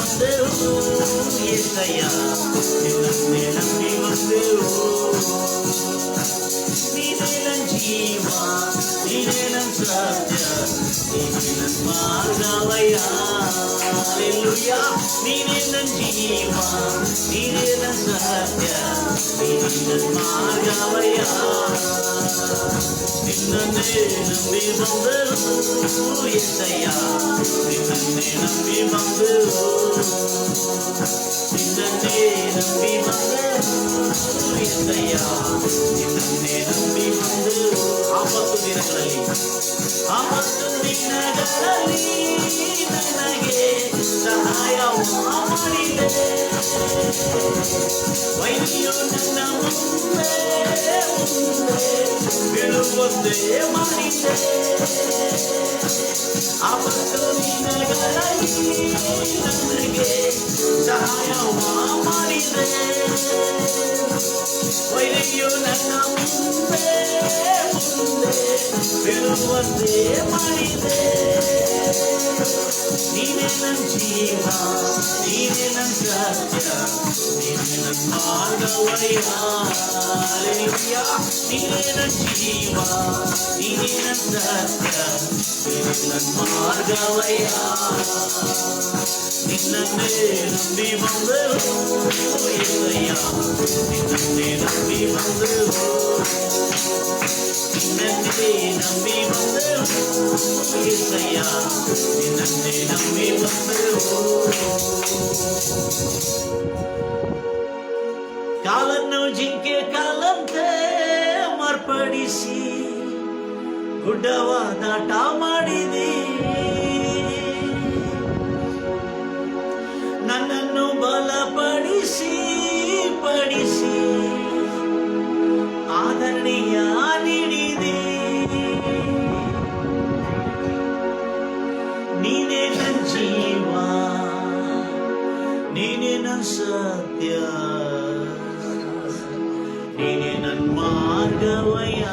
ಬಂದೆವು ಏಸಯ್ಯ, ನಿನ್ನನ್ನೇ ನಂಬಿ ಬಂದೆವು. ನೀನೇ ನನ್ನ ಜೀವ, ನೀನೇ ನನ್ನ ಸತ್ಯ, ನೀನೇ ನನ್ನ ಮಾರ್ಗವಯ್ಯ. ಹಲ್ಲೆಲೂಯಾ. ನೀನೇ ನನ್ನ ಜೀವ, ನೀನೇ ನನ್ನ ಸತ್ಯ, ನೀನೇ ನನ್ನ ಮಾರ್ಗವಯ್ಯ. ನಿನ್ನನ್ನೇ ನಂಬಿ ಬಂದೆವು ಏಸಯ್ಯ, ನಿನ್ನನ್ನೇ ನಂಬಿ ಬಂದೆವು. ನಿನ್ನನ್ನೇ ನಂಬಿ ಬಂದೆವು ಏಸಯ್ಯ, ನಿನ್ನನ್ನೇ ನಂಬಿ ಬಂದೆವು. ಆಪತ್ತು ದಿನಗಳಲ್ಲಿ ನನಗೆ ಸಹಾಯ ಮಾಡಿದೆ. ವೈದ್ಯು ನನ್ನ ಮುಂದೆ ಬೀಳುವಂತೆ ಮಾಡಿದೆ. ಆಪತ್ತು ದಿನಗಳಲ್ಲಿ ನನಗೆ ಸಹಾಯ ಮಾಡಿದೆ. ವೈದ್ಯು ನನ್ನ ಮುಂದೆ ಬೀಳುವಂತೆ ಮಾಡಿದೆ. ನೀನೇ ನನ್ನ ಜೀವ, ನೀನೇ ನನ್ನ ಸತ್ಯ, ನೀನೇ ನನ್ನ ಮಾರ್ಗವಯ್ಯ. ಹಲ್ಲೆಲೂಯಾ. ನೀನೇ ನನ್ನ ಜೀವ, ನೀನೇ ನನ್ನ ಸತ್ಯ, ನೀನೇ ನನ್ನ ಮಾರ್ಗವಯ್ಯ. ನಿನ್ನನ್ನೇ ನಂಬಿ ಬಂದೆವು ಏಸಯ್ಯ, ನಿನ್ನನ್ನೇ ನಂಬಿ ಬಂದೆವು. ನಿನ್ನನ್ನೇ ನಂಬಿ ಬಂದೆವು ಏಸಯ್ಯ, ನಿನ್ನನ್ನೇ ನಂಬಿ ಬಂದೆವು. ಕಾಲನ್ನು ಜಿಂಕೆ ಕಾಲಂತೆ ಮಾರ್ಪಡಿಸಿ ಗುಡ್ಡವಾದಾಟ ಮಾಡಿದಿ. ನನ್ನನ್ನು ಬಲಪಡಿಸಿ ಪಡಿಸಿ ಆದರಣೆಯ ನೀಡಿದೆ. ನೀನೇ ನನ್ನ ಜೀವ, ನೀನೇ ನನ್ನ ಸತ್ಯ, ನೀನೇ ನನ್ನ ಮಾರ್ಗವಯ್ಯ.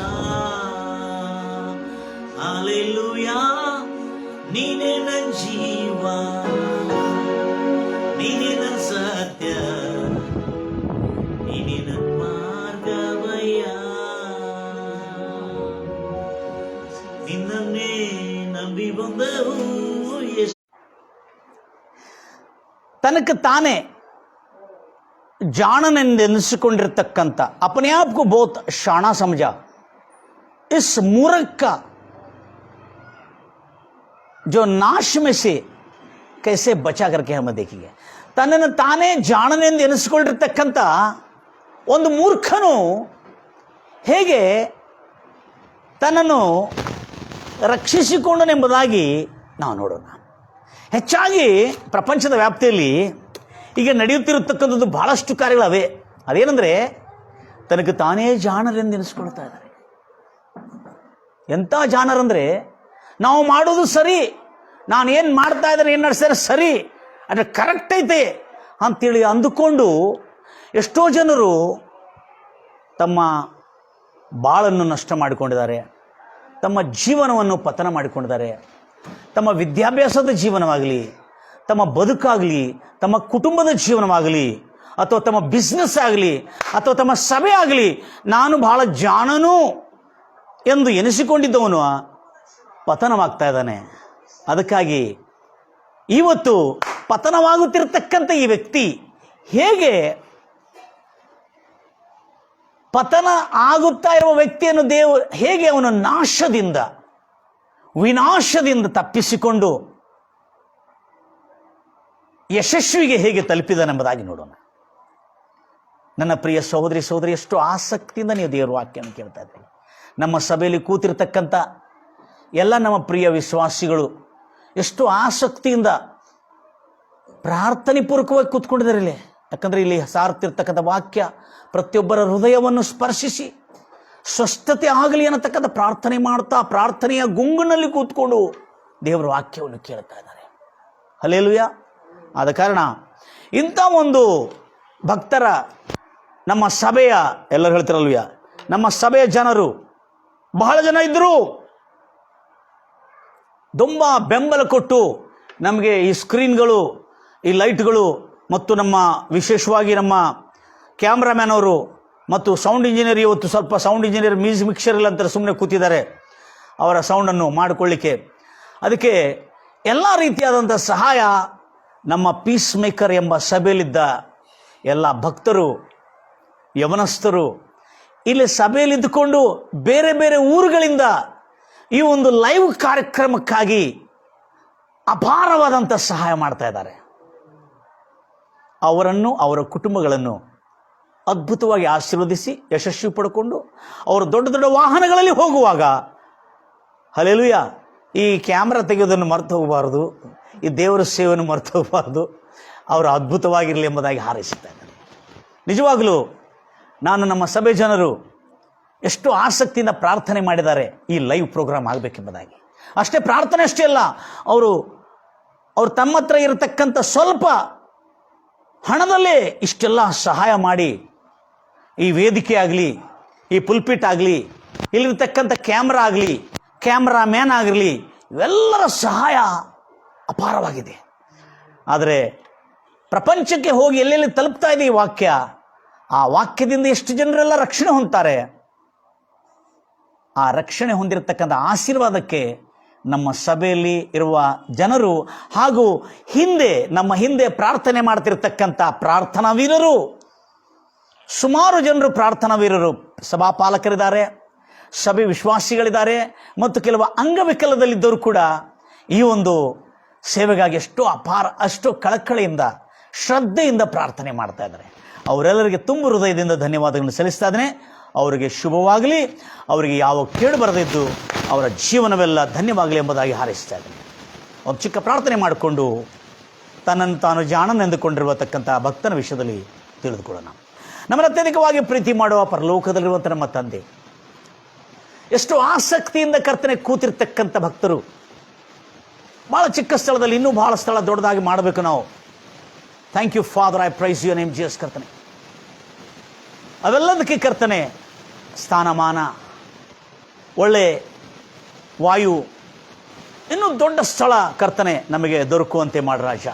ಹಲ್ಲೆಲೂಯಾ. ನೀನೇ ನನ್ನ ಜೀವ, ನೀನೇ ನನ್ನ ಸತ್ಯ, ನೀನೇ ನನ್ನ ಮಾರ್ಗವಯ್ಯ. ನಿನ್ನನ್ನೇ ನಂಬಿ ಬಂದೆವು. ತನಕ ತಾನೇ ಜಾಣನೆಂದೆನಿಸಿಕೊಂಡಿರ್ತಕ್ಕಂಥ अपने आप को बहुत शाना समझा इस मूर्ख का जो नाश में से कैसे बचा करके हमें देखिए. ತನ್ನನ್ನು ತಾನೇ ಜಾಣನೆಂದು ಎನಿಸಿಕೊಂಡಿರ್ತಕ್ಕಂಥ ಒಂದು ಮೂರ್ಖನು ಹೇಗೆ ತನ್ನನ್ನು ರಕ್ಷಿಸಿಕೊಂಡನೆಂಬುದಾಗಿ ನಾವು ನೋಡೋಣ. ಹೆಚ್ಚಾಗಿ ಪ್ರಪಂಚದ ವ್ಯಾಪ್ತಿಯಲ್ಲಿ ಈಗ ನಡೆಯುತ್ತಿರತಕ್ಕಂಥದ್ದು ಬಹಳಷ್ಟು ಕಾರ್ಯಗಳವೆ. ಅದೇನೆಂದರೆ ತನಗೆ ತಾನೇ ಜಾಣರೆಂದು ಎನಿಸ್ಕೊಳ್ತಾ ಇದ್ದಾರೆ. ಎಂಥ ಜಾಣರಂದರೆ ನಾವು ಮಾಡೋದು ಸರಿ, ನಾನು ಏನು ಮಾಡ್ತಾ ಇದ್ದಾರೆ, ಏನು ನಡೆಸ್ತಾರೆ ಸರಿ, ಅಂದರೆ ಕರೆಕ್ಟ್ ಐತೆ ಅಂತೇಳಿ ಅಂದುಕೊಂಡು ಎಷ್ಟೋ ಜನರು ತಮ್ಮ ಬಾಳನ್ನು ನಷ್ಟ ಮಾಡಿಕೊಂಡಿದ್ದಾರೆ, ತಮ್ಮ ಜೀವನವನ್ನು ಪತನ ಮಾಡಿಕೊಂಡಿದ್ದಾರೆ. ತಮ್ಮ ವಿದ್ಯಾಭ್ಯಾಸದ ಜೀವನವಾಗಲಿ, ತಮ್ಮ ಬದುಕಾಗಲಿ, ತಮ್ಮ ಕುಟುಂಬದ ಜೀವನವಾಗಲಿ, ಅಥವಾ ತಮ್ಮ ಬಿಸ್ನೆಸ್ ಆಗಲಿ, ಅಥವಾ ತಮ್ಮ ಸಭೆ ಆಗಲಿ, ನಾನು ಬಹಳ ಜಾಣನು ಎಂದು ಎನಿಸಿಕೊಂಡಿದ್ದವನು ಪತನವಾಗ್ತಾ ಇದ್ದಾನೆ. ಅದಕ್ಕಾಗಿ ಇವತ್ತು ಪತನವಾಗುತ್ತಿರತಕ್ಕಂಥ ಈ ವ್ಯಕ್ತಿ ಹೇಗೆ ಪತನ ಆಗುತ್ತಾ ಇರುವ ವ್ಯಕ್ತಿಯನ್ನು ಹೇಗೆ ಅವನ ವಿನಾಶದಿಂದ ತಪ್ಪಿಸಿಕೊಂಡು ಯಶಸ್ವಿಗೆ ಹೇಗೆ ತಲುಪಿದನೆಂಬುದಾಗಿ ನೋಡೋಣ. ನನ್ನ ಪ್ರಿಯ ಸಹೋದರಿ ಎಷ್ಟು ಆಸಕ್ತಿಯಿಂದ ನೀವು ದೇವರ ವಾಕ್ಯವನ್ನು ಕೇಳ್ತಾ ಇದ್ದೀರಿ. ನಮ್ಮ ಸಭೆಯಲ್ಲಿ ಕೂತಿರ್ತಕ್ಕಂಥ ಎಲ್ಲ ನಮ್ಮ ಪ್ರಿಯ ವಿಶ್ವಾಸಿಗಳು ಎಷ್ಟು ಆಸಕ್ತಿಯಿಂದ ಪ್ರಾರ್ಥನೆ ಪೂರ್ವಕವಾಗಿ ಕೂತ್ಕೊಂಡಿದ್ದಾರೆ ಇಲ್ಲಿ. ಯಾಕಂದರೆ ಇಲ್ಲಿ ಸಾರ್ತಿರ್ತಕ್ಕಂಥ ವಾಕ್ಯ ಪ್ರತಿಯೊಬ್ಬರ ಹೃದಯವನ್ನು ಸ್ಪರ್ಶಿಸಿ ಸ್ವಸ್ಥತೆ ಆಗಲಿ ಅನ್ನತಕ್ಕಂಥ ಪ್ರಾರ್ಥನೆ ಮಾಡ್ತಾ ಪ್ರಾರ್ಥನೆಯ ಗುಂಗಿನಲ್ಲಿ ಕೂತ್ಕೊಂಡು ದೇವರ ವಾಕ್ಯವನ್ನು ಕೇಳ್ತಾ ಇದ್ದಾರೆ. ಹಲ್ಲೆಲೂಯಾ. ಆದ ಕಾರಣ ಇಂಥ ಒಂದು ಭಕ್ತರ ನಮ್ಮ ಸಭೆಯ ಎಲ್ಲರೂ ಹೇಳ್ತಿರಲ್ವಯ್ಯ, ನಮ್ಮ ಸಭೆಯ ಜನರು ಬಹಳ ಜನ ಇದ್ದರು. ತುಂಬ ಬೆಂಬಲ ಕೊಟ್ಟು ನಮಗೆ ಈ ಸ್ಕ್ರೀನ್ಗಳು ಈ ಲೈಟ್ಗಳು ಮತ್ತು ನಮ್ಮ ವಿಶೇಷವಾಗಿ ನಮ್ಮ ಕ್ಯಾಮ್ರಾಮ್ಯಾನ್ ಅವರು ಮತ್ತು ಸೌಂಡ್ ಇಂಜಿನಿಯರ್, ಇವತ್ತು ಸ್ವಲ್ಪ ಸೌಂಡ್ ಇಂಜಿನಿಯರ್ ಮ್ಯೂಸಿಕ್ ಮಿಕ್ಸರ್ ಇಲ್ಲ ಅಂತಾರೆ, ಸುಮ್ಮನೆ ಕೂತಿದ್ದಾರೆ ಅವರ ಸೌಂಡನ್ನು ಮಾಡಿಕೊಳ್ಳಿಕ್ಕೆ. ಅದಕ್ಕೆ ಎಲ್ಲ ರೀತಿಯಾದಂಥ ಸಹಾಯ ನಮ್ಮ ಪೀಸ್ ಮೇಕರ್ ಎಂಬ ಸಭೆಯಲ್ಲಿದ್ದ ಎಲ್ಲ ಭಕ್ತರು, ಯವನಸ್ಥರು ಇಲ್ಲಿ ಸಭೆಯಲ್ಲಿದ್ದುಕೊಂಡು ಬೇರೆ ಬೇರೆ ಊರುಗಳಿಂದ ಈ ಒಂದು ಲೈವ್ ಕಾರ್ಯಕ್ರಮಕ್ಕಾಗಿ ಅಪಾರವಾದಂಥ ಸಹಾಯ ಮಾಡ್ತಾ ಇದ್ದಾರೆ. ಅವರನ್ನು, ಅವರ ಕುಟುಂಬಗಳನ್ನು ಅದ್ಭುತವಾಗಿ ಆಶೀರ್ವದಿಸಿ ಯಶಸ್ವಿ ಪಡ್ಕೊಂಡು ಅವರು ದೊಡ್ಡ ದೊಡ್ಡ ವಾಹನಗಳಲ್ಲಿ ಹೋಗುವಾಗ, ಹಲ್ಲೆಲೂಯ, ಈ ಕ್ಯಾಮ್ರಾ ತೆಗೆಯೋದನ್ನು ಮರೆತು ಹೋಗಬಾರ್ದು, ಈ ದೇವರ ಸೇವೆಯನ್ನು ಮರೆತು ಹೋಗಬಾರ್ದು, ಅವರು ಅದ್ಭುತವಾಗಿರಲಿ ಎಂಬುದಾಗಿ ಹಾರೈಸುತ್ತಾ ಇದ್ದಾರೆ. ನಿಜವಾಗಲೂ ನಾನು ನಮ್ಮ ಸಭೆ ಜನರು ಎಷ್ಟು ಆಸಕ್ತಿಯಿಂದ ಪ್ರಾರ್ಥನೆ ಮಾಡಿದ್ದಾರೆ ಈ ಲೈವ್ ಪ್ರೋಗ್ರಾಮ್ ಆಗಬೇಕೆಂಬುದಾಗಿ. ಅಷ್ಟೇ ಪ್ರಾರ್ಥನೆ ಅಷ್ಟೇ ಅಲ್ಲ, ಅವರು ತಮ್ಮ ಹತ್ರ ಇರತಕ್ಕಂಥ ಸ್ವಲ್ಪ ಹಣದಲ್ಲೇ ಇಷ್ಟೆಲ್ಲ ಸಹಾಯ ಮಾಡಿ ಈ ವೇದಿಕೆ ಆಗಲಿ, ಈ ಪುಲ್ಪಿಟ್ ಆಗಲಿ, ಇಲ್ಲಿರ್ತಕ್ಕಂಥ ಕ್ಯಾಮ್ರಾ ಆಗಲಿ, ಕ್ಯಾಮ್ರಾಮ್ಯಾನ್ ಆಗಿರಲಿ, ಇವೆಲ್ಲರ ಸಹಾಯ ಅಪಾರವಾಗಿದೆ. ಆದರೆ ಪ್ರಪಂಚಕ್ಕೆ ಹೋಗಿ ಎಲ್ಲೆಲ್ಲಿ ತಲುಪ್ತಾ ಇದೆ ಈ ವಾಕ್ಯ, ಆ ವಾಕ್ಯದಿಂದ ಎಷ್ಟು ಜನರೆಲ್ಲ ರಕ್ಷಣೆ ಹೊಂದ್ತಾರೆ. ಆ ರಕ್ಷಣೆ ಹೊಂದಿರತಕ್ಕಂಥ ಆಶೀರ್ವಾದಕ್ಕೆ ನಮ್ಮ ಸಭೆಯಲ್ಲಿ ಇರುವ ಜನರು ಹಾಗೂ ನಮ್ಮ ಹಿಂದೆ ಪ್ರಾರ್ಥನೆ ಮಾಡ್ತಿರ್ತಕ್ಕಂಥ ಪ್ರಾರ್ಥನಾ ವೀರರು, ಸುಮಾರು ಜನರು ಪ್ರಾರ್ಥನಾ ವೀರರು, ಸಭಾಪಾಲಕರಿದ್ದಾರೆ, ಸಭೆ ವಿಶ್ವಾಸಿಗಳಿದ್ದಾರೆ ಮತ್ತು ಕೆಲವು ಅಂಗವಿಕಲದಲ್ಲಿದ್ದವರು ಕೂಡ ಈ ಒಂದು ಸೇವೆಗಾಗಿ ಅಷ್ಟು ಕಳಕಳಿಯಿಂದ ಶ್ರದ್ಧೆಯಿಂದ ಪ್ರಾರ್ಥನೆ ಮಾಡ್ತಾ ಇದ್ದಾರೆ. ಅವರೆಲ್ಲರಿಗೆ ತುಂಬ ಹೃದಯದಿಂದ ಧನ್ಯವಾದಗಳನ್ನು ಸಲ್ಲಿಸ್ತಾ ಇದ್ದೇನೆ. ಅವರಿಗೆ ಶುಭವಾಗಲಿ, ಅವರಿಗೆ ಯಾವ ಕೇಡು ಬರದಿದ್ದು ಅವರ ಜೀವನವೆಲ್ಲ ಧನ್ಯವಾಗಲಿ ಎಂಬುದಾಗಿ ಹಾರೈಸ್ತಾ ಇದ್ದೇನೆ. ಒಂದು ಚಿಕ್ಕ ಪ್ರಾರ್ಥನೆ ಮಾಡಿಕೊಂಡು ತನ್ನನ್ನು ತಾನು ಜಾಣನೆಂದುಕೊಂಡಿರುವತಕ್ಕಂಥ ಭಕ್ತನ ವಿಷಯದಲ್ಲಿ ತಿಳಿದುಕೊಳ್ಳೋಣ. ನಮ್ಮನ್ನು ಅತ್ಯಧಿಕವಾಗಿ ಪ್ರೀತಿ ಮಾಡುವ ಪರಲೋಕದಲ್ಲಿರುವಂಥ ನಮ್ಮ ತಂದೆ, ಎಷ್ಟು ಆಸಕ್ತಿಯಿಂದ ಕರ್ತನೆ ಕೂತಿರ್ತಕ್ಕಂಥ ಭಕ್ತರು, ಭಾಳ ಚಿಕ್ಕ ಸ್ಥಳದಲ್ಲಿ ಇನ್ನೂ ಭಾಳ ಸ್ಥಳ ದೊಡ್ಡದಾಗಿ ಮಾಡಬೇಕು ನಾವು. Thank you father, I praise your name Jesus ಕರ್ತನೆ. ಅವೆಲ್ಲದಕ್ಕೆ ಕರ್ತನೆ ಸ್ಥಾನಮಾನ, ಒಳ್ಳೆ ವಾಯು, ಇನ್ನೂ ದೊಡ್ಡ ಸ್ಥಳ ಕರ್ತನೆ ನಮಗೆ ದೊರಕುವಂತೆ ಮಾಡಿ ರಾಜ.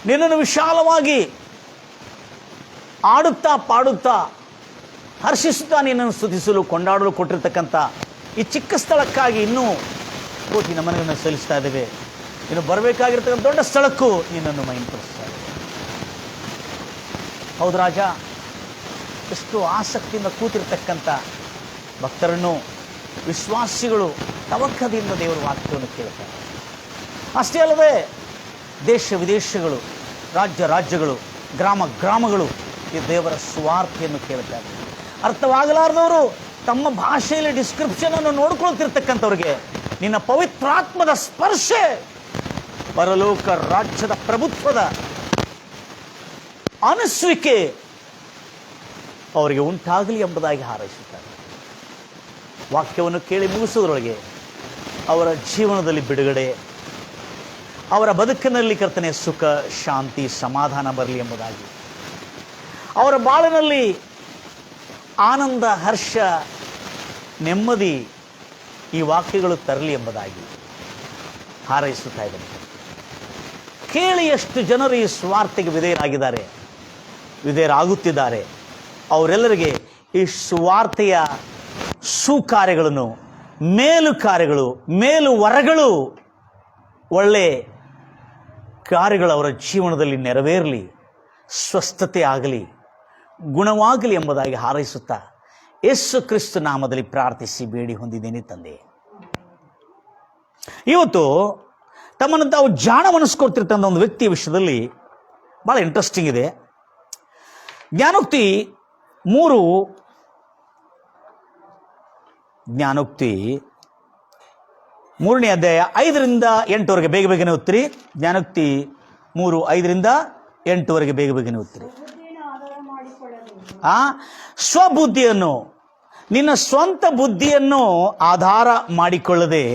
ನಿನ್ನನ್ನು ವಿಶಾಲವಾಗಿ ಆಡುತ್ತಾ ಪಾಡುತ್ತಾ ಹರ್ಷಿಸುತ್ತಾ ನಿನ್ನನ್ನು ಸ್ತುತಿಸಲು ಕೊಂಡಾಡಲು ಕೊಟ್ಟಿರ್ತಕ್ಕಂಥ ಈ ಚಿಕ್ಕ ಸ್ಥಳಕ್ಕಾಗಿ ಇನ್ನೂ ಕೋಟಿ ನಮನಗಳನ್ನು ಸಲ್ಲಿಸ್ತಾ ಇದ್ದೇವೆ. ಇನ್ನು ಬರಬೇಕಾಗಿರ್ತಕ್ಕಂಥ ದೊಡ್ಡ ಸ್ಥಳಕ್ಕೂ ನಿನ್ನನ್ನು ಮಹಿಮೆಪಡಿಸ್ತಾ ಇದ್ದೇವೆ. ಹೌದು ರಾಜ, ಎಷ್ಟು ಆಸಕ್ತಿಯಿಂದ ಕೂತಿರ್ತಕ್ಕಂಥ ಭಕ್ತರನ್ನು, ವಿಶ್ವಾಸಿಗಳು ತವಕದಿಂದ ದೇವರ ವಾಕ್ಯವನ್ನು ಕೇಳ್ತಾರೆ. ಅಷ್ಟೇ ಅಲ್ಲದೆ ದೇಶ ವಿದೇಶಗಳು, ರಾಜ್ಯಗಳು, ಗ್ರಾಮಗಳು ಈ ದೇವರ ಸುವಾರ್ತೆಯನ್ನು ಕೇಳ್ತಾರೆ. ಅರ್ಥವಾಗಲಾರದವರು ತಮ್ಮ ಭಾಷೆಯಲ್ಲಿ ಡಿಸ್ಕ್ರಿಪ್ಷನನ್ನು ನೋಡ್ಕೊಳ್ತಿರ್ತಕ್ಕಂಥವ್ರಿಗೆ ನಿನ್ನ ಪವಿತ್ರಾತ್ಮದ ಸ್ಪರ್ಶೆ, ಪರಲೋಕ ರಾಜ್ಯದ ಪ್ರಭುತ್ವದ ಅನಿಸುವಿಕೆ ಅವರಿಗೆ ಉಂಟಾಗಲಿ ಎಂಬುದಾಗಿ ಹಾರೈಸುತ್ತಾರೆ. ವಾಕ್ಯವನ್ನು ಕೇಳಿ ಮುಗಿಸೋದ್ರೊಳಗೆ ಅವರ ಜೀವನದಲ್ಲಿ ಬಿಡುಗಡೆ, ಅವರ ಬದುಕಿನಲ್ಲಿ ಕರ್ತನೆ ಸುಖ, ಶಾಂತಿ, ಸಮಾಧಾನ ಬರಲಿ ಎಂಬುದಾಗಿ, ಅವರ ಬಾಳಿನಲ್ಲಿ ಆನಂದ, ಹರ್ಷ, ನೆಮ್ಮದಿ ಈ ವಾಕ್ಯಗಳು ತರಲಿ ಎಂಬುದಾಗಿ ಹಾರೈಸುತ್ತಾ ಇದ್ದಾರೆ. ಕೇಳಿ ಎಷ್ಟು ಜನರು ಈ ಸ್ವಾರ್ಥೆಗೆ ವಿಧೇಯರಾಗುತ್ತಿದ್ದಾರೆ. ಅವರೆಲ್ಲರಿಗೆ ಈ ಸುವಾರ್ತೆಯ ಸುಕಾರ್ಯಗಳನ್ನು, ಮೇಲು ವರಗಳು, ಒಳ್ಳೆ ಕಾರ್ಯಗಳು ಅವರ ಜೀವನದಲ್ಲಿ ನೆರವೇರಲಿ, ಸ್ವಸ್ಥತೆ ಆಗಲಿ, ಗುಣವಾಗಲಿ ಎಂಬುದಾಗಿ ಹಾರೈಸುತ್ತಾ ಯೇಸು ಕ್ರಿಸ್ತ ನಾಮದಲ್ಲಿ ಪ್ರಾರ್ಥಿಸಿ ಬೇಡಿ ಹೊಂದಿದ್ದೇನೆ ತಂದೆ. ಇವತ್ತು ತಮ್ಮನ್ನು ತಾವು ಜಾಣವನ್ನಿಸ್ಕೊಳ್ತಿರ್ತಂಥ ಒಂದು ವ್ಯಕ್ತಿಯ ವಿಷಯದಲ್ಲಿ ಭಾಳ ಇಂಟ್ರೆಸ್ಟಿಂಗ್ ಇದೆ. ಜ್ಞಾನೋಕ್ತಿ 3ನೇ ಅಧ್ಯಾಯ 5ರಿಂದ 8ವರೆಗೆ ಬೇಗನೆ ಓದ್ತೀರಿ. ಜ್ಞಾನೋಕ್ತಿ 3:5ರಿಂದ 8ವರೆಗೆ ಬೇಗನೆ ಓದ್ತೀರಿ. ಸ್ವಬುದ್ಧಿಯನ್ನು, ನಿನ್ನ ಸ್ವಂತ ಬುದ್ಧಿಯನ್ನು ಆಧಾರ ಮಾಡಿಕೊಳ್ಳದೆ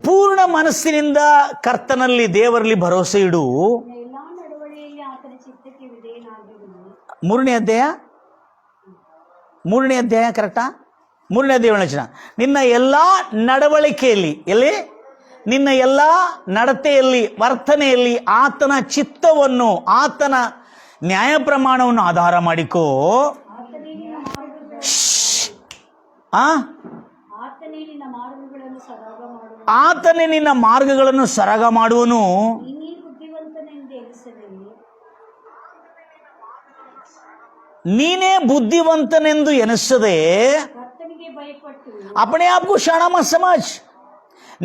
ಪೂರ್ಣ ಮನಸ್ಸಿನಿಂದ ಕರ್ತನಲ್ಲಿ, ದೇವರಲ್ಲಿ ಭರವಸೆ ಇಡು. 3ನೇ ಅಧ್ಯಾಯ ಕರೆಕ್ಟಾ? 3ನೇ ಅಧ್ಯಾಯ ನಿನ್ನ ಎಲ್ಲ ನಡವಳಿಕೆಯಲ್ಲಿ, ನಿನ್ನ ಎಲ್ಲ ನಡತೆಯಲ್ಲಿ, ವರ್ತನೆಯಲ್ಲಿ ಆತನ ಚಿತ್ತವನ್ನು, ಆತನ ನ್ಯಾಯ ಪ್ರಮಾಣವನ್ನು ಆಧಾರ ಮಾಡಿಕೋ. ಆತನೇ ನಿನ್ನ ಮಾರ್ಗಗಳನ್ನು ಸರಾಗ ಮಾಡುವನು. ನೀನೇ ಬುದ್ಧಿವಂತನೆಂದು ಎನಿಸದೆ अपने आप को शाणा मत समझ,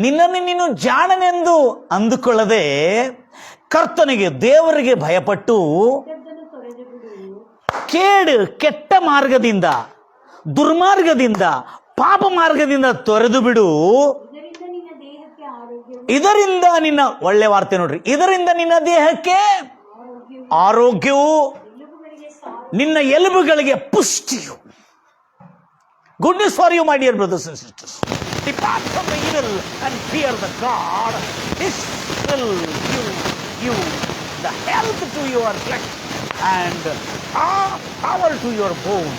ನಿನ್ನನ್ನು ನೀನು ಜಾಣನೆಂದು ಅಂದುಕೊಳ್ಳದೆ ಕರ್ತನಿಗೆ, ದೇವರಿಗೆ ಭಯಪಟ್ಟು ಕೆಟ್ಟ ಮಾರ್ಗದಿಂದ, ದುರ್ಮಾರ್ಗದಿಂದ, ಪಾಪ ಮಾರ್ಗದಿಂದ ತೊರೆದು ಬಿಡು. ಇದರಿಂದ ನಿನ್ನ, ಒಳ್ಳೆ ವಾರ್ತೆ ನೋಡ್ರಿ, ಇದರಿಂದ ನಿನ್ನ ದೇಹಕ್ಕೆ ಆರೋಗ್ಯವು, ನಿನ್ನ ಎಲುಬುಗಳಿಗೆ ಪುಷ್ಟಿಯು. Good news for you, my dear brothers and sisters. Depart from the evil and fear the God. This will give you the health to your flesh and power to your bone.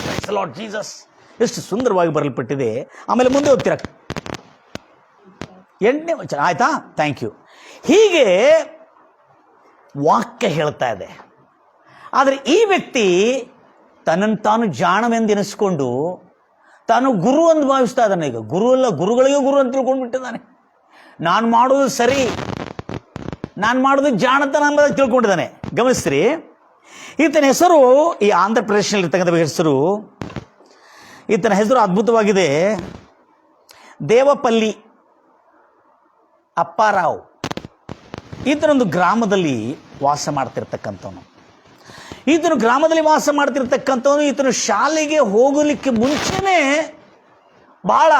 Praise the Lord Jesus. ಎಷ್ಟು ಸುಂದರವಾಗಿ ಬರಲ್ಪಟ್ಟಿದೆ. ಆಮೇಲೆ ಮುಂದೆ ಹೋಗ್ತೀರ, 8ನೇ ವಚನ, ಆಯ್ತಾ? Thank you. ಹೀಗೆ ವಾಕ್ಯ ಹೇಳ್ತಾ ಇದೆ. ಆದರೆ ಈ ವ್ಯಕ್ತಿ ತನ್ನನ್ನು ತಾನು ಜಾಣವೆಂದೆನಿಸ್ಕೊಂಡು ತಾನು ಗುರು ಅಂತ ಭಾವಿಸ್ತಾ ಇದ್ದಾನೆ. ಈಗ ಗುರು ಅಲ್ಲ, ಗುರುಗಳಿಗೆ ಗುರು ಅಂತ ತಿಳ್ಕೊಂಡು ಬಿಟ್ಟಿದ್ದಾನೆ. ನಾನು ಮಾಡೋದು ಸರಿ, ನಾನು ಮಾಡೋದು ಜಾಣತನ ಎಂಬುದಾಗಿ ತಿಳ್ಕೊಂಡಿದ್ದಾನೆ. ಗಮನಿಸ್ರಿ, ಈತನ ಹೆಸರು, ಈ ಆಂಧ್ರ ಪ್ರದೇಶದಲ್ಲಿ ಇರ್ತಕ್ಕಂಥ ಹೆಸರು, ಈತನ ಹೆಸರು ಅದ್ಭುತವಾಗಿದೆ. ದೇವಪಲ್ಲಿ ಅಪ್ಪಾರಾವ್. ಈತನೊಂದು ಗ್ರಾಮದಲ್ಲಿ ವಾಸ ಮಾಡ್ತಿರ್ತಕ್ಕಂಥವನು. ಈತನು ಗ್ರಾಮದಲ್ಲಿ ವಾಸ ಮಾಡ್ತಿರ್ತಕ್ಕಂಥವನು. ಈತನು ಶಾಲೆಗೆ ಹೋಗಲಿಕ್ಕೆ ಮುಂಚೆನೇ ಬಹಳ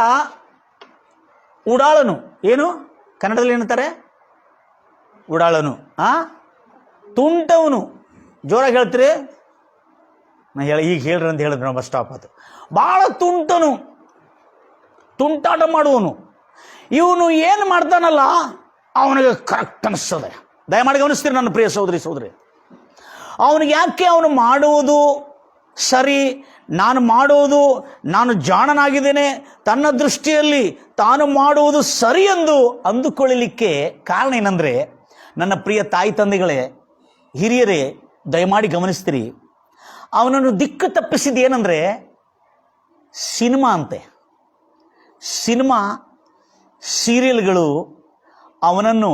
ಉಡಾಳನು. ಏನು ಕನ್ನಡದಲ್ಲಿ ಏನಂತಾರೆ? ಉಡಾಳನು, ತುಂಟವನು. ಜೋರಾಗಿ ಹೇಳ್ತೀರಿ? ಈಗ ಹೇಳ್ರಿ ಅಂತ ಹೇಳಿದ್ರು ನಾವು, ಬಸ್ ಸ್ಟಾಪ್. ಅದು ಬಹಳ ತುಂಟನು, ತುಂಟಾಟ ಮಾಡುವನು. ಇವನು ಏನು ಮಾಡ್ತಾನಲ್ಲ ಅವನಿಗೆ ಕರೆಕ್ಟ್ ಅನಿಸ್ತದೆ. ದಯಮಾಡಿ ಗಮನಿಸ್ತೀರಿ ನನ್ನ ಪ್ರಿಯ ಸಹೋದರಿ ಸಹೋದರಿ. ಅವನಿಗೆ ಯಾಕೆ ಅವನು ಮಾಡುವುದು ಸರಿ, ನಾನು ಮಾಡುವುದು, ನಾನು ಜಾಣನಾಗಿದ್ದೇನೆ, ತನ್ನ ದೃಷ್ಟಿಯಲ್ಲಿ ತಾನು ಮಾಡುವುದು ಸರಿ ಎಂದು ಅಂದುಕೊಳ್ಳಲಿಕ್ಕೆ ಕಾರಣ ಏನಂದರೆ, ನನ್ನ ಪ್ರಿಯ ತಾಯಿ ತಂದೆಗಳೇ, ಹಿರಿಯರೇ, ದಯಮಾಡಿ ಗಮನಿಸ್ತೀರಿ, ಅವನನ್ನು ದಿಕ್ಕು ತಪ್ಪಿಸಿದ್ದೇನೆಂದರೆ ಸಿನಿಮಾ ಅಂತೆ. ಸಿನಿಮಾ ಸೀರಿಯಲ್ಗಳು ಅವನನ್ನು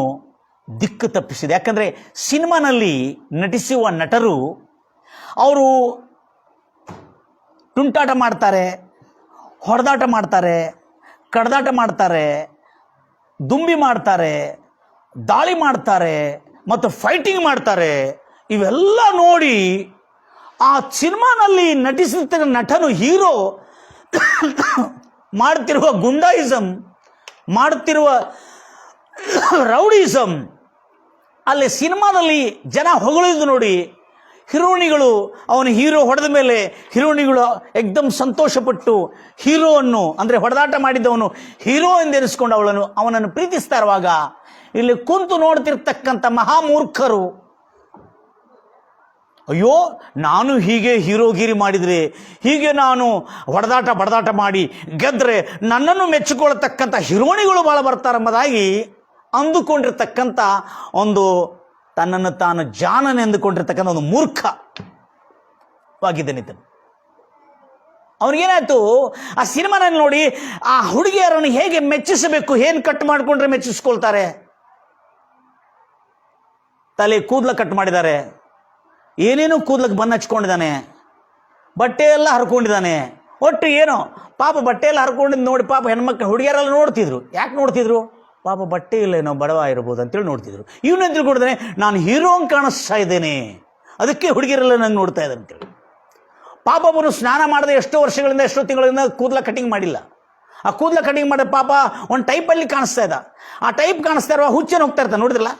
ದಿಕ್ಕು ತಪ್ಪಿಸಿದೆ. ಯಾಕಂದರೆ ಸಿನಿಮಾನಲ್ಲಿ ನಟಿಸುವ ನಟರು ಅವರು ತುಂಟಾಟ ಮಾಡ್ತಾರೆ, ಹೊಡೆದಾಟ ಮಾಡ್ತಾರೆ, ಕಡ್ದಾಟ ಮಾಡ್ತಾರೆ, ದುಂಬಿ ಮಾಡ್ತಾರೆ, ದಾಳಿ ಮಾಡ್ತಾರೆ ಮತ್ತು ಫೈಟಿಂಗ್ ಮಾಡ್ತಾರೆ. ಇವೆಲ್ಲ ನೋಡಿ ಆ ಸಿನಿಮಾನಲ್ಲಿ ನಟಿಸಿದ ನಟನು, ಹೀರೋ ಮಾಡ್ತಿರುವ ಗುಂಡಾಯಿಸಮ್, ಮಾಡ್ತಿರುವ ರೌಡಿಸಮ್, ಅಲ್ಲಿ ಸಿನಿಮಾದಲ್ಲಿ ಜನ ಹೊಗಳಿದ್ದು ನೋಡಿ ಹೀರೋಣಿಗಳು, ಅವನು ಹೀರೋ ಹೊಡೆದ ಮೇಲೆ ಹೀರೋಣಿಗಳು ಎಕ್ದಮ್ ಸಂತೋಷಪಟ್ಟು ಹೀರೋವನ್ನು, ಅಂದರೆ ಹೊಡೆದಾಟ ಮಾಡಿದ್ದವನು ಹೀರೋ ಎಂದೆನಿಸ್ಕೊಂಡು ಅವನನ್ನು ಪ್ರೀತಿಸ್ತಾ ಇರುವಾಗ, ಇಲ್ಲಿ ಕುಂತು ನೋಡ್ತಿರ್ತಕ್ಕಂಥ ಮಹಾಮೂರ್ಖರು, ಅಯ್ಯೋ ನಾನು ಹೀಗೆ ಹೀರೋಗಿರಿ ಮಾಡಿದರೆ, ಹೀಗೆ ನಾನು ಬಡದಾಟ ಮಾಡಿ ಗೆದ್ದರೆ ನನ್ನನ್ನು ಮೆಚ್ಚಿಕೊಳ್ಳತಕ್ಕಂಥ ಹೀರೋಣಿಗಳು ಭಾಳ ಬರ್ತಾರೆಂಬುದಾಗಿ ಅಂದುಕೊಂಡಿರ್ತಕ್ಕಂಥ ಒಂದು, ತನ್ನನ್ನು ತಾನು ಜಾಣನೆಂದುಕೊಂಡಿರ್ತಕ್ಕಂಥ ಒಂದು ಮೂರ್ಖವಾಗಿದ್ದಾನೆ ಈತನು. ಅವನಿಗೇನಾಯ್ತು, ಆ ಸಿನಿಮಾನಲ್ಲಿ ನೋಡಿ ಆ ಹುಡುಗಿಯರನ್ನು ಹೇಗೆ ಮೆಚ್ಚಿಸಬೇಕು, ಏನು ಕಟ್ ಮಾಡಿಕೊಂಡ್ರೆ ಮೆಚ್ಚಿಸ್ಕೊಳ್ತಾರೆ. ತಲೆ ಕೂದಲ ಕಟ್ ಮಾಡಿದ್ದಾರೆ, ಏನೇನು ಕೂದಲಕ್ಕೆ ಬಣ್ಣ ಹಚ್ಕೊಂಡಿದ್ದಾನೆ, ಬಟ್ಟೆ ಎಲ್ಲ ಹರ್ಕೊಂಡಿದ್ದಾನೆ. ಒಟ್ಟು ಏನೋ ಪಾಪ ಬಟ್ಟೆ ಎಲ್ಲ ಹರ್ಕೊಂಡಿದ್ದು ನೋಡಿ ಪಾಪ ಹೆಣ್ಮಕ್ಳು ಹುಡುಗಿಯರೆಲ್ಲ ನೋಡ್ತಿದ್ರು. ಯಾಕೆ ನೋಡ್ತಿದ್ರು? ಪಾಪ ಬಟ್ಟೆ ಇಲ್ಲ, ಏನೋ ಬಡವ ಇರ್ಬೋದು ಅಂತೇಳಿ ನೋಡ್ತಿದ್ರು. ಇವನು ತಿಳ್ಕೊಂಡಿದ್ದಾನೆ, ನಾನು ಹೀರೋ ಹಂಗೆ ಕಾಣಿಸ್ತಾ ಇದ್ದೇನೆ, ಅದಕ್ಕೆ ಹುಡುಗಿಯರೆಲ್ಲ ನಂಗೆ ನೋಡ್ತಾ ಇದ್ದಾರೆ ಅಂತೇಳಿ. ಪಾಪ ಅವನು ಸ್ನಾನ ಮಾಡದೆ ಎಷ್ಟೋ ವರ್ಷಗಳಿಂದ, ಎಷ್ಟೋ ತಿಂಗಳಿಂದ ಕೂದಲ ಕಟಿಂಗ್ ಮಾಡಿಲ್ಲ. ಆ ಕೂದಲ ಕಟಿಂಗ್ ಮಾಡಿದ ಪಾಪ ಒಂದು ಟೈಪಲ್ಲಿ ಕಾಣಿಸ್ತಾ ಇದ್ದ. ಆ ಟೈಪ್ ಕಾಣಿಸ್ತಾ ಇರುವ ಹುಚ್ಚನ ಹೋಗ್ತಾ ಇರ್ತಾನೆ, ನೋಡಿದ್ರಲ್ಲ?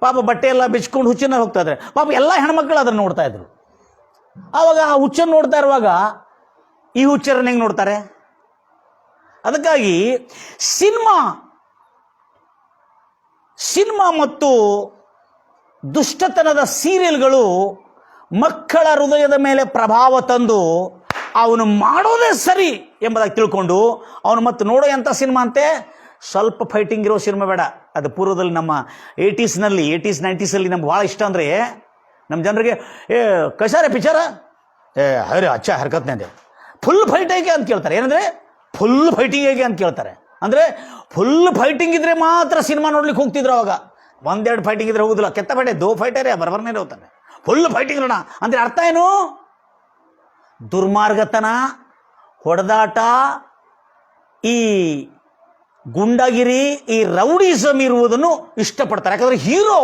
ಪಾಪ ಬಟ್ಟೆ ಎಲ್ಲ ಬಿಚ್ಕೊಂಡು ಹುಚ್ಚನ ಹೋಗ್ತಾ ಇದ್ದಾರೆ. ಪಾಪ ಎಲ್ಲ ಹೆಣ್ಮಕ್ಳು ಅದನ್ನು ನೋಡ್ತಾ ಇದ್ರು. ಆವಾಗ ಆ ಹುಚ್ಚನ್ನು ನೋಡ್ತಾ ಇರುವಾಗ ಈ ಹುಚ್ಚರನ್ನ ಹೆಂಗೆ ನೋಡ್ತಾರೆ? ಅದಕ್ಕಾಗಿ ಸಿನಿಮಾ ಮತ್ತು ದುಷ್ಟತನದ ಸೀರಿಯಲ್ಗಳು ಮಕ್ಕಳ ಹೃದಯದ ಮೇಲೆ ಪ್ರಭಾವ ತಂದು ಅವನು ಮಾಡೋದೇ ಸರಿ ಎಂಬುದಾಗಿ ತಿಳ್ಕೊಂಡು ಅವನು ಮತ್ತೆ ನೋಡೋ ಎಂಥ ಸಿನಿಮಾ ಅಂತೆ? ಸ್ವಲ್ಪ ಫೈಟಿಂಗ್ ಇರೋ ಸಿನಿಮಾ ಬೇಡ. ಅದು ಪೂರ್ವದಲ್ಲಿ ನಮ್ಮ 80s 90s ನಮ್ಗೆ ಭಾಳ ಇಷ್ಟ ಅಂದರೆ ನಮ್ಮ ಜನರಿಗೆ ಕಸಾರೆ ಪಿಕ್ಚರ ಅರೆ ಅಚ್ಚ ಹರ್ಕತ್ನೇ ಅಂದೆ ಫುಲ್ ಫೈಟ್ ಹೇಗೆ ಅಂತ ಕೇಳ್ತಾರೆ. ಏನಂದರೆ ಫುಲ್ ಫೈಟಿಂಗ್ ಹೇಗೆ ಅಂತ ಕೇಳ್ತಾರೆ. ಅಂದರೆ ಫುಲ್ ಫೈಟಿಂಗ್ ಇದ್ರೆ ಮಾತ್ರ ಸಿನಿಮಾ ನೋಡ್ಲಿಕ್ಕೆ ಹೋಗ್ತಿದ್ರು ಅವಾಗ. ಒಂದೆರಡು ಫೈಟಿಂಗ್ ಇದ್ರೆ ಹೋಗುದಿಲ್ಲ. ಕೆತ್ತ ಫೈಟೇ ದೋ ಫೈಟರೇ ಬರಬರ್ನೇ ಹೋಗ್ತಾನೆ. ಫುಲ್ ಫೈಟಿಂಗ್ ನೋಡ ಅಂದರೆ ಅರ್ಥ ಏನು? ದುರ್ಮಾರ್ಗತನ, ಹೊಡೆದಾಟ, ಈ ಗುಂಡಾಗಿರಿ, ಈ ರೌಡಿಸಮ್ ಇರುವುದನ್ನು ಇಷ್ಟಪಡ್ತಾರೆ. ಯಾಕಂದರೆ ಹೀರೋ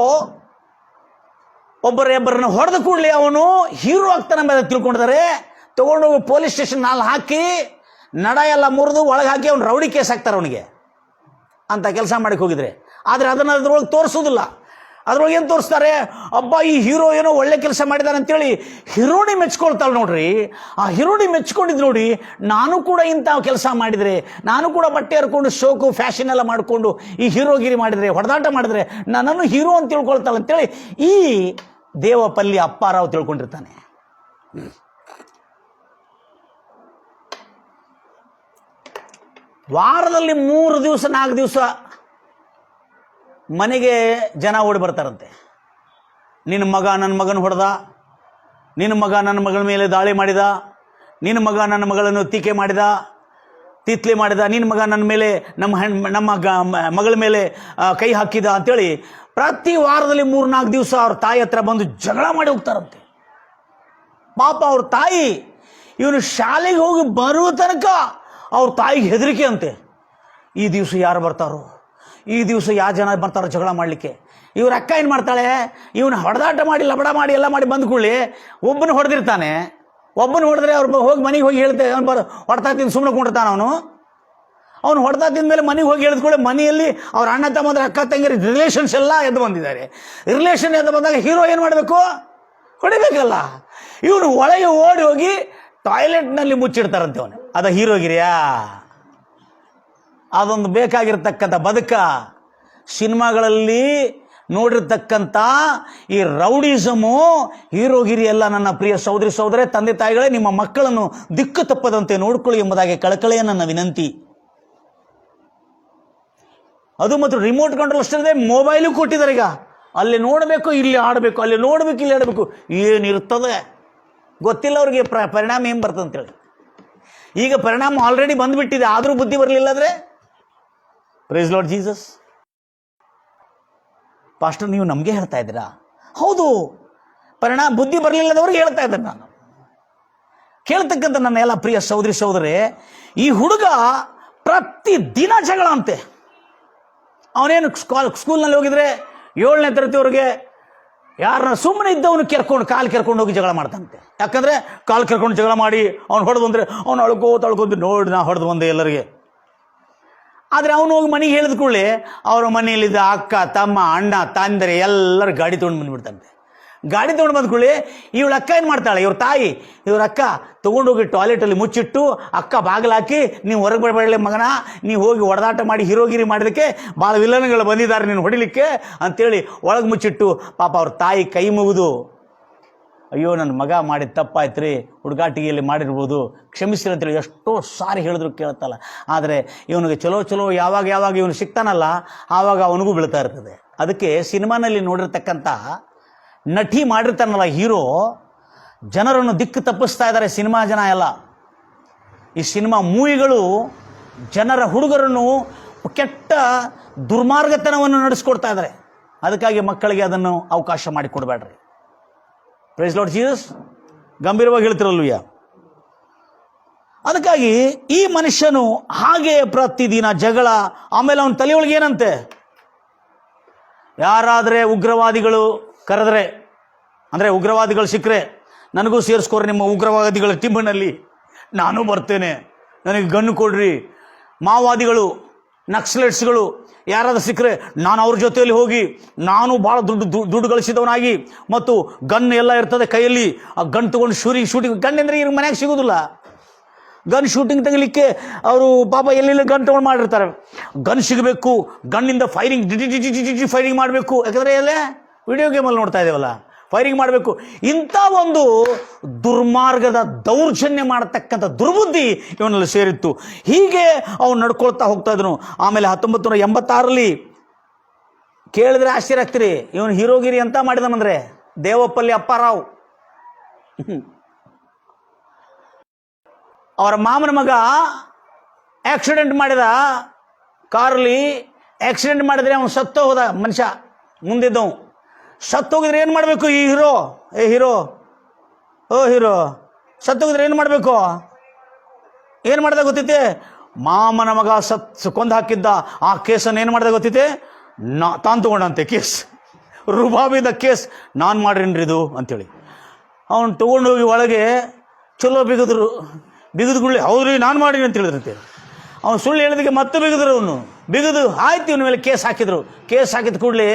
ಒಬ್ಬರನ್ನ ಹೊಡೆದ ಕೂಡಲೇ ಅವನು ಹೀರೋ ಆಗ್ತಾನೆ ಮೇಲೆ ತಿಳ್ಕೊಂಡಿದ್ದಾರೆ. ತೊಗೊಂಡೋಗಿ ಪೊಲೀಸ್ ಸ್ಟೇಷನ್ ನಾಲ್ ಹಾಕಿ ನಡ ಎಲ್ಲ ಮುರಿದು ಒಳಗೆ ಹಾಕಿ ಅವ್ನು ರೌಡಿ ಕೇಸ್ ಹಾಕ್ತಾರೆ ಅವನಿಗೆ ಅಂತ ಕೆಲಸ ಮಾಡಕ್ಕೆ ಹೋಗಿದ್ರೆ. ಆದರೆ ಅದನ್ನು ಅದ್ರೊಳಗೆ ತೋರಿಸೋದಿಲ್ಲ. ಅದ್ರೊಳಗೆ ಏನು ತೋರಿಸ್ತಾರೆ? ಅಬ್ಬಾ ಈ ಹೀರೋ ಏನೋ ಒಳ್ಳೆ ಕೆಲಸ ಮಾಡಿದಾನೆ ಅಂತೇಳಿ ಹೀರೋಣಿ ಮೆಚ್ಕೊಳ್ತಾಳೆ ನೋಡ್ರಿ. ಆ ಹೀರೋಣಿ ಮೆಚ್ಕೊಂಡಿದ್ದು ನೋಡಿ, ನಾನು ಕೂಡ ಇಂಥ ಕೆಲಸ ಮಾಡಿದರೆ, ನಾನು ಕೂಡ ಬಟ್ಟೆ ಹರ್ಕೊಂಡು ಶೋಕು ಫ್ಯಾಷನ್ ಎಲ್ಲ ಮಾಡಿಕೊಂಡು ಈ ಹೀರೋಗಿರಿ ಮಾಡಿದರೆ, ಹೊಡೆದಾಟ ಮಾಡಿದರೆ ನನ್ನನ್ನು ಹೀರೋ ಅಂತ ತಿಳ್ಕೊಳ್ತಾಳೆ ಅಂತೇಳಿ ಈ ದೇವಪಲ್ಲಿ ಅಪ್ಪಾರಾವ್ ತಿಳ್ಕೊಂಡಿರ್ತಾನೆ. ವಾರದಲ್ಲಿ 3 ದಿವಸ 4 ದಿವಸ ಮನೆಗೆ ಜನ ಓಡಿ ಬರ್ತಾರಂತೆ. ನಿನ್ನ ಮಗ ನನ್ನ ಮಗನ ಹೊಡೆದ, ನಿನ್ನ ಮಗ ನನ್ನ ಮಗಳ ಮೇಲೆ ದಾಳಿ ಮಾಡಿದ, ನಿನ್ನ ಮಗ ನನ್ನ ಮಗಳನ್ನು ಟೀಕೆ ಮಾಡಿದ, ತಿತ್ಲೆ ಮಾಡಿದ, ನಿನ್ನ ಮಗ ನನ್ನ ಮೇಲೆ ನಮ್ಮ ಮಗಳ ಮೇಲೆ ಕೈ ಹಾಕಿದ ಅಂತೇಳಿ ಪ್ರತಿ ವಾರದಲ್ಲಿ 3-4 ದಿವಸ ಅವ್ರ ತಾಯಿ ಹತ್ರ ಬಂದು ಜಗಳ ಮಾಡಿ ಹೋಗ್ತಾರಂತೆ. ಪಾಪ ಅವ್ರ ತಾಯಿ ಇವನು ಶಾಲೆಗೆ ಹೋಗಿ ಬರುವ ತನಕ ಅವ್ರ ತಾಯಿಗೆ ಹೆದರಿಕೆ ಅಂತೆ. ಈ ದಿವಸ ಯಾರು ಬರ್ತಾರೋ, ಈ ದಿವಸ ಯಾವ ಜನ ಬರ್ತಾರೋ ಜಗಳ ಮಾಡಲಿಕ್ಕೆ. ಇವ್ರ ಅಕ್ಕ ಏನು ಮಾಡ್ತಾಳೆ, ಇವನು ಹೊಡೆದಾಟ ಮಾಡಿ ಲಬಡ ಮಾಡಿ ಎಲ್ಲ ಮಾಡಿ ಬಂದ ಕೂಡಲೇ ಒಬ್ಬನ ಹೊಡೆದಿರ್ತಾನೆ. ಒಬ್ಬನ ಹೊಡೆದ್ರೆ ಅವ್ರು ಹೋಗಿ ಮನೆಗೆ ಹೋಗಿ ಹೇಳ್ತೇವೆ, ಅವ್ನು ಹೊಡ್ತಾ ತಿಂದು ಸುಮ್ಮನೆ ಕೊಂಡಿರ್ತಾನೆ. ಅವನು ಹೊಡೆತಾ ತಿಂದ ಮೇಲೆ ಮನೆಗೆ ಹೋಗಿ ಹೇಳಿದ್ಕೊಳ್ಳೆ ಮನೆಯಲ್ಲಿ ಅವ್ರ ಅಣ್ಣ ತಮ್ಮಂದ್ರೆ ಅಕ್ಕ ತಂಗಿರ ರಿಲೇಷನ್ಸ್ ಎಲ್ಲ ಎದ್ದು ಬಂದಿದ್ದಾರೆ. ರಿಲೇಷನ್ ಎದ್ದು ಬಂದಾಗ ಹೀರೋ ಏನು ಮಾಡಬೇಕು? ಹೊಡಿಬೇಕಲ್ಲ. ಇವನು ಒಳಗೆ ಓಡಿ ಹೋಗಿ ಟಾಯ್ಲೆಟ್ನಲ್ಲಿ ಮುಚ್ಚಿಡ್ತಾರಂತೆ ಅವನು. ಅದ ಹೀರೋಗಿರಿಯಾ? ಅದೊಂದು ಬೇಕಾಗಿರ್ತಕ್ಕಂಥ ಬದುಕ. ಸಿನಿಮಾಗಳಲ್ಲಿ ನೋಡಿರ್ತಕ್ಕಂಥ ಈ ರೌಡಿಸಮು, ಹೀರೋಗಿರಿ ಎಲ್ಲ ನನ್ನ ಪ್ರಿಯ ಸಹೋದರೇ, ತಂದೆ ತಾಯಿಗಳೇ, ನಿಮ್ಮ ಮಕ್ಕಳನ್ನು ದಿಕ್ಕು ತಪ್ಪದಂತೆ ನೋಡ್ಕೊಳ್ಳಿ ಎಂಬುದಾಗಿ ಕಳಕಳೆಯ ನನ್ನ ವಿನಂತಿ. ಅದು ಮತ್ತು ರಿಮೋಟ್ ಕಂಟ್ರೋಲ್ ಅಷ್ಟೇ, ಮೊಬೈಲು ಕೊಟ್ಟಿದ್ದಾರೆ. ಈಗ ಅಲ್ಲಿ ನೋಡಬೇಕು, ಇಲ್ಲಿ ಆಡಬೇಕು, ಅಲ್ಲಿ ನೋಡಬೇಕು, ಇಲ್ಲಿ ಆಡಬೇಕು. ಏನಿರ್ತದೆ ಗೊತ್ತಿಲ್ಲ ಅವ್ರಿಗೆ ಪರಿಣಾಮ ಏನು ಬರ್ತದೆ ಅಂತೇಳಿ. ಈಗ ಪರಿಣಾಮ ಆಲ್ರೆಡಿ ಬಂದುಬಿಟ್ಟಿದೆ, ಆದರೂ ಬುದ್ಧಿ ಬರಲಿಲ್ಲ ಅಂದರೆ ಪ್ರೈಸ್ ಲಾರ್ಡ್ ಜೀಸಸ್. ಪಾಸ್ಟರ್ ನೀವು ನಮಗೆ ಹೇಳ್ತಾ ಇದ್ದೀರಾ? ಹೌದು, ಬುದ್ಧಿ ಬರಲಿಲ್ಲದವ್ರಿಗೆ ಹೇಳ್ತಾ ಇದ್ದೇನೆ ನಾನು. ಕೇಳ್ತಕ್ಕಂಥ ನನ್ನ ಎಲ್ಲ ಪ್ರಿಯ ಸಹೋದರೇ, ಈ ಹುಡುಗ ಪ್ರತಿದಿನ ಜಗಳ ಅಂತೆ. ಅವನೇನು ಸ್ಕೂಲ್ನಲ್ಲಿ ಹೋಗಿದ್ರೆ 7ನೇ ತರಗತಿವರೆಗೆ ಯಾರನ್ನ ಸುಮ್ಮನೆ ಇದ್ದವನು ಕಾಲು ಕೆರ್ಕೊಂಡು ಹೋಗಿ ಜಗಳ ಮಾಡ್ತಾನಂತೆ. ಯಾಕಂದರೆ ಕಾಲು ಕೆರ್ಕೊಂಡು ಜಗಳ ಮಾಡಿ ಅವ್ನು ಹೊಡೆದು ಬಂದರೆ ಅವ್ನು ಅಳ್ಕೋದು ನೋಡಿ ನಾ ಹೊಡೆದು ಬಂದೆ ಎಲ್ಲರಿಗೆ. ಆದರೆ ಅವನು ಹೋಗಿ ಮನೆಗೆ ಹೇಳಿದ ಕೂಡಲೇ ಅವರ ಮನೆಯಲ್ಲಿದ್ದ ಅಕ್ಕ ತಮ್ಮ ಅಣ್ಣ ತಂದರೆ ಎಲ್ಲರೂ ಗಾಡಿ ತೊಗೊಂಡು ಬಂದುಬಿಡ್ತಂತೆ. ಗಾಡಿ ತೊಗೊಂಡು ಬಂದ ಕೂಡಲೇ ಇವಳ ಅಕ್ಕ ಏನು ಮಾಡ್ತಾಳೆ, ಇವ್ರ ತಾಯಿ ಇವ್ರ ಅಕ್ಕ ತೊಗೊಂಡೋಗಿ ಟಾಯ್ಲೆಟಲ್ಲಿ ಮುಚ್ಚಿಟ್ಟು ಅಕ್ಕ ಬಾಗಿಲಾಕಿ, ನೀವು ಹೊರಗೆ ಬರಬೇಡಲೇ ಮಗನ, ನೀವು ಹೋಗಿ ಹೊಡೆದಾಟ ಮಾಡಿ ಹೀರೋಗಿರಿ ಮಾಡೋದಕ್ಕೆ ಭಾಳ ವಿಲನ್ಗಳು ಬಂದಿದ್ದಾರೆ ನೀನು ಹೊಡಿಲಿಕ್ಕೆ ಅಂತೇಳಿ ಒಳಗೆ ಮುಚ್ಚಿಟ್ಟು ಪಾಪ ಅವ್ರ ತಾಯಿ ಕೈ ಮುಗಿದು, ಅಯ್ಯೋ ನನ್ನ ಮಗ ಮಾಡಿದ ತಪ್ಪಾಯ್ತು ರೀ, ಹುಡುಗಾಟಿಗೆಯಲ್ಲಿ ಮಾಡಿರ್ಬೋದು, ಕ್ಷಮಿಸಿರಿ ಅಂತೇಳಿ ಎಷ್ಟೋ ಸಾರಿ ಹೇಳಿದ್ರು ಕೇಳ್ತಲ್ಲ. ಆದರೆ ಇವನಿಗೆ ಚಲೋ ಯಾವಾಗ ಇವನು ಸಿಗ್ತಾನಲ್ಲ ಆವಾಗ ಅವನಿಗೂ ಬೀಳ್ತಾ ಇರ್ತದೆ. ಅದಕ್ಕೆ ಸಿನಿಮಾನಲ್ಲಿ ನೋಡಿರ್ತಕ್ಕಂಥ ನಟಿ ಮಾಡಿರ್ತಾನಲ್ಲ ಹೀರೋ, ಜನರನ್ನು ದಿಕ್ಕು ತಪ್ಪಿಸ್ತಾ ಇದ್ದಾರೆ ಸಿನಿಮಾ ಜನ ಎಲ್ಲ. ಈ ಸಿನಿಮಾ ಮೂವಿಗಳು ಜನರ ಹುಡುಗರನ್ನು ಕೆಟ್ಟ ದುರ್ಮಾರ್ಗತನವನ್ನು ನಡೆಸ್ಕೊಡ್ತಾ ಇದ್ದಾರೆ. ಅದಕ್ಕಾಗಿ ಮಕ್ಕಳಿಗೆ ಅದನ್ನು ಅವಕಾಶ ಮಾಡಿಕೊಡ್ಬೇಡ್ರಿ. Price Lord Jesus. ಗಂಭೀರವಾಗಿ ಹೇಳ್ತಿರಲ್ವಯ್ಯ. ಅದಕ್ಕಾಗಿ ಈ ಮನುಷ್ಯನು ಹಾಗೆ ಪ್ರತಿದಿನ ಜಗಳ. ಆಮೇಲೆ ಅವನ ತಲೆಯೊಳಗೆ ಏನಂತೆ, ಯಾರಾದರೆ ಉಗ್ರವಾದಿಗಳು ಕರೆದ್ರೆ, ಅಂದರೆ ಉಗ್ರವಾದಿಗಳು ಸಿಕ್ಕರೆ ನನಗೂ ಸೇರಿಸ್ಕೊಡ್ರಿ ನಿಮ್ಮ ಉಗ್ರವಾದಿಗಳ ಟೀಮ್ನಲ್ಲಿ, ನಾನು ಬರ್ತೇನೆ, ನನಗೆ ಗನ್ನು ಕೊಡ್ರಿ. ಮಾವೋವಾದಿಗಳು ನಕ್ಸಲೈಟ್ಸ್ಗಳು ಯಾರಾದ್ರೂ ಸಿಕ್ಕರೆ ನಾನು ಅವ್ರ ಜೊತೆಯಲ್ಲಿ ಹೋಗಿ ನಾನು ಭಾಳ ದುಡ್ಡು ಗಳಿಸಿದವನಾಗಿ ಮತ್ತು ಗನ್ ಎಲ್ಲ ಇರ್ತದೆ ಕೈಯಲ್ಲಿ, ಆ ಗನ್ ತೊಗೊಂಡು ಶೂಟಿಂಗ್ ಗನ್ ಅಂದರೆ ಈಗ ಮನೆಯಾಗ ಸಿಗೋದಿಲ್ಲ. ಗನ್ ಶೂಟಿಂಗ್ ತೆಗಿಲಿಕ್ಕೆ ಅವರು ಪಾಪ ಎಲ್ಲೆಲ್ಲ ಗನ್ ತೊಗೊಂಡು ಮಾಡಿರ್ತಾರೆ. ಗನ್ ಸಿಗಬೇಕು, ಗನ್ನಿಂದ ಫೈರಿಂಗ್ ಫೈರಿಂಗ್ ಮಾಡಬೇಕು. ಯಾಕಂದರೆ ಎಲ್ಲೇ ವಿಡಿಯೋ ಗೇಮಲ್ಲಿ ನೋಡ್ತಾ ಇದ್ದೇವಲ್ಲ, ಫೈರಿಂಗ್ ಮಾಡಬೇಕು. ಇಂಥ ಒಂದು ದುರ್ಮಾರ್ಗದ ದೌರ್ಜನ್ಯ ಮಾಡತಕ್ಕಂಥ ದುರ್ಬುದ್ಧಿ ಇವನಲ್ಲಿ ಸೇರಿತ್ತು. ಹೀಗೆ ಅವನು ನಡ್ಕೊಳ್ತಾ ಹೋಗ್ತಾ ಇದ್ದನು. ಆಮೇಲೆ 1986 ಕೇಳಿದ್ರೆ ಆಶ್ಚರ್ಯ ಆಗ್ತೀರಿ, ಇವನು ಹೀರೋಗಿರಿ ಅಂತ ಮಾಡಿದನಂದ್ರೆ ದೇವಪಲ್ಲಿ ಅಪ್ಪಾರಾವ್. ಅವರ ಮಾಮನ ಮಗ ಆಕ್ಸಿಡೆಂಟ್ ಮಾಡಿದ, ಕಾರಲ್ಲಿ ಆಕ್ಸಿಡೆಂಟ್ ಮಾಡಿದ್ರೆ ಅವನು ಸತ್ತು ಹೋದ. ಮನುಷ್ಯ ಮುಂದಿದ್ದವು ಸತ್ತೋಗಿದ್ರೆ ಏನು ಮಾಡಬೇಕು? ಈ ಹೀರೋ, ಹೀರೋ ಸತ್ತೋಗಿದ್ರೆ ಏನು ಮಾಡಬೇಕು? ಏನು ಮಾಡ್ದೆ ಗೊತ್ತೈತೆ? ಮಾಮನ ಮಗ ಕೊಂದು ಹಾಕಿದ್ದ ಆ ಕೇಸನ್ನು ಏನು ಮಾಡ್ದೆ ಗೊತ್ತೈತೆ? ತಾನು ತಗೊಂಡಂತೆ ಕೇಸ್, ರುಬಾಬಿದ ಕೇಸ್. ನಾನು ಮಾಡ್ರೇನ್ರಿ ಇದು ಅಂತೇಳಿ ಅವನು ತೊಗೊಂಡೋಗಿ ಒಳಗೆ ಚಲೋ ಬಿಗಿದ್ಗುಳ್ಳಿ, ಹೌದ್ರಿ ನಾನು ಮಾಡೀನಿ ಅಂತ ಹೇಳಿದ್ರಂತೆ. ಅವನು ಸುಳ್ಳು ಹೇಳಿದಕ್ಕೆ ಮತ್ತೆ ಬಿಗಿದ್ರು. ಅವನು ಬಿಗಿದು ಆಯ್ತು, ಇವನ ಮೇಲೆ ಕೇಸ್ ಹಾಕಿದ್ರು. ಕೇಸ್ ಹಾಕಿದ ಕೂಡಲೇ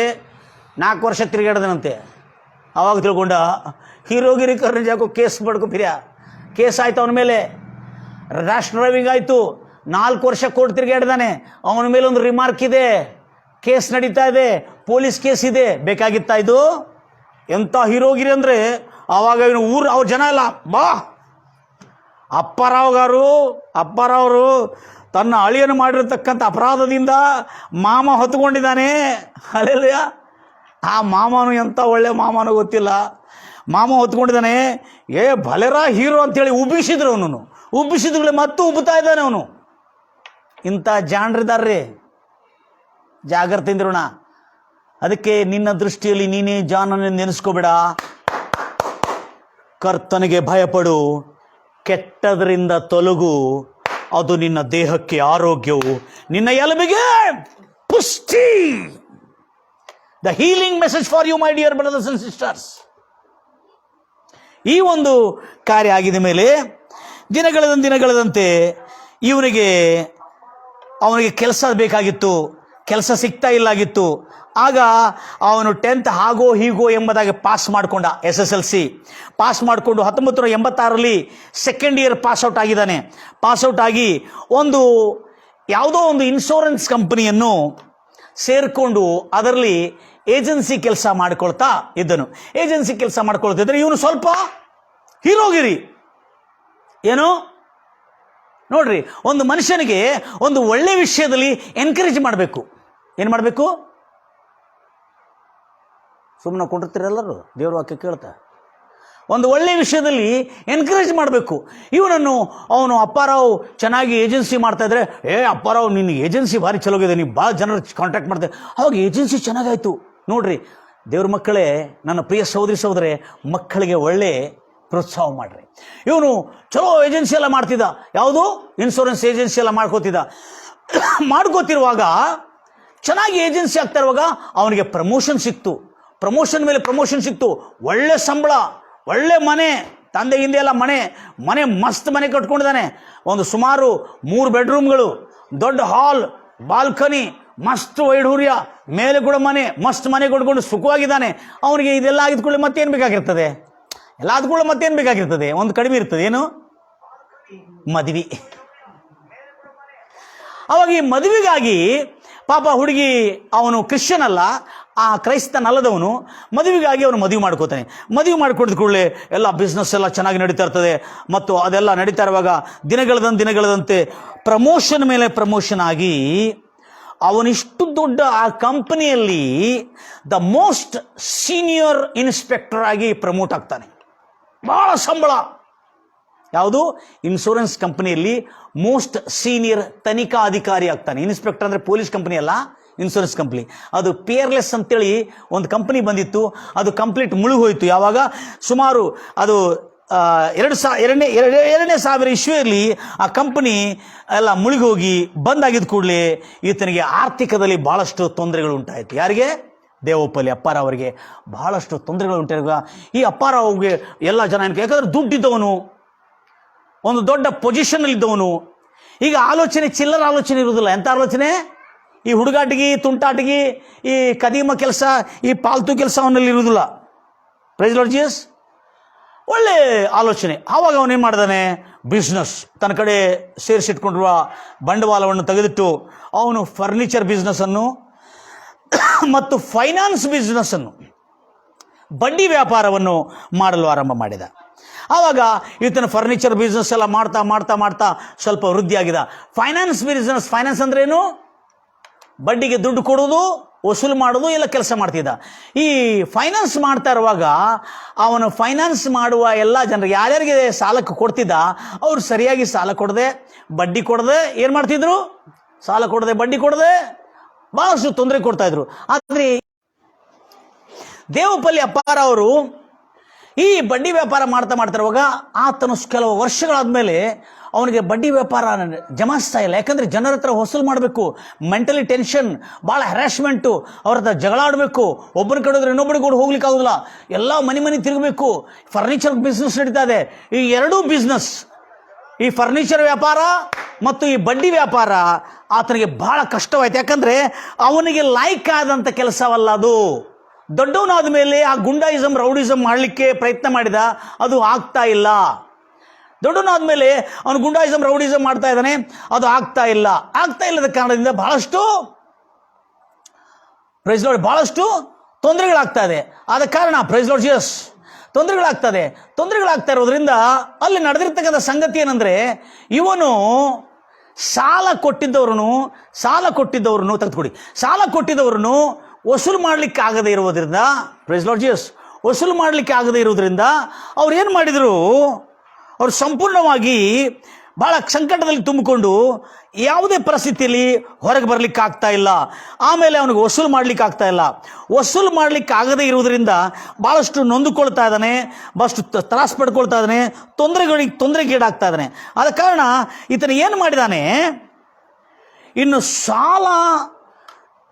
4 ವರ್ಷ ತಿರುಗಾಡ್ದನಂತೆ. ಆವಾಗ ತಿಳ್ಕೊಂಡ ಹೀರೋಗಿರಿ ಕರ್ನಜ್ ಯಾಕೋ ಕೇಸ್ ಬಡ್ಕೊ ಫಿರ್ಯಾ. ಕೇಸ್ ಆಯ್ತು ಅವನ ಮೇಲೆ, ರ್ಯಾಶ್ ಡ್ರೈವಿಂಗ್ ಆಯಿತು. 4 ವರ್ಷ ಕೋರ್ಟ್ ತಿರುಗಾಡ್ದಾನೆ. ಅವನ ಮೇಲೆ ಒಂದು ರಿಮಾರ್ಕ್ ಇದೆ, ಕೇಸ್ ನಡೀತಾ ಇದೆ, ಪೊಲೀಸ್ ಕೇಸ್ ಇದೆ. ಬೇಕಾಗಿತ್ತಾ ಇದು? ಎಂಥ ಹೀರೋಗಿರಿ ಅಂದರೆ ಆವಾಗ ಇವನು ಅವ್ರ ಜನ ಎಲ್ಲ ಬಾ ಅಪ್ಪಾರಾವ್ರು ತನ್ನ ಅಳಿಯನ್ನು ಮಾಡಿರತಕ್ಕಂಥ ಅಪರಾಧದಿಂದ ಮಾಮ ಹೊತ್ಕೊಂಡಿದ್ದಾನೆ. ಅಲ್ಲೆಲ್ಲ ಆ ಮಾಮನು ಎಂಥ ಒಳ್ಳೆ ಮಾಮನೂ ಗೊತ್ತಿಲ್ಲ, ಮಾಮ ಹೊತ್ಕೊಂಡಿದ್ದಾನೆ. ಭಲೆರ ಹೀರೋ ಅಂತೇಳಿ ಉಬ್ಬಿಸಿದ್ರು. ಅವನು ಉಬ್ಬಿಸಿದ್ಗಳೇ ಮತ್ತೆ ಉಬ್ಬುತ್ತಾ ಇದ್ದಾನೆ ಅವನು. ಇಂಥ ಜಾಣರಿದಾರ್ರಿ, ಜಾಗ್ರತೆಯಿಂದಿರೋಣ. ಅದಕ್ಕೆ ನಿನ್ನ ದೃಷ್ಟಿಯಲ್ಲಿ ನೀನೇ ಜಾನನ್ನು ನೆನೆಸ್ಕೋಬೇಡ. ಕರ್ತನಿಗೆ ಭಯಪಡು, ಕೆಟ್ಟದರಿಂದ ತೊಲಗು, ಅದು ನಿನ್ನ ದೇಹಕ್ಕೆ ಆರೋಗ್ಯವು, ನಿನ್ನ ಎಲುಬಿಗೆ ಪುಷ್ಟಿ. The healing message for you my dear brothers and sisters. ಈ ಒಂದು ಕಾರ್ಯ ಆಗಿದ ಮೇಲೆ ದಿನಗಳದಂತೆ ಅವನಿಗೆ ಕೆಲಸ ಬೇಕಾಗಿತ್ತು, ಕೆಲಸ ಸಿಗ್ತಾ ಇಲ್ಲಾಗಿತ್ತು. ಆಗ ಅವನು 10th ಹಾಗೋ ಹೀಗೋ ಎಂಬುದಾಗಿ ಪಾಸ್ ಮಾಡಿಕೊಂಡ. SSLC ಪಾಸ್ ಮಾಡಿಕೊಂಡು 1986 2nd ಇಯರ್ ಪಾಸ್ಔಟ್ ಆಗಿದ್ದಾನೆ. ಪಾಸ್ಔಟ್ ಆಗಿ ಯಾವುದೋ ಒಂದು ಇನ್ಶೂರೆನ್ಸ್ ಕಂಪನಿಯನ್ನು ಸೇರಿಕೊಂಡು ಅದರಲ್ಲಿ ಏಜೆನ್ಸಿ ಕೆಲಸ ಮಾಡ್ಕೊಳ್ತಾ ಇದ್ದನು. ಏಜೆನ್ಸಿ ಕೆಲಸ ಮಾಡ್ಕೊಳ್ತಿದ್ರೆ ಇವನು ಸ್ವಲ್ಪ ಹೀರೋಗಿರಿ. ಏನು ನೋಡ್ರಿ, ಒಂದು ಮನುಷ್ಯನಿಗೆ ಒಂದು ಒಳ್ಳೆ ವಿಷಯದಲ್ಲಿ ಎನ್ಕರೇಜ್ ಮಾಡಬೇಕು. ಏನು ಮಾಡಬೇಕು? ಸುಮ್ಮನೆ ಕೊಂಡಿರ್ತೀರೆಲ್ಲರೂ, ದೇವ್ರ ವಾಕ್ಯ ಕೇಳ್ತಾ. ಒಂದು ಒಳ್ಳೆ ವಿಷಯದಲ್ಲಿ ಎನ್ಕರೇಜ್ ಮಾಡಬೇಕು. ಅವನು ಅಪ್ಪಾರಾವ್ ಚೆನ್ನಾಗಿ ಏಜೆನ್ಸಿ ಮಾಡ್ತಾ ಇದ್ರೆ, ಅಪ್ಪಾರಾವ್ ನಿನ್ನ ಏಜೆನ್ಸಿ ಭಾರಿ ಚಲೋಗಿದೆ, ನೀವು ಭಾಳ ಜನರು ಕಾಂಟ್ಯಾಕ್ಟ್ ಮಾಡ್ತಾರೆ. ಅವಾಗ ಏಜೆನ್ಸಿ ಚೆನ್ನಾಗಾಯ್ತು. ನೋಡ್ರಿ ದೇವ್ರ ಮಕ್ಕಳೇ, ನನ್ನ ಪ್ರಿಯ ಸಹೋದರೇ, ಮಕ್ಕಳಿಗೆ ಒಳ್ಳೆ ಪ್ರೋತ್ಸಾಹ ಮಾಡ್ರಿ. ಇವನು ಚಲೋ ಏಜೆನ್ಸಿ ಎಲ್ಲ ಮಾಡ್ತಿದ್ದ, ಯಾವುದು ಇನ್ಶೂರೆನ್ಸ್ ಏಜೆನ್ಸಿ ಎಲ್ಲ ಮಾಡ್ಕೋತಿರುವಾಗ ಚೆನ್ನಾಗಿ ಏಜೆನ್ಸಿ ಆಗ್ತಾ ಇರುವಾಗ ಅವನಿಗೆ ಪ್ರಮೋಷನ್ ಸಿಕ್ತು. ಪ್ರಮೋಷನ್ ಮೇಲೆ ಪ್ರಮೋಷನ್ ಸಿಕ್ತು. ಒಳ್ಳೆ ಸಂಬಳ, ಒಳ್ಳೆ ಮನೆ, ತಂದೆ ಹಿಂದೆ ಎಲ್ಲ ಮನೆ ಮಸ್ತ್ ಮನೆ ಕಟ್ಕೊಂಡಿದ್ದಾನೆ. ಒಂದು ಸುಮಾರು 3 ಬೆಡ್ರೂಮ್ಗಳು, ದೊಡ್ಡ ಹಾಲ್, ಬಾಲ್ಕನಿ, ಮಸ್ತ್ ವೈಢೂರ್ಯ, ಮೇಲೆ ಕೂಡ ಮಸ್ತ್ ಮನೆ ಕೊಟ್ಕೊಂಡು ಸುಖವಾಗಿದ್ದಾನೆ. ಅವನಿಗೆ ಇದೆಲ್ಲ ಆಗಿದ್ಕೊಳ್ಳಿ ಮತ್ತೇನು ಬೇಕಾಗಿರ್ತದೆ? ಎಲ್ಲ ಆದ್ಕೊಳ್ಳಿ ಮತ್ತೇನು ಬೇಕಾಗಿರ್ತದೆ? ಒಂದು ಕಡಿಮೆ ಇರ್ತದೆ, ಏನು? ಮದುವೆ. ಅವಾಗ ಈ ಮದುವೆಗಾಗಿ ಪಾಪ ಹುಡುಗಿ, ಅವನು ಕ್ರಿಶ್ಚಿಯನ್ ಅಲ್ಲ, ಆ ಕ್ರೈಸ್ತನಲ್ಲದವನು, ಮದುವೆಗಾಗಿ ಅವನು ಮದುವೆ ಮಾಡ್ಕೋತಾನೆ. ಮದುವೆ ಮಾಡಿಕೊಡಿದ ಕೂಡಲೇ ಎಲ್ಲ ಬಿಸ್ನೆಸ್ ಎಲ್ಲ ಚೆನ್ನಾಗಿ ನಡೀತಾ ಇರ್ತದೆ. ಮತ್ತು ಅದೆಲ್ಲ ನಡೀತಾ ಇರುವಾಗ ದಿನಗಳದಂತೆ ಪ್ರಮೋಷನ್ ಮೇಲೆ ಪ್ರಮೋಷನ್ ಆಗಿ ಅವನಿಷ್ಟು ದೊಡ್ಡ ಆ ಕಂಪನಿಯಲ್ಲಿ ದ ಮೋಸ್ಟ್ ಸೀನಿಯರ್ ಇನ್ಸ್ಪೆಕ್ಟರ್ ಆಗಿ ಪ್ರಮೋಟ್ ಆಗ್ತಾನೆ. ಬಹಳ ಸಂಬಳ. ಯಾವುದು? ಇನ್ಶೂರೆನ್ಸ್ ಕಂಪನಿಯಲ್ಲಿ ಮೋಸ್ಟ್ ಸೀನಿಯರ್ ತನಿಖಾ ಅಧಿಕಾರಿ ಆಗ್ತಾನೆ. ಇನ್ಸ್ಪೆಕ್ಟರ್ ಅಂದರೆ ಪೊಲೀಸ್ ಕಂಪನಿ ಅಲ್ಲ, ಇನ್ಶೂರೆನ್ಸ್ ಕಂಪ್ನಿ. ಅದು ಪಿಯರ್ಲೆಸ್ ಅಂತೇಳಿ ಒಂದು ಕಂಪನಿ ಬಂದಿತ್ತು, ಅದು ಕಂಪ್ಲೀಟ್ ಮುಳುಗೋಯ್ತು. ಯಾವಾಗ? ಸುಮಾರು ಅದು 2000 ಇಸ್ವಿಯಲ್ಲಿ ಆ ಕಂಪನಿ ಎಲ್ಲ ಮುಳುಗೋಗಿ ಬಂದಾಗಿದ್ದ ಕೂಡಲೇ ಈತನಿಗೆ ಆರ್ಥಿಕದಲ್ಲಿ ಬಹಳಷ್ಟು ತೊಂದರೆಗಳು ಉಂಟಾಯಿತು. ಯಾರಿಗೆ? ದೇವಪಲ್ಲಿ ಅಪ್ಪಾರಾವ್ ಅವರಿಗೆ ಬಹಳಷ್ಟು ತೊಂದರೆಗಳು ಉಂಟಾಗ ಈ ಅಪ್ಪಾರಾವ್ಗೆ ಎಲ್ಲ ಜನ ಯಾಕಂದ್ರೆ ದುಡ್ಡಿದ್ದವನು, ಒಂದು ದೊಡ್ಡ ಪೊಸಿಷನ್ನಲ್ಲಿದ್ದವನು. ಈಗ ಆಲೋಚನೆ ಚಿಲ್ಲರ ಆಲೋಚನೆ ಇರುವುದಿಲ್ಲ. ಎಂಥ ಆಲೋಚನೆ? ಈ ಹುಡುಗಾಟಿಗೆ, ತುಂಟಾಟಿಗೆ, ಈ ಕದೀಮ ಕೆಲಸ, ಈ ಪಾಲ್ತು ಕೆಲಸ ಅವನಲ್ಲಿ ಇರುವುದಿಲ್ಲ. Praise Lord Jesus. ಒಳ್ಳೆ ಆಲೋಚನೆ. ಆವಾಗ ಅವನೇನು ಮಾಡ್ದಾನೆ? ಬಿಸ್ನೆಸ್ ತನ್ನ ಕಡೆ ಸೇರಿಸಿಟ್ಕೊಂಡಿರುವ ಬಂಡವಾಳವನ್ನು ತೆಗೆದಿಟ್ಟು ಅವನು ಫರ್ನಿಚರ್ ಬಿಸ್ನೆಸ್ಸನ್ನು ಮತ್ತು ಫೈನಾನ್ಸ್ ಬಿಸ್ನೆಸ್ಸನ್ನು, ಬಡ್ಡಿ ವ್ಯಾಪಾರವನ್ನು ಮಾಡಲು ಆರಂಭ ಮಾಡಿದ. ಆವಾಗ ಈತನ ಫರ್ನಿಚರ್ ಬಿಸ್ನೆಸ್ ಎಲ್ಲ ಮಾಡ್ತಾ ಮಾಡ್ತಾ ಮಾಡ್ತಾ ಸ್ವಲ್ಪ ವೃದ್ಧಿಯಾಗಿದ. ಫೈನಾನ್ಸ್ ಬಿಸ್ನೆಸ್, ಫೈನಾನ್ಸ್ ಅಂದ್ರೇನು? ಬಡ್ಡಿಗೆ ದುಡ್ಡು ಕೊಡೋದು, ವಸೂಲು ಮಾಡೋದು ಎಲ್ಲ ಕೆಲಸ ಮಾಡ್ತಿದ್ದ. ಈ ಫೈನಾನ್ಸ್ ಮಾಡ್ತಾ ಇರುವಾಗ ಅವನು ಫೈನಾನ್ಸ್ ಮಾಡುವ ಎಲ್ಲ ಜನರಿಗೆ ಯಾರ್ಯಾರಿಗೆ ಸಾಲಕ್ಕೆ ಕೊಡ್ತಿದ್ದ ಅವ್ರು ಸರಿಯಾಗಿ ಸಾಲ ಕೊಡದೆ, ಬಡ್ಡಿ ಕೊಡದೆ ಏನು ಮಾಡ್ತಿದ್ರು? ಸಾಲ ಕೊಡದೆ, ಬಡ್ಡಿ ಕೊಡದೆ ಬಹಳಷ್ಟು ತೊಂದರೆ ಕೊಡ್ತಾ ಇದ್ರು. ಆದರೆ ದೇವಪಲ್ಲಿ ಅಪ್ಪಾರ ಅವರು ಈ ಬಡ್ಡಿ ವ್ಯಾಪಾರ ಮಾಡ್ತಾ ಇರುವಾಗ ಆತನು ಕೆಲವು ವರ್ಷಗಳಾದ್ಮೇಲೆ ಅವನಿಗೆ ಬಡ್ಡಿ ವ್ಯಾಪಾರ ಜಮಾಯಿಸ್ತಾ ಇಲ್ಲ. ಯಾಕಂದ್ರೆ ಜನರ ಹತ್ರ ವಸೂಲು ಮಾಡಬೇಕು, ಮೆಂಟಲಿ ಟೆನ್ಷನ್, ಭಾಳ ಹ್ಯಾರಾಸ್ಮೆಂಟು, ಅವ್ರ ಹತ್ರ ಜಗಳ ಆಡಬೇಕು, ಒಬ್ಬನ ಕಡೆದ್ರೆ ಇನ್ನೊಬ್ಬರಿಗೆ ಕೂಡ ಹೋಗ್ಲಿಕ್ಕೆ ಆಗೋದಿಲ್ಲ, ಎಲ್ಲ ಮನೆ ತಿರುಗಬೇಕು. ಫರ್ನಿಚರ್ ಬಿಸ್ನೆಸ್ ನಡೀತಾ ಇದೆ. ಈ ಎರಡೂ ಬಿಸ್ನೆಸ್, ಈ ಫರ್ನಿಚರ್ ವ್ಯಾಪಾರ ಮತ್ತು ಈ ಬಡ್ಡಿ ವ್ಯಾಪಾರ ಆತನಿಗೆ ಬಹಳ ಕಷ್ಟವಾಯ್ತು. ಯಾಕಂದ್ರೆ ಅವನಿಗೆ ಲೈಕ್ ಆದಂಥ ಕೆಲಸವಲ್ಲ ಅದು. ದೊಡ್ಡವನಾದ ಮೇಲೆ ಆ ಗುಂಡಾಯಿಸಮ್, ರೌಡಿಸಮ್ ಮಾಡಲಿಕ್ಕೆ ಪ್ರಯತ್ನ ಮಾಡಿದ, ಅದು ಆಗ್ತಾ ಇಲ್ಲ. ದೊಡ್ಡವನಾದ ಮೇಲೆ ಅವನು ಗುಂಡಾಯಿಸಮ್, ರೌಡಿಸಮ್ ಮಾಡ್ತಾ ಇದ್ದಾನೆ, ಅದು ಆಗ್ತಾ ಇಲ್ಲದ ಕಾರಣದಿಂದ ಬಹಳಷ್ಟು ಪ್ರೈಸ್ ಲಾರ್ಡ್ ಬಹಳಷ್ಟು ತೊಂದರೆಗಳಾಗ್ತಾ ಇದೆ. ಆದ ಕಾರಣ ಪ್ರೈಸ್ ಲಾರ್ಡ್ ಜೀಸಸ್ ತೊಂದರೆಗಳಾಗ್ತಾ ಇರೋದ್ರಿಂದ ಅಲ್ಲಿ ನಡೆದಿರ್ತಕ್ಕಂಥ ಸಂಗತಿ ಏನಂದ್ರೆ, ಇವನು ಸಾಲ ಕೊಟ್ಟಿದ್ದವ್ರನ್ನು ತೆಗೆದುಕೊಡಿ, ಸಾಲ ಕೊಟ್ಟಿದ್ದವ್ರನ್ನು ವಸೂಲು ಮಾಡಲಿಕ್ಕೆ ಆಗದೇ ಇರುವುದರಿಂದ, ಪ್ರೈಸ್ ಲಾರ್ಡ್ ಜೀಸಸ್, ವಸೂಲು ಮಾಡಲಿಕ್ಕೆ ಆಗದೇ ಇರುವುದರಿಂದ ಅವ್ರು ಏನು ಮಾಡಿದರು? ಅವರು ಸಂಪೂರ್ಣವಾಗಿ ಬಹಳ ಸಂಕಟದಲ್ಲಿ ತುಂಬಿಕೊಂಡು ಯಾವುದೇ ಪರಿಸ್ಥಿತಿಯಲ್ಲಿ ಹೊರಗೆ ಬರಲಿಕ್ಕೆ ಆಗ್ತಾ ಇಲ್ಲ. ಆಮೇಲೆ ಅವನಿಗೆ ವಸೂಲು ಮಾಡಲಿಕ್ಕೆ ಆಗ್ತಾ ಇಲ್ಲ. ವಸೂಲು ಮಾಡಲಿಕ್ಕೆ ಆಗದೇ ಇರುವುದರಿಂದ ಭಾಳಷ್ಟು ನೊಂದುಕೊಳ್ತಾ ಇದ್ದಾನೆ, ಭಾಳಷ್ಟು ತ್ರಾಸು ಪಡ್ಕೊಳ್ತಾ ಇದ್ದಾನೆ, ತೊಂದರೆಗೀಡಾಗ್ತಾ ಇದ್ದಾನೆ. ಆದ ಕಾರಣ ಈತನ ಏನು ಮಾಡಿದಾನೆ, ಇನ್ನು ಸಾಲ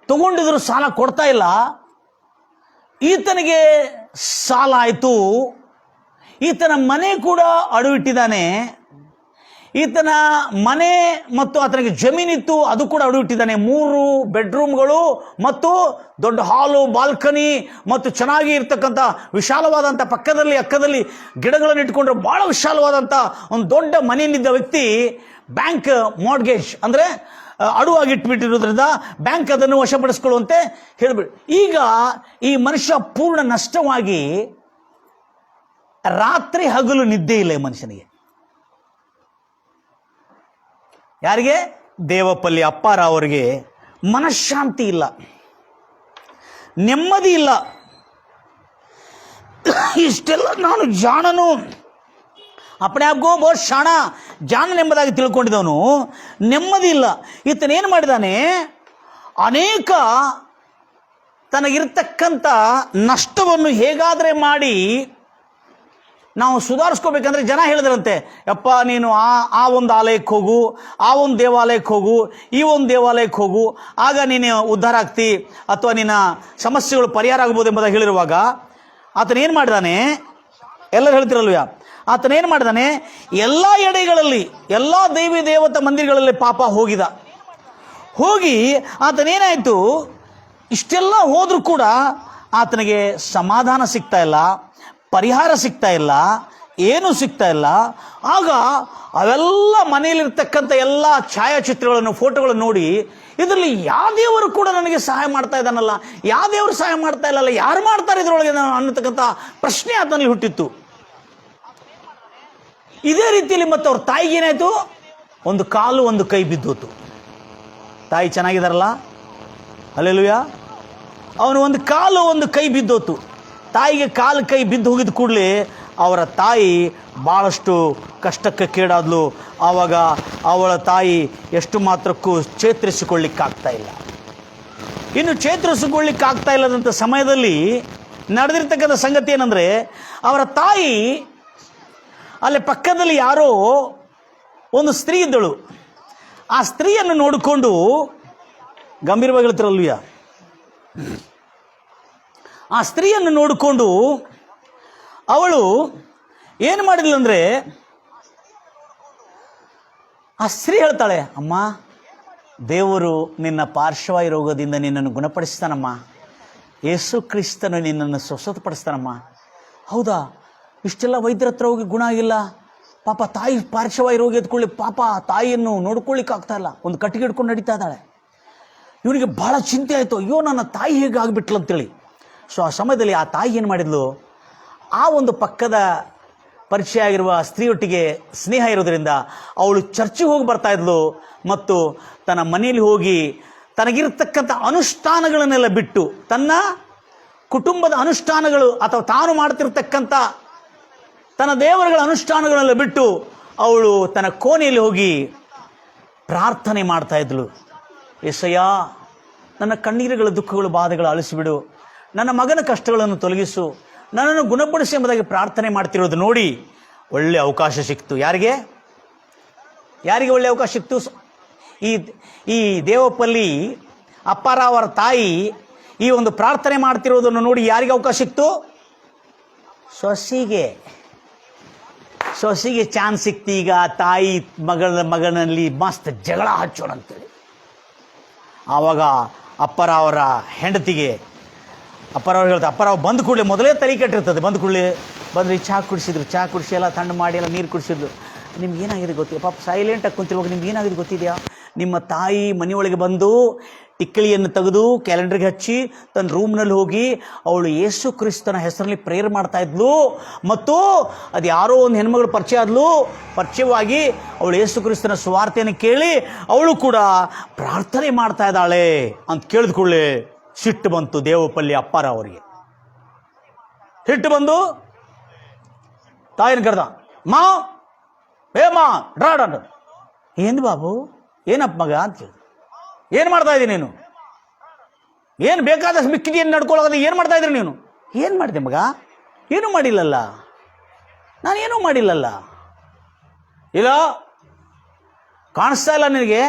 ತಗೊಂಡಿದ್ರು ಸಾಲ ಕೊಡ್ತಾ ಇಲ್ಲ, ಈತನಿಗೆ ಸಾಲ ಆಯಿತು. ಈತನ ಮನೆ ಕೂಡ ಅಡುವಿಟ್ಟಿದ್ದಾನೆ. ಈತನ ಮನೆ ಮತ್ತು ಆತನಿಗೆ ಜಮೀನಿತ್ತು, ಅದು ಕೂಡ ಅಡುವಿಟ್ಟಿದ್ದಾನೆ. 3 ಬೆಡ್ರೂಮ್ಗಳು ಮತ್ತು ದೊಡ್ಡ ಹಾಲು, ಬಾಲ್ಕನಿ ಮತ್ತು ಚೆನ್ನಾಗಿ ಇರ್ತಕ್ಕಂಥ ವಿಶಾಲವಾದಂಥ ಅಕ್ಕದಲ್ಲಿ ಗಿಡಗಳನ್ನು ಇಟ್ಕೊಂಡ್ರೆ ಬಹಳ ವಿಶಾಲವಾದಂಥ ಒಂದು ದೊಡ್ಡ ಮನೆಯಲ್ಲಿದ್ದ ವ್ಯಕ್ತಿ ಬ್ಯಾಂಕ್ ಮಾರ್ಟ್ಗೇಜ್ ಅಂದರೆ ಅಡುವಾಗಿಟ್ಬಿಟ್ಟಿರೋದ್ರಿಂದ ಬ್ಯಾಂಕ್ ಅದನ್ನು ವಶಪಡಿಸ್ಕೊಳ್ಳುವಂತೆ ಹೇಳಿಬಿಡಿ. ಈಗ ಈ ಮನುಷ್ಯ ಪೂರ್ಣ ನಷ್ಟವಾಗಿ ರಾತ್ರಿ ಹಗಲು ನಿದ್ದೆ ಇಲ್ಲ ಈ ಮನುಷ್ಯನಿಗೆ. ಯಾರಿಗೆ? ದೇವಪಲ್ಲಿ ಅಪ್ಪಾರ ಅವರಿಗೆ ಮನಃಶಾಂತಿ ಇಲ್ಲ, ನೆಮ್ಮದಿ ಇಲ್ಲ. ಇಷ್ಟೆಲ್ಲ ನಾನು ಜಾಣನು, ಅಪ್ಪಣೆ ಆಪ್ಗೋ ಬಹು ಶಾಣ, ಜಾಣನೆಂಬುದಾಗಿ ತಿಳ್ಕೊಂಡಿದ್ದವನು ನೆಮ್ಮದಿ ಇಲ್ಲ. ಈತನೇನು ಮಾಡಿದಾನೆ, ಅನೇಕ ತನಗಿರ್ತಕ್ಕಂಥ ನಷ್ಟವನ್ನು ಹೇಗಾದರೆ ಮಾಡಿ ನಾವು ಸುಧಾರಿಸ್ಕೋಬೇಕಂದ್ರೆ ಜನ ಹೇಳಿದ್ರಂತೆ, ಯಪ್ಪ ನೀನು ಆ ಒಂದು ಆಲಯಕ್ಕೆ ಹೋಗು, ಆ ಒಂದು ದೇವಾಲಯಕ್ಕೆ ಹೋಗು, ಈ ಒಂದು ದೇವಾಲಯಕ್ಕೆ ಹೋಗು, ಆಗ ನೀನು ಉದ್ಧಾರ ಆಗ್ತಿ ಅಥವಾ ನಿನ್ನ ಸಮಸ್ಯೆಗಳು ಪರಿಹಾರ ಆಗ್ಬೋದು ಎಂಬುದಾಗಿ ಹೇಳಿರುವಾಗ ಆತನೇನು ಮಾಡಿದಾನೆ? ಎಲ್ಲರೂ ಹೇಳ್ತಿರಲ್ವ, ಆತನೇನು ಮಾಡಿದಾನೆ? ಎಲ್ಲ ಎಡೆಗಳಲ್ಲಿ, ಎಲ್ಲ ದೇವಿ ದೇವತಾ ಮಂದಿರಗಳಲ್ಲಿ ಪಾಪ ಹೋಗಿ ಆತನೇನಾಯಿತು, ಇಷ್ಟೆಲ್ಲ ಹೋದರೂ ಕೂಡ ಆತನಿಗೆ ಸಮಾಧಾನ ಸಿಗ್ತಾ ಇಲ್ಲ, ಪರಿಹಾರ ಸಿಗ್ತಾ ಇಲ್ಲ, ಏನೂ ಸಿಗ್ತಾ ಇಲ್ಲ. ಆಗ ಅವೆಲ್ಲ ಮನೆಯಲ್ಲಿರ್ತಕ್ಕಂಥ ಎಲ್ಲ ಛಾಯಾಚಿತ್ರಗಳನ್ನು, ಫೋಟೋಗಳನ್ನು ನೋಡಿ ಇದರಲ್ಲಿ ಯಾವ ದೇವರು ಕೂಡ ನನಗೆ ಸಹಾಯ ಮಾಡ್ತಾ ಇದ್ದಾನಲ್ಲ, ಯಾವ ದೇವರು ಸಹಾಯ ಮಾಡ್ತಾ ಇಲ್ಲಲ್ಲ, ಯಾರು ಮಾಡ್ತಾರೆ ಇದರೊಳಗೆ ಅನ್ನತಕ್ಕಂಥ ಪ್ರಶ್ನೆ ಆತನಲ್ಲಿ ಹುಟ್ಟಿತ್ತು. ಇದೇ ರೀತಿಯಲ್ಲಿ ಮತ್ತೆ ಅವ್ರ ತಾಯಿಗೆ ಏನಾಯಿತು, ಒಂದು ಕಾಲು ಒಂದು ಕೈ ಬಿದ್ದೋತು. ತಾಯಿ ಚೆನ್ನಾಗಿದಾರಲ್ಲ, ಹಲ್ಲೆಲೂಯಾ. ಅವನು ಒಂದು ಕಾಲು ಒಂದು ಕೈ ಬಿದ್ದೋತು. ತಾಯಿಗೆ ಕಾಲು ಕೈ ಬಿದ್ದು ಹೋಗಿದ ಕೂಡಲೇ ಅವರ ತಾಯಿ ಭಾಳಷ್ಟು ಕಷ್ಟಕ್ಕೆ ಕೀಡಾದ್ಲು. ಆವಾಗ ಅವಳ ತಾಯಿ ಎಷ್ಟು ಮಾತ್ರಕ್ಕೂ ಚೇತರಿಸಿಕೊಳ್ಳಿಕ್ಕಾಗ್ತಾ ಇಲ್ಲ. ಇನ್ನು ಚೇತರಿಸಿಕೊಳ್ಳಿಕ್ಕಾಗ್ತಾ ಇಲ್ಲದಂಥ ಸಮಯದಲ್ಲಿ ನಡೆದಿರ್ತಕ್ಕಂಥ ಸಂಗತಿ ಏನಂದರೆ, ಅವರ ತಾಯಿ ಅಲ್ಲಿ ಪಕ್ಕದಲ್ಲಿ ಯಾರೋ ಒಂದು ಸ್ತ್ರೀ ಇದ್ದಳು. ಆ ಸ್ತ್ರೀಯನ್ನು ನೋಡಿಕೊಂಡು, ಗಂಭೀರವಾಗಿ ಹೇಳ್ತಿರಲ್ವಿಯ, ಆ ಸ್ತ್ರೀಯನ್ನು ನೋಡಿಕೊಂಡು ಅವಳು ಏನು ಮಾಡಿದ್ಲು ಅಂದರೆ, ಆ ಸ್ತ್ರೀ ಹೇಳ್ತಾಳೆ, ಅಮ್ಮ ದೇವರು ನಿನ್ನ ಪಾರ್ಶ್ವವಾಯು ರೋಗದಿಂದ ನಿನ್ನನ್ನು ಗುಣಪಡಿಸ್ತಾನಮ್ಮ, ಯೇಸು ಕ್ರಿಸ್ತನು ನಿನ್ನನ್ನು ಸ್ವಸ್ಥಪಡಿಸ್ತಾನಮ್ಮ. ಹೌದಾ, ಇಷ್ಟೆಲ್ಲ ವೈದ್ಯರ ಹತ್ರ ಹೋಗಿ ಗುಣ ಆಗಿಲ್ಲ, ಪಾಪ ತಾಯಿ ಪಾರ್ಶ್ವವಾಯು ರೋಗ ಎತ್ಕೊಳ್ಳಿ, ಪಾಪ ತಾಯಿಯನ್ನು ನೋಡ್ಕೊಳ್ಳಿಕ್ಕಾಗ್ತಾ ಇಲ್ಲ, ಒಂದು ಕಟ್ಟಿಗೆ ಹಿಡ್ಕೊಂಡು ನಡೀತಾ ಇದ್ದಾಳೆ. ಇವನಿಗೆ ಭಾಳ ಚಿಂತೆ ಆಯಿತು, ಅಯ್ಯೋ ನನ್ನ ತಾಯಿ ಹೇಗೆ ಆಗಿಬಿಟ್ಲು ಅಂತೇಳಿ. ಸೊ ಆ ಸಮಯದಲ್ಲಿ ಆ ತಾಯಿ ಏನು ಮಾಡಿದ್ಲು, ಆ ಒಂದು ಪಕ್ಕದ ಪರಿಚಯ ಆಗಿರುವ ಸ್ತ್ರೀಯೊಟ್ಟಿಗೆ ಸ್ನೇಹ ಇರೋದ್ರಿಂದ ಅವಳು ಚರ್ಚಿಗೆ ಹೋಗಿ ಬರ್ತಾ ಇದ್ಲು ಮತ್ತು ತನ್ನ ಮನೆಯಲ್ಲಿ ಹೋಗಿ ತನಗಿರ್ತಕ್ಕಂಥ ಅನುಷ್ಠಾನಗಳನ್ನೆಲ್ಲ ಬಿಟ್ಟು, ತನ್ನ ಕುಟುಂಬದ ಅನುಷ್ಠಾನಗಳು ಅಥವಾ ತಾನು ಮಾಡ್ತಿರ್ತಕ್ಕಂಥ ತನ್ನ ದೇವರುಗಳ ಅನುಷ್ಠಾನಗಳೆಲ್ಲ ಬಿಟ್ಟು ಅವಳು ತನ್ನ ಕೋಣೆಯಲ್ಲಿ ಹೋಗಿ ಪ್ರಾರ್ಥನೆ ಮಾಡ್ತಾ ಇದ್ಳು. ಯೆಸಯ್ಯ, ನನ್ನ ಕಣ್ಣೀರುಗಳ ದುಃಖಗಳು ಬಾಧೆಗಳು ಅಳಿಸಿಬಿಡು, ನನ್ನ ಮಗನ ಕಷ್ಟಗಳನ್ನು ತೊಲಗಿಸು, ನನ್ನನ್ನು ಗುಣಪಡಿಸಿ ಎಂಬುದಾಗಿ ಪ್ರಾರ್ಥನೆ ಮಾಡ್ತಿರೋದು ನೋಡಿ ಒಳ್ಳೆ ಅವಕಾಶ ಸಿಕ್ತು. ಯಾರಿಗೆ ಒಳ್ಳೆ ಅವಕಾಶ ಸಿಕ್ತು? ಈ ದೇವಪಲ್ಲಿ ಅಪ್ಪಾರಾವ್ ಅವರ ತಾಯಿ ಈ ಒಂದು ಪ್ರಾರ್ಥನೆ ಮಾಡ್ತಿರೋದನ್ನು ನೋಡಿ ಯಾರಿಗೆ ಅವಕಾಶ ಸಿಕ್ತು? ಸೊಸಿಗೆ ಚಾನ್ಸ್ ಸಿಕ್ತು. ಈಗ ತಾಯಿ ಮಗನಲ್ಲಿ ಮಸ್ತ್ ಜಗಳ ಹಚ್ಚೋಣ ಅಂತೇಳಿ ಆವಾಗ ಅಪ್ಪರಾವರ ಹೆಂಡತಿಗೆ ಅಪ್ಪರಾವ್ ಹೇಳ್ತಾರೆ, ಅಪ್ಪರಾವ್ ಬಂದ ಕೂಡಲೇ ಮೊದಲೇ ತಲೆ ಕೆಟ್ಟಿರ್ತದೆ, ಬಂದ ಕೂಡಲೇ ಬಂದ್ರಿ ಚಹಾ ಕುಡಿಸಿ ಎಲ್ಲ ತಣ್ಣು ಮಾಡಿ ಎಲ್ಲ ನೀರು ಕುಡಿಸಿದ್ರು. ನಿಮ್ಗೆ ಏನಾಗಿದೆ ಗೊತ್ತಿದೆ ಪಾಪ, ಸೈಲೆಂಟಾಗಿ ಕುಂತಿರುವಾಗ ನಿಮ್ಗೆ ಏನಾಗಿದೆ ಗೊತ್ತಿದೆಯಾ? ನಿಮ್ಮ ತಾಯಿ ಮನೆಯೊಳಗೆ ಬಂದು ಟಿಕ್ಕಳಿಯನ್ನು ತೆಗೆದು ಕ್ಯಾಲೆಂಡರ್ಗೆ ಹಚ್ಚಿ ತನ್ನ ರೂಮ್ನಲ್ಲಿ ಹೋಗಿ ಅವಳು ಯೇಸು ಕ್ರಿಸ್ತನ ಹೆಸರಲ್ಲಿ ಪ್ರೇಯರ್ ಮಾಡ್ತಾ ಇದ್ಲು ಮತ್ತು ಅದು ಯಾರೋ ಒಂದು ಹೆಣ್ಮಗಳು ಪರಿಚಯವಾಗಿ ಅವಳು ಯೇಸು ಕ್ರಿಸ್ತನ ಸುವಾರ್ತೆಯನ್ನು ಕೇಳಿ ಅವಳು ಕೂಡ ಪ್ರಾರ್ಥನೆ ಮಾಡ್ತಾ ಇದ್ದಾಳೆ ಅಂತ ಕೇಳಿದ್ಕೊಳ್ಳೆ ಸಿಟ್ಟು ಬಂತು ದೇವಪಲ್ಲಿ ಅಪ್ಪಾರ ಅವರಿಗೆ. ಸಿಟ್ಟು ಬಂದು ತಾಯಿನ ಕರೆದ, ಮಾ ಡ್ರಾಡ್ ಅಂತ. ಏನು ಬಾಬು, ಏನಪ್ಪ ಮಗ ಅಂತ ಕೇಳಿದ. ಏನು ಮಾಡ್ತಾ ಇದ್ದೀನಿ ನೀನು? ಏನು ಬೇಕಾದಷ್ಟು ಮಿಕ್ಕಿದಿ ಏನು ನಡ್ಕೊಳ್ಳೋದು, ಏನು ಮಾಡ್ತಾ ಇದ್ರಿ ನೀನು? ಏನು ಮಾಡಿದೆ ಮಗ? ಏನೂ ಮಾಡಿಲ್ಲಲ್ಲ, ನಾನೇನೂ ಮಾಡಿಲ್ಲಲ್ಲ. ಇಲ್ಲ ಕಾಣಿಸ್ತಾ ಇಲ್ಲ ನಿನಗೆ?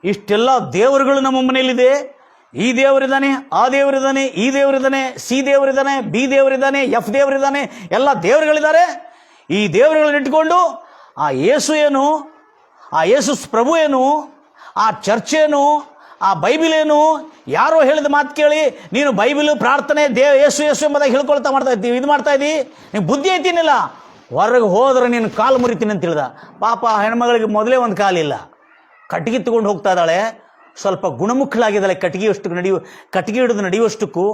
ಇಷ್ಟೆಲ್ಲ ದೇವರುಗಳು ನಮ್ಮ ಮನೆಯಲ್ಲಿದೆ. ಈ ದೇವರಿದ್ದಾನೆ, ಆ ದೇವರಿದ್ದಾನೆ, ಈ ದೇವರಿದ್ದಾನೆ, ಸಿ ದೇವರಿದ್ದಾನೆ, ಬಿ ದೇವರಿದ್ದಾನೆ, ಎಫ್ ದೇವರಿದ್ದಾನೆ, ಎಲ್ಲ ದೇವರುಗಳಿದ್ದಾರೆ. ಈ ದೇವರುಗಳನ್ನ ಇಟ್ಕೊಂಡು ಆ ಯೇಸು ಏನು, ಆ ಯೇಸು ಪ್ರಭು ಏನು, ಆ ಚರ್ಚ್ ಏನು, ಆ ಬೈಬಿಲ್ ಏನು, ಯಾರೋ ಹೇಳಿದ ಮಾತು ಕೇಳಿ ನೀನು ಬೈಬಿಲ್ ಪ್ರಾರ್ಥನೆ ಯೇಸು ಎಂಬುದಾಗಿ ಹೇಳ್ಕೊಳ್ತಾ ಮಾಡ್ತಾ ಇದ್ದೀ. ನೀನು ಬುದ್ಧಿ ಐತೀನಿಲ್ಲ, ಹೊರಗೆ ಹೋದ್ರೆ ನೀನು ಕಾಲು ಮುರಿತೀನಿ ಅಂತ ಹೇಳ್ದ. ಪಾಪ ಹೆಣ್ಮಗಳಿಗೆ ಮೊದಲೇ ಒಂದು ಕಾಲಿಲ್ಲ, ಕಟ್ಟಿಗೆ ತಗೊಂಡು ಹೋಗ್ತಾ ಇದ್ದಾಳೆ. ಸ್ವಲ್ಪ ಗುಣಮುಖಳಾಗಿದ್ದಾಳೆ, ಕಟ್ಟಿಗೆ ಹಿಡಿದು ನಡೆಯುವಷ್ಟಕ್ಕೂ.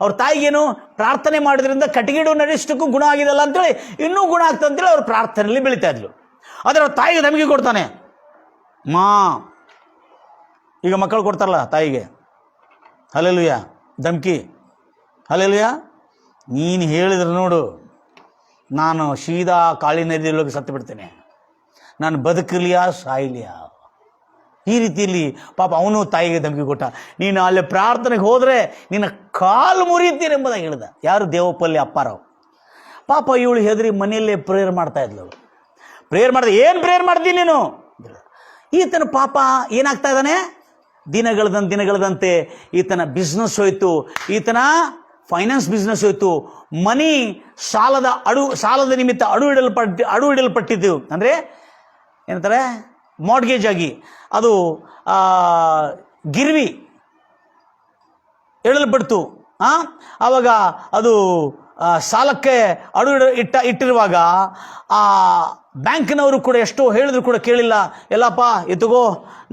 ಅವ್ರ ತಾಯಿಗೇನು ಪ್ರಾರ್ಥನೆ ಮಾಡೋದ್ರಿಂದ ಕಟ್ಟಿಗೆ ಹಿಡಿದು ನಡೆಯೋಷ್ಟಕ್ಕೂ ಗುಣ ಆಗಿದಲ್ಲ ಅಂತೇಳಿ ಇನ್ನೂ ಗುಣ ಆಗ್ತದೆ ಅಂತೇಳಿ ಅವ್ರು ಪ್ರಾರ್ಥನೆಯಲ್ಲಿ ಬೆಳೀತಾ ಇದ್ಲು. ಆದರೆ ಅವ್ರ ತಾಯಿಗೆ ಧಮಕಿ ಕೊಡ್ತಾನೆ. ಈಗ ಮಕ್ಕಳು ಕೊಡ್ತಾರಲ್ಲ ತಾಯಿಗೆ, ಹಲ್ಲೆಲೂಯಾ ಧಮಕಿ, ಹಲ್ಲೆಲೂಯಾ ನೀನು ಹೇಳಿದ್ರೆ ನೋಡು ನಾನು ಸೀದಾ ಕಾಳಿ ನದಿಯಲ್ಲೋಗಿ ಸತ್ತು ಬಿಡ್ತೇನೆ, ನಾನು ಬದುಕಲಿಯಾ ಸಾಯ್ಲಿಯಾ. ಈ ರೀತಿಯಲ್ಲಿ ಪಾಪ ಅವನು ತಾಯಿಗೆ ಧಮಕಿ ಕೊಟ್ಟ. ನೀನು ಅಲ್ಲಿ ಪ್ರಾರ್ಥನೆಗೆ ಹೋದರೆ ನಿನ್ನ ಕಾಲು ಮುರಿಯುತ್ತೀನಿ ಎಂಬುದಾಗಿ ಹೇಳ್ದ. ಯಾರು? ದೇವಪಲ್ಲಿ ಅಪ್ಪಾರಾವ್. ಪಾಪ ಇವಳು ಹೆದರಿ ಮನೆಯಲ್ಲೇ ಪ್ರೇಯರ್ ಮಾಡ್ತಾ ಇದ್ಲು. ಪ್ರೇಯರ್ ಮಾಡಿದೆ. ಏನು ಪ್ರೇಯರ್ ಮಾಡ್ತೀನಿ ನೀನು? ಈತನ ಪಾಪ ಏನಾಗ್ತಾ ಇದ್ದಾನೆ, ದಿನಗಳದಂತೆ ಈತನ ಬಿಸ್ನೆಸ್ ಹೋಯ್ತು, ಈತನ ಫೈನಾನ್ಸ್ ಬಿಸ್ನೆಸ್ ಹೋಯ್ತು. ಮನಿ ಸಾಲದ ನಿಮಿತ್ತ ಅಡು ಇಡಲ್ಪಟ್ಟಿದ್ದು, ಅಂದರೆ ಏನಂತಾರೆ ಮಾರ್ಟ್ಗೇಜ್ ಆಗಿ ಅದು ಗಿರ್ವಿ ಇಡಲ್ಪಡ್ತು. ಆವಾಗ ಅದು ಸಾಲಕ್ಕೆ ಇಟ್ಟಿರುವಾಗ ಆ ಬ್ಯಾಂಕ್ನವರು ಕೂಡ ಎಷ್ಟೋ ಹೇಳಿದ್ರು ಕೂಡ ಕೇಳಿಲ್ಲ. ಎಲ್ಲಪ್ಪ ಎತ್ತಗೋ,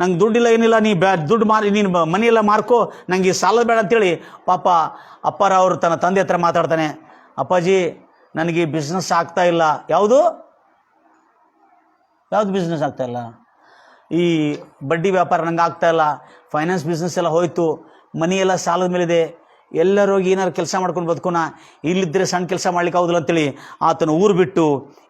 ನಂಗೆ ದುಡ್ಡಿಲ್ಲ ಏನಿಲ್ಲ, ದುಡ್ಡು ಮಾರಿ ನೀನು ಮನೆಯೆಲ್ಲ ಮಾರ್ಕೋ, ನನಗೆ ಸಾಲ ಬೇಡ ಅಂತೇಳಿ ಪಾಪ ಅಪ್ಪಾರವರು ತನ್ನ ತಂದೆ ಹತ್ರ ಮಾತಾಡ್ತಾನೆ. ಅಪ್ಪಾಜಿ ನನಗೆ ಬಿಸ್ನೆಸ್ ಆಗ್ತಾ ಇಲ್ಲ. ಯಾವುದು ಬಿಸ್ನೆಸ್ ಆಗ್ತಾ ಇಲ್ಲ? ಈ ಬಡ್ಡಿ ವ್ಯಾಪಾರ ನಂಗೆ ಆಗ್ತಾ ಇಲ್ಲ, ಫೈನಾನ್ಸ್ ಬಿಸ್ನೆಸ್ ಎಲ್ಲ ಹೋಯ್ತು, ಮನೆಯೆಲ್ಲ ಸಾಲದ ಮೇಲಿದೆ, ಎಲ್ಲರೂ ಹೋಗಿ ಏನಾರು ಕೆಲಸ ಮಾಡ್ಕೊಂಡು ಬದುಕೋಣ, ಇಲ್ಲಿದ್ದರೆ ಸಣ್ಣ ಕೆಲಸ ಮಾಡ್ಲಿಕ್ಕೆ ಆಗೋದಿಲ್ಲ ಅಂತೇಳಿ ಆತನ ಊರು ಬಿಟ್ಟು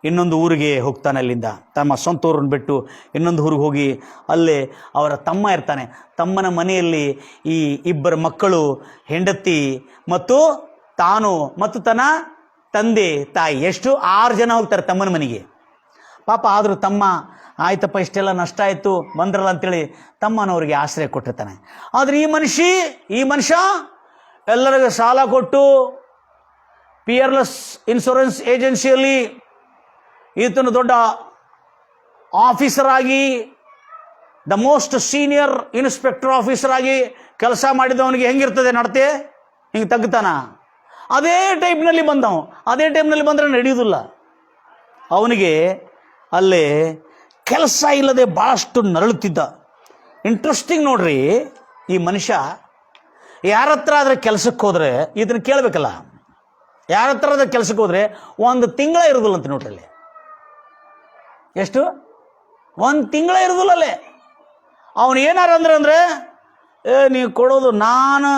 ಇನ್ನೊಂದು ಊರಿಗೆ ಹೋಗ್ತಾನೆ. ಅಲ್ಲಿಂದ ತಮ್ಮ ಸ್ವಂತ ಊರನ್ನು ಬಿಟ್ಟು ಇನ್ನೊಂದು ಊರಿಗೆ ಹೋಗಿ ಅಲ್ಲೇ ಅವರ ತಮ್ಮ ಇರ್ತಾನೆ. ತಮ್ಮನ ಮನೆಯಲ್ಲಿ ಈ ಇಬ್ಬರು ಮಕ್ಕಳು, ಹೆಂಡತಿ ಮತ್ತು ತಾನು ಮತ್ತು ತನ್ನ ತಂದೆ ತಾಯಿ, ಎಷ್ಟು 6 ಜನ ಹೋಗ್ತಾರೆ ತಮ್ಮನ ಮನೆಗೆ. ಪಾಪ ಆದರೂ ತಮ್ಮ ಆಯ್ತಪ್ಪ ಇಷ್ಟೆಲ್ಲ ನಷ್ಟ ಆಯಿತು ಬಂದ್ರಲ್ಲ ಅಂತೇಳಿ ತಮ್ಮನವ್ರಿಗೆ ಆಶ್ರಯ ಕೊಟ್ಟಿರ್ತಾನೆ. ಆದರೆ ಈ ಮನುಷ್ಯ ಎಲ್ಲರಿಗೂ ಸಾಲ ಕೊಟ್ಟು ಪಿಯರ್ಲೆಸ್ ಇನ್ಶೂರೆನ್ಸ್ ಏಜೆನ್ಸಿಯಲ್ಲಿ ಈತನು ದೊಡ್ಡ ಆಫೀಸರ್ ಆಗಿ, the most senior inspector officer ಆಗಿ ಕೆಲಸ ಮಾಡಿದವನಿಗೆ ಹೆಂಗಿರ್ತದೆ ನಡತೆ, ಹಿಂಗೆ ತಗ್ತಾನ. ಅದೇ ಟೈಪ್ನಲ್ಲಿ ಬಂದರೆ ನಡೆಯುವುದಿಲ್ಲ. ಅವನಿಗೆ ಅಲ್ಲೇ ಕೆಲಸ ಇಲ್ಲದೆ ಭಾಳಷ್ಟು ನರಳುತ್ತಿದ್ದ. ಇಂಟ್ರೆಸ್ಟಿಂಗ್ ನೋಡ್ರಿ, ಈ ಮನುಷ್ಯ ಯಾರ ಹತ್ರ ಆದರೆ ಕೆಲಸಕ್ಕೆ ಹೋದರೆ ಇದನ್ನು ಕೇಳಬೇಕಲ್ಲ, ಯಾರ ಹತ್ರ ಆದರೆ ಕೆಲಸಕ್ಕೆ ಹೋದರೆ 1 ತಿಂಗಳ ಇರೋದಿಲ್ಲ ಅಂತ ನೋಡ್ರಿ ಅಲ್ಲಿ. ಎಷ್ಟು? 1 ತಿಂಗಳ ಇರೋದಿಲ್ಲ ಅಲ್ಲೇ. ಅವನು ಏನಾರ ಅಂದ್ರೆ ನೀವು ಕೊಡೋದು, ನಾನು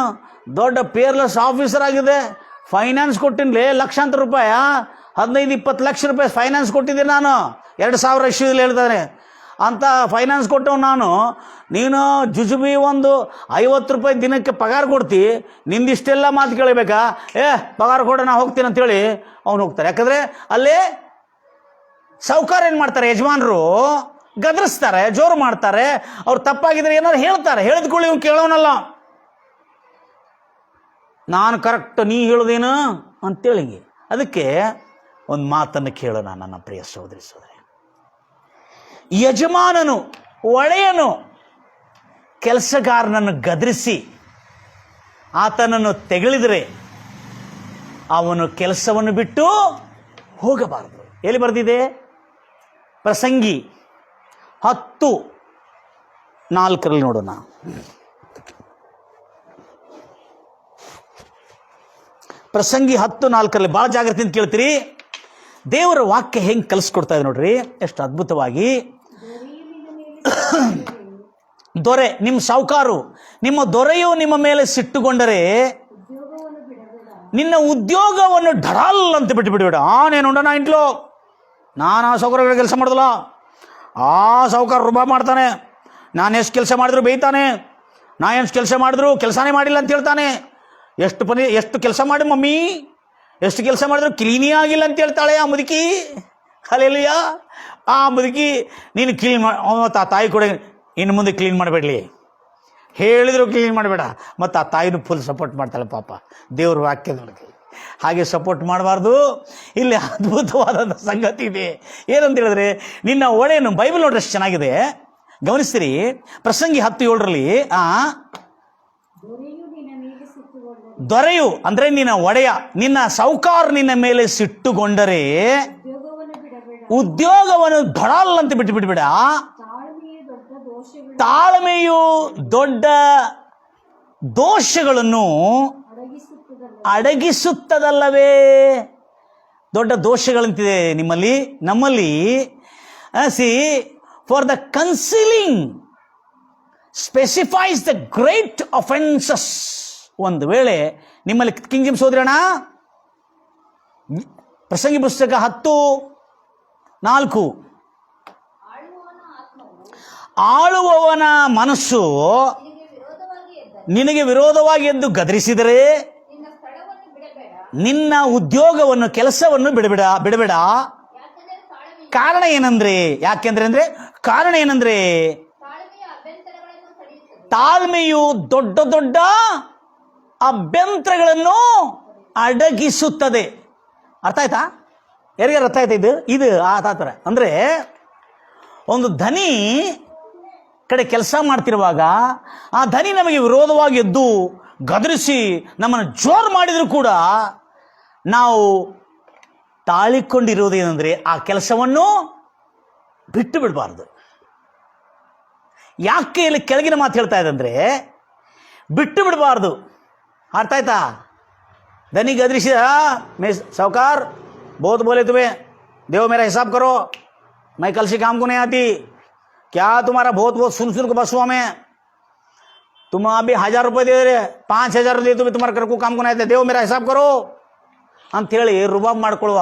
ದೊಡ್ಡ ಪೇರ್ಲೆಸ್ ಆಫೀಸರ್ ಆಗಿದೆ, ಫೈನಾನ್ಸ್ ಕೊಟ್ಟಿನ್ಲಿ ಲಕ್ಷಾಂತರ ರೂಪಾಯಿ, 15-20 ಲಕ್ಷ ರೂಪಾಯಿ ಫೈನಾನ್ಸ್ ಕೊಟ್ಟಿದ್ದೆ ನಾನು 2000 ಇಶ್ಯೂದಲ್ಲಿ ಹೇಳ್ತಾನೆ ಅಂತ ಫೈನಾನ್ಸ್ ಕೊಟ್ಟವು ನಾನು. ನೀನು ಜುಜುಬಿ ಒಂದು 50 ರೂಪಾಯಿ ದಿನಕ್ಕೆ ಪಗಾರ ಕೊಡ್ತಿ, ನಿಂದಿಷ್ಟೆಲ್ಲ ಮಾತು ಕೇಳಬೇಕಾ? ಪಗಾರ ಕೊಡ, ನಾ ಹೋಗ್ತೀನಿ ಅಂತೇಳಿ ಅವ್ನು ಹೋಗ್ತಾರೆ. ಯಾಕಂದರೆ ಅಲ್ಲಿ ಸಾಹುಕಾರ ಏನು ಮಾಡ್ತಾರೆ, ಯಜಮಾನರು ಗದರಿಸ್ತಾರೆ, ಜೋರು ಮಾಡ್ತಾರೆ. ಅವ್ರು ತಪ್ಪಾಗಿದ್ರೆ ಏನಾರು ಹೇಳ್ತಾರೆ, ಹೇಳಿದ್ಕೊಳ್ಳಿ ಇವ್ನು ಕೇಳೋನಲ್ಲ, ನಾನು ಕರೆಕ್ಟ್, ನೀ ಹೇಳೋದೇನು ಅಂತೇಳಿ. ಅದಕ್ಕೆ ಒಂದು ಮಾತನ್ನು ಕೇಳೋಣ ನನ್ನ ಪ್ರಿಯ ಸಹೋದರಿ ಸಹೋದರಿ. ಯಜಮಾನನು, ಒಡೆಯನು ಕೆಲಸಗಾರನನ್ನು ಗದರಿಸಿ ಆತನನ್ನು ತೆಗಳಿದರೆ ಅವನು ಕೆಲಸವನ್ನು ಬಿಟ್ಟು ಹೋಗಬಾರದು. ಎಲ್ಲಿ ಬರೆದಿದೆ? ಪ್ರಸಂಗಿ 10:4 ನೋಡೋಣ. ಪ್ರಸಂಗಿ 10:4 ಭಾಳ ಜಾಗ್ರತೆಯಿಂದ ಕೇಳ್ತೀರಿ. ದೇವರ ವಾಕ್ಯ ಹೆಂಗೆ ಕಲಿಸ್ಕೊಡ್ತಾ ಇದೆ ನೋಡ್ರಿ, ಎಷ್ಟು ಅದ್ಭುತವಾಗಿ. ದೊರೆ, ನಿಮ್ಮ ಸಾಹುಕಾರು, ನಿಮ್ಮ ದೊರೆಯು ನಿಮ್ಮ ಮೇಲೆ ಸಿಟ್ಟುಗೊಂಡರೆ ನಿನ್ನ ಉದ್ಯೋಗವನ್ನು ಢಡಲ್ ಅಂತ ಬಿಟ್ಟು ಬಿಡಬೇಡ. ನೇನುಂಡ ನಾ ಇಂಟ್ಲೋ, ನಾನು ಆ ಸಾಹುಕಾರ ಕೆಲಸ ಮಾಡೋದಿಲ್ಲ, ಆ ಸಾಹುಕಾರ ರುಬಾ ಮಾಡ್ತಾನೆ, ನಾನು ಎಷ್ಟು ಕೆಲಸ ಮಾಡಿದ್ರು ಬೇಯ್ತಾನೆ, ನಾ ಎಷ್ಟು ಕೆಲಸ ಮಾಡಿದ್ರು ಕೆಲಸನೇ ಮಾಡಿಲ್ಲ ಅಂತ ಹೇಳ್ತಾನೆ. ಎಷ್ಟು ಕೆಲಸ ಮಾಡಿ ಮಮ್ಮಿ, ಎಷ್ಟು ಕೆಲಸ ಮಾಡಿದ್ರು ಕ್ಲೀನೇ ಆಗಿಲ್ಲ ಅಂತ ಹೇಳ್ತಾಳೆ ಆ ಮುದುಕಿ. ಅಲ್ಲೆಲ್ಲಯ್ಯ, ಆ ಮುದುಕಿ ನೀನು ಕ್ಲೀನ್ ಮಾಡಿ, ಮತ್ತು ಆ ತಾಯಿ ಕೂಡ ಇನ್ನು ಮುಂದೆ ಕ್ಲೀನ್ ಮಾಡಬೇಡಲಿ, ಹೇಳಿದ್ರು ಕ್ಲೀನ್ ಮಾಡಬೇಡ. ಮತ್ತು ಆ ತಾಯಿನೂ ಫುಲ್ ಸಪೋರ್ಟ್ ಮಾಡ್ತಾಳೆ ಪಾಪ, ದೇವ್ರ ವಾಕ್ಯದೊಳಗೆ. ಹಾಗೆ ಸಪೋರ್ಟ್ ಮಾಡಬಾರ್ದು. ಇಲ್ಲಿ ಅದ್ಭುತವಾದ ಸಂಗತಿ ಇದೆ. ಏನಂತ ಹೇಳಿದ್ರೆ, ನಿನ್ನ ಒಡೆಯನು, ಬೈಬಲ್ ನೋಡ್ರೆ ಎಷ್ಟು ಚೆನ್ನಾಗಿದೆ ಗಮನಿಸ್ತೀರಿ. ಪ್ರಸಂಗಿ 10:7 ದೊರೆಯು ಅಂದ್ರೆ ನಿನ್ನ ಒಡೆಯ, ನಿನ್ನ ಸಾಹುಕಾರ ನಿನ್ನ ಮೇಲೆ ಸಿಟ್ಟುಗೊಂಡರೆ ಉದ್ಯೋಗವನ್ನು ಧಡಲ್ ಅಂತ ಬಿಟ್ಟು ಬಿಡಬೇಡ. ತಾಳ್ಮೆಯು ದೊಡ್ಡ ದೋಷಗಳನ್ನು ಅಡಗಿಸುತ್ತದಲ್ಲವೇ? ದೊಡ್ಡ ದೋಷಗಳಂತಿದೆ ನಿಮ್ಮಲ್ಲಿ, ನಮ್ಮಲ್ಲಿ. C, for the concealing specifies the great offences. ಒಂದು ವೇಳೆ ನಿಮ್ಮಲ್ಲಿ ಕಿಂಗ್ ಜೇಮ್ಸ್ ಓದ್ರಣ, ಪ್ರಸಂಗಿ ಪುಸ್ತಕ 10:4, ಆಳುವವನ ಮನಸ್ಸು ನಿನಗೆ ವಿರೋಧವಾಗಿ ಎದ್ದು ಗದರಿಸಿದರೆ ನಿನ್ನ ಉದ್ಯೋಗವನ್ನು, ಕೆಲಸವನ್ನು ಬಿಡಬೇಡ. ಕಾರಣ ಏನಂದ್ರೆ, ಕಾರಣ ಏನಂದ್ರೆ ತಾಳ್ಮೆಯು ದೊಡ್ಡ ದೊಡ್ಡ ಅಭ್ಯಂತರಗಳನ್ನು ಅಡಗಿಸುತ್ತದೆ. ಅರ್ಥ ಆಯ್ತಾ? ಯಾರಿಗಾರು ಅರ್ಥ ಆಯ್ತಾ? ಇದು ಆ ಥರ ಅಂದರೆ, ಒಂದು ಧನಿ ಕಡೆ ಕೆಲಸ ಮಾಡ್ತಿರುವಾಗ ಆ ಧನಿ ನಮಗೆ ವಿರೋಧವಾಗಿ ಎದ್ದು ಗದರಿಸಿ ನಮ್ಮನ್ನು ಜೋರು ಮಾಡಿದರೂ ಕೂಡ ನಾವು ತಾಳಿಕೊಂಡಿರೋದೇನೆಂದರೆ ಆ ಕೆಲಸವನ್ನು ಬಿಟ್ಟು ಬಿಡಬಾರ್ದು. ಯಾಕೆ ಇಲ್ಲಿ ಕೆಳಗಿನ ಮಾತು ಹೇಳ್ತಾ ಇದೆ ಅಂದರೆ, ಬಿಟ್ಟು ಬಿಡಬಾರ್ದು. ಅರ್ಥ ಆಯ್ತಾ? धनी गदरिसी मैं साहूकार बहुत बोले तुम्हें, देव मेरा हिसाब करो, मैं कल से काम को नहीं आती, क्या तुम्हारा बहुत बहुत सुन सुन को बस हुआ मैं, तुम अभी 1000 रुपये दे रहे, 5000 दे तुम्हें, तुम्हारे घर को काम को नहीं आते, देव मेरा हिसाब करो ಅಂತೇಳಿ ರುಬಾಬ್ ಮಾಡಿಕೊಳ್ಳುವ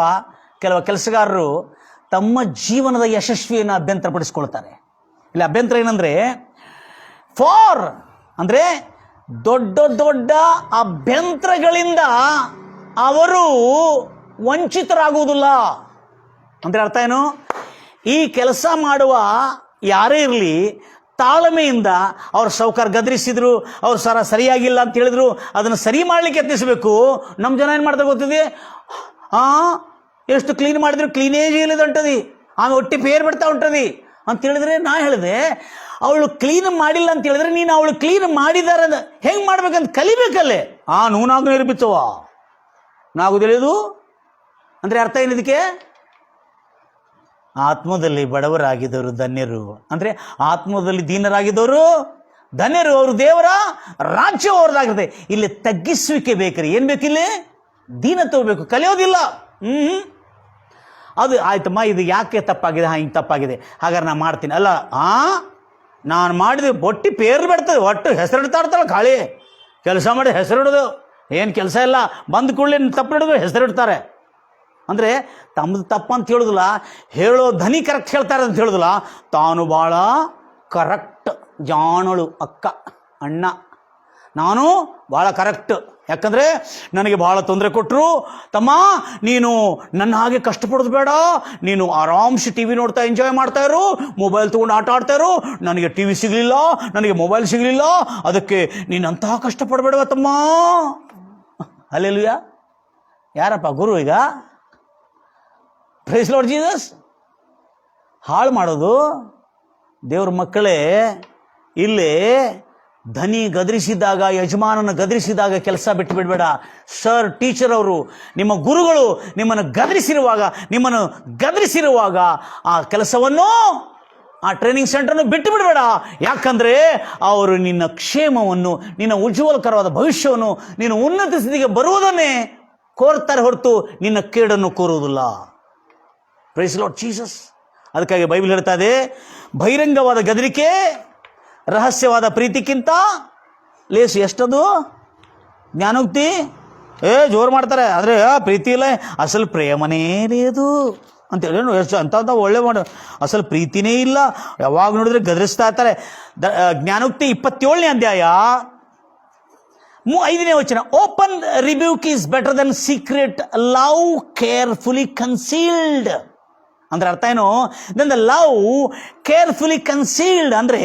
ಕೆಲವು ಕೆಲಸಗಾರರು ತಮ್ಮ ಜೀವನದ ಯಶಸ್ವಿಯನ್ನು ಅಭ್ಯಂತರಪಡಿಸಿಕೊಳ್ತಾರೆ. ಇಲ್ಲಿ ಅಭ್ಯಂತರ ಏನಂದ್ರೆ, ಫಾರ್ ಅಂದರೆ ದೊಡ್ಡ ದೊಡ್ಡ ಅಭ್ಯಂತರಗಳಿಂದ ಅವರು ವಂಚಿತರಾಗುವುದಿಲ್ಲ. ಅಂದರೆ ಅರ್ಥ ಏನು? ಈ ಕೆಲಸ ಮಾಡುವ ಯಾರೇ ಇರಲಿ, ತಾಳ್ಮೆಯಿಂದ ಅವ್ರ ಸಾಹುಕಾರ ಗದರಿಸಿದ್ರು, ಅವ್ರು ಸರಿಯಾಗಿಲ್ಲ ಅಂತ ಹೇಳಿದ್ರು, ಅದನ್ನು ಸರಿ ಮಾಡಲಿಕ್ಕೆ ಯತ್ನಿಸಬೇಕು. ನಮ್ಮ ಜನ ಏನು ಮಾಡ್ತಾರೆ ಗೊತ್ತಿದೆ, ಎಷ್ಟು ಕ್ಲೀನ್ ಮಾಡಿದ್ರು ಕ್ಲೀನೇಜ್ ಇಲ್ಲದ ಉಂಟದಿ, ಆಮೇಲೆ ಒಟ್ಟಿ ಪೇರ್ ಬಿಡ್ತಾ ಉಂಟದಿ ಅಂತ ಹೇಳಿದ್ರೆ, ನಾ ಹೇಳಿದೆ ಅವಳು ಕ್ಲೀನ್ ಮಾಡಿಲ್ಲ ಅಂತ ಹೇಳಿದ್ರೆ ನೀನು ಅವಳು ಕ್ಲೀನ್ ಮಾಡಿದಾರ ಹೆಂಗೆ ಮಾಡ್ಬೇಕಂತ ಕಲಿಬೇಕಲ್ಲೇ. ನೂನಾಗ ನಿರ್ಮಿತವ ನಾಗು ತಿಳಿಯೋದು ಅಂದರೆ ಅರ್ಥ ಏನಿದಕ್ಕೆ? ಆತ್ಮದಲ್ಲಿ ಬಡವರಾಗಿದ್ದವರು ಧನ್ಯರು, ಅಂದರೆ ಆತ್ಮದಲ್ಲಿ ದೀನರಾಗಿದ್ದವರು ಧನ್ಯರು, ಅವರು ದೇವರ ರಾಜ್ಯ ಅವ್ರದ್ದಾಗಿರುತ್ತೆ. ಇಲ್ಲಿ ತಗ್ಗಿಸುವಿಕೆ ಬೇಕ್ರಿ. ಏನು ಬೇಕಿಲ್ಲಿ? ದೀನತ್ವ ಬೇಕು, ಕಲಿಯೋದಿಲ್ಲ. ಅದು ಆಯ್ತಮ್ಮ, ಇದು ಯಾಕೆ ತಪ್ಪಾಗಿದೆ, ಹಿಂಗೆ ತಪ್ಪಾಗಿದೆ, ಹಾಗಾದ್ರೆ ನಾನು ಮಾಡ್ತೀನಿ. ಅಲ್ಲ, ನಾನು ಮಾಡಿದೆ ಒಟ್ಟಿ ಪೇರು ಬಿಡ್ತದೆ, ಒಟ್ಟು ಹೆಸರಿಡ್ತಾ ಇರ್ತಾಳೆ ಖಾಳಿ. ಕೆಲಸ ಮಾಡಿ ಹೆಸರಿಡೋದು ಏನು ಕೆಲಸ ಇಲ್ಲ, ಬಂದ ಕೂಡಲೇ ತಪ್ಪು ಹಿಡಿದು ಹೆಸರಿಡ್ತಾರೆ. ಅಂದರೆ ತಮ್ಮದು ತಪ್ಪು ಅಂತ ಹೇಳೋದಿಲ್ಲ, ಹೇಳೋ ಧ್ವನಿ ಕರೆಕ್ಟ್ ಹೇಳ್ತಾರೆ ಅಂತ ಹೇಳೋದಿಲ್ಲ, ತಾನು ಭಾಳ ಕರೆಕ್ಟ್ ಜಾಣಳು ಅಕ್ಕ ಅಣ್ಣ, ನಾನು ಭಾಳ ಕರೆಕ್ಟ್. ಯಾಕಂದರೆ ನನಗೆ ಭಾಳ ತೊಂದರೆ ಕೊಟ್ಟರು, ತಮ್ಮ ನೀನು ನನ್ನ ಹಾಗೆ ಕಷ್ಟಪಡೋದು ಬೇಡ, ನೀನು ಆರಾಮ್ಸಿ ಟಿ ವಿ ನೋಡ್ತಾ ಎಂಜಾಯ್ ಮಾಡ್ತಾ ಇರು, ಮೊಬೈಲ್ ತೊಗೊಂಡು ಆಟ ಆಡ್ತಾ ಇರು, ನನಗೆ ಟಿ ವಿ ಸಿಗಲಿಲ್ಲ, ನನಗೆ ಮೊಬೈಲ್ ಸಿಗಲಿಲ್ಲ, ಅದಕ್ಕೆ ನೀನು ಅಂತಹ ಕಷ್ಟಪಡಬೇಡವ ತಮ್ಮ. ಹಲ್ಲೆಲೂಯಾ. ಯಾರಪ್ಪ ಗುರು ಈಗ? Praise Lord Jesus. ಹಾಳು ಮಾಡೋದು ದೇವ್ರ ಮಕ್ಕಳೇ. ಇಲ್ಲಿ ಧನಿ ಗದರಿಸಿದಾಗ, ಯಜಮಾನನ ಗದರಿಸಿದಾಗ ಕೆಲಸ ಬಿಟ್ಟು ಬಿಡಬೇಡ. ಸರ್, ಟೀಚರ್ ಅವರು, ನಿಮ್ಮ ಗುರುಗಳು ನಿಮ್ಮನ್ನು ಗದರಿಸಿರುವಾಗ ಆ ಕೆಲಸವನ್ನು, ಆ ಟ್ರೈನಿಂಗ್ ಸೆಂಟರ್ನು ಬಿಟ್ಟು ಬಿಡಬೇಡ. ಯಾಕಂದರೆ ಅವರು ನಿನ್ನ ಕ್ಷೇಮವನ್ನು, ನಿನ್ನ ಉಜ್ವಲಕರವಾದ ಭವಿಷ್ಯವನ್ನು, ನೀನು ಉನ್ನತ ಸ್ಥಿತಿಗೆ ಬರುವುದನ್ನೇ ಕೋರ್ತಾರೆ ಹೊರತು ನಿನ್ನ ಕೇಡನ್ನು ಕೋರುವುದಿಲ್ಲ. Praise Lord Jesus. ಅದಕ್ಕಾಗಿ ಬೈಬಲ್ ಹೇಳ್ತಾ ಇದೆ, ಬಹಿರಂಗವಾದ ಗದರಿಕೆ ರಹಸ್ಯವಾದ ಪ್ರೀತಿಕ್ಕಿಂತ ಲೇಸು. ಎಷ್ಟದು ಜ್ಞಾನೋಕ್ತಿ? ಜೋರು ಮಾಡ್ತಾರೆ, ಆದರೆ ಪ್ರೀತಿ ಇಲ್ಲ, ಅಸಲು ಪ್ರೇಮನೇ ಅದು ಅಂತೇಳಿ ಎಷ್ಟು ಅಂತ ಒಳ್ಳೆ ಮಾಡು, ಅಸಲು ಪ್ರೀತಿನೇ ಇಲ್ಲ, ಯಾವಾಗ ನೋಡಿದ್ರೆ ಗದರಿಸ್ತಾ ಇರ್ತಾರೆ. ಜ್ಞಾನೋಕ್ತಿ 27ನೇ ಅಧ್ಯಾಯ 5ನೇ ವಚನ, open rebuke is better than secret love carefully concealed. ಅಂದ್ರೆ ಅರ್ಥ ಏನು? Than the love carefully concealed ಅಂದರೆ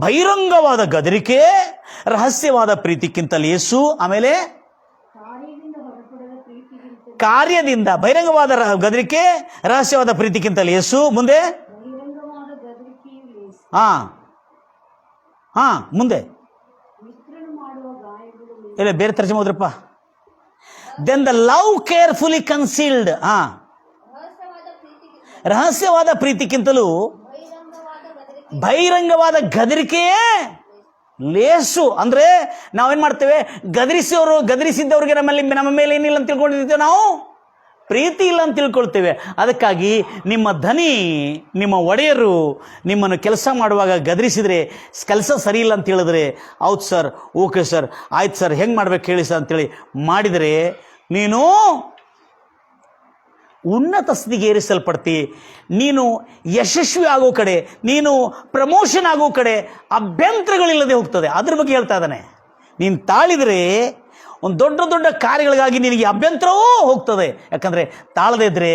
ಬಹಿರಂಗವಾದ ಗದರಿಕೆ ರಹಸ್ಯವಾದ ಪ್ರೀತಿಕ್ಕಿಂತ ಲೇಸು. ಆಮೇಲೆ ಕಾರ್ಯದಿಂದ, ಬಹಿರಂಗವಾದ ಗದರಿಕೆ ರಹಸ್ಯವಾದ ಪ್ರೀತಿಕ್ಕಿಂತ ಲೇಸು. ಮುಂದೆ ಮುಂದೆ ಇಲ್ಲ, ಬೇರೆ ತರ್ಜಮೆ ಹೋದ್ರಪ್ಪ. Then the love carefully concealed. ರಹಸ್ಯವಾದ ಪ್ರೀತಿಕ್ಕಿಂತಲೂ ಬಹಿರಂಗವಾದ ಗದರಿಕೆಯೇ ಲೇಸು. ಅಂದರೆ ನಾವೇನು ಮಾಡ್ತೇವೆ? ಗದರಿಸಿದ್ದವ್ರಿಗೆ ನಮ್ಮ ಮೇಲೆ ಏನಿಲ್ಲ ಅಂತ ತಿಳ್ಕೊಂಡಿರ್ತೇವೆ, ನಾವು ಪ್ರೀತಿ ಇಲ್ಲ ಅಂತ ತಿಳ್ಕೊಳ್ತೇವೆ. ಅದಕ್ಕಾಗಿ ನಿಮ್ಮ ಧನಿ, ನಿಮ್ಮ ಒಡೆಯರು ನಿಮ್ಮನ್ನು ಕೆಲಸ ಮಾಡುವಾಗ ಗದರಿಸಿದರೆ, ಕೆಲಸ ಸರಿ ಇಲ್ಲ ಅಂತ ಹೇಳಿದ್ರೆ, ಹೌದು ಸರ್, ಓಕೆ ಸರ್, ಆಯ್ತು ಸರ್, ಹೆಂಗೆ ಮಾಡ್ಬೇಕು ಹೇಳಿ ಸರ್ ಅಂತೇಳಿ ಮಾಡಿದರೆ ನೀನು ಉನ್ನತ ಸ್ಥಿತಿಗೆ ಏರಿಸಲ್ಪಡ್ತಿ. ನೀನು ಯಶಸ್ವಿ ಆಗೋ ಕಡೆ, ನೀನು ಪ್ರಮೋಷನ್ ಆಗೋ ಕಡೆ ಅಭ್ಯಂತರಗಳಿಲ್ಲದೆ ಹೋಗ್ತದೆ. ಅದ್ರ ಬಗ್ಗೆ ಹೇಳ್ತಾ ಇದ್ದಾನೆ. ನೀನು ತಾಳಿದರೆ ಒಂದು ದೊಡ್ಡ ದೊಡ್ಡ ಕಾರ್ಯಗಳಿಗಾಗಿ ನಿನಗೆ ಅಭ್ಯಂತರವೂ ಹೋಗ್ತದೆ. ಯಾಕಂದರೆ ತಾಳದೇ ಇದ್ದರೆ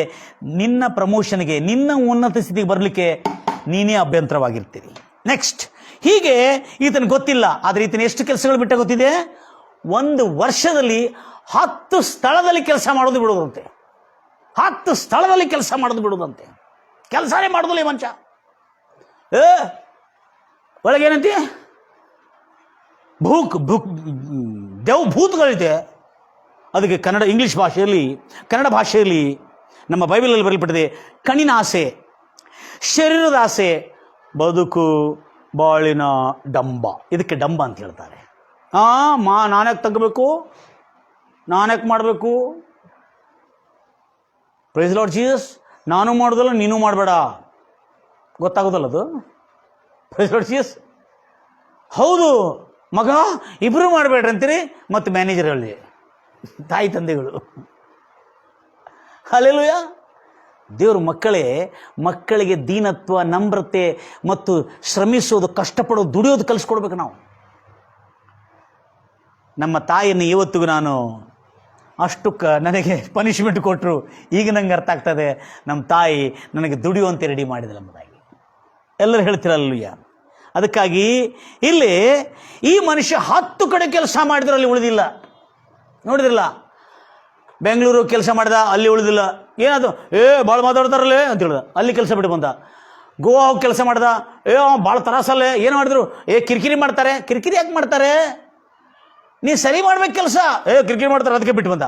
ನಿನ್ನ ಪ್ರಮೋಷನ್ಗೆ, ನಿನ್ನ ಉನ್ನತ ಸ್ಥಿತಿಗೆ ಬರಲಿಕ್ಕೆ ನೀನೇ ಅಭ್ಯಂತರವಾಗಿರ್ತೀರಿ. ನೆಕ್ಸ್ಟ್, ಹೀಗೆ ಈತನಿಗೆ ಗೊತ್ತಿಲ್ಲ, ಆದರೆ ಈತನ ಎಷ್ಟು ಕೆಲಸಗಳು ಬಿಟ್ಟ ಗೊತ್ತಿದೆ? 1 ವರ್ಷದಲ್ಲಿ 10 ಸ್ಥಳದಲ್ಲಿ ಕೆಲಸ ಮಾಡೋದು ಬಿಡೋದಂತೆ. 10 ಸ್ಥಳದಲ್ಲಿ ಕೆಲಸ ಮಾಡೋದು ಬಿಡೋದಂತೆ. ಕೆಲಸನೇ ಮಾಡೋದಿಲ್ಲ ಈ ಮನುಷ್ಯ. ಒಳಗೇನಂತೆ? ಭೂತಗಳಿದೆ. ಅದಕ್ಕೆ ಇಂಗ್ಲಿಷ್ ಭಾಷೆಯಲ್ಲಿ, ಕನ್ನಡ ಭಾಷೆಯಲ್ಲಿ ನಮ್ಮ ಬೈಬಲಲ್ಲಿ ಬರೆಯಲ್ಪಟ್ಟಿದೆ, ಕಣ್ಣಿನ ಆಸೆ, ಶರೀರದ ಆಸೆ, ಬದುಕು ಬಾಳಿನ ಡಂಬ. ಇದಕ್ಕೆ ಡಂಬ ಅಂತ ಹೇಳ್ತಾರೆ. ನಾನ್ಯಾಕೆ ತಗೋಬೇಕು, ನಾನ್ಯಾಕೆ ಮಾಡಬೇಕು? Praise Lord Jesus. ನಾನು ಮಾಡೋದಲ್ಲ, ನೀನು ಮಾಡಬೇಡ, ಗೊತ್ತಾಗೋದಲ್ಲ ಅದು. Praise Lord Jesus. ಹೌದು ಮಗ, ಇಬ್ಬರು ಮಾಡಬೇಡ್ರಿ ಅಂತೀರಿ, ಮತ್ತು ಮ್ಯಾನೇಜರ್ ಹೇಳಿ, ತಾಯಿ ತಂದೆಗಳು. ಹಲ್ಲೆಲೂಯಾ. ದೇವ್ರ ಮಕ್ಕಳಿಗೆ ದೀನತ್ವ, ನಮ್ರತೆ ಮತ್ತು ಶ್ರಮಿಸೋದು, ಕಷ್ಟಪಡೋದು, ದುಡಿಯೋದು ಕಲಿಸ್ಕೊಡ್ಬೇಕು ನಾವು. ನಮ್ಮ ತಾಯಿಯನ್ನು ಇವತ್ತಿಗೂ ನಾನು ಅಷ್ಟು ನನಗೆ ಪನಿಷ್ಮೆಂಟ್ ಕೊಟ್ಟರು, ಈಗ ನಂಗೆ ಅರ್ಥ ಆಗ್ತದೆ, ನಮ್ಮ ತಾಯಿ ನನಗೆ ದುಡಿಯುವಂತೆ ರೆಡಿ ಮಾಡಿದಲ್ಲ ಎಂಬುದಾಗಿ. ಎಲ್ಲರೂ ಹೇಳ್ತಿರಲ್ಲಯ್ಯ. ಅದಕ್ಕಾಗಿ ಇಲ್ಲಿ ಈ ಮನುಷ್ಯ 10 ಕಡೆ ಕೆಲಸ ಮಾಡಿದ್ರು, ಅಲ್ಲಿ ಉಳಿದಿಲ್ಲ. ನೋಡಿದ್ರಲ್ಲ, ಬೆಂಗಳೂರು ಕೆಲಸ ಮಾಡಿದ, ಅಲ್ಲಿ ಉಳಿದಿಲ್ಲ. ಏನದು? ಭಾಳ ಮಾತಾಡ್ತಾರಲ್ಲೇ ಅಂತ ಹೇಳಿದ, ಅಲ್ಲಿ ಕೆಲಸ ಬಿಟ್ಟು ಬಂದ. ಗೋವಾ ಹೋಗಿ ಕೆಲಸ ಮಾಡ್ದ, ಭಾಳ ತರಾಸಲ್ಲೇ, ಏನು ಮಾಡಿದ್ರು? ಕಿರಿಕಿರಿ ಮಾಡ್ತಾರೆ. ಕಿರಿಕಿರಿ ಯಾಕೆ ಮಾಡ್ತಾರೆ? ನೀ ಸರಿ ಮಾಡ್ಬೇಕು ಕೆಲಸ. ಕಿರಿಕಿರಿ ಮಾಡ್ತಾರೆ, ಅದಕ್ಕೆ ಬಿಟ್ಟು ಬಂದ.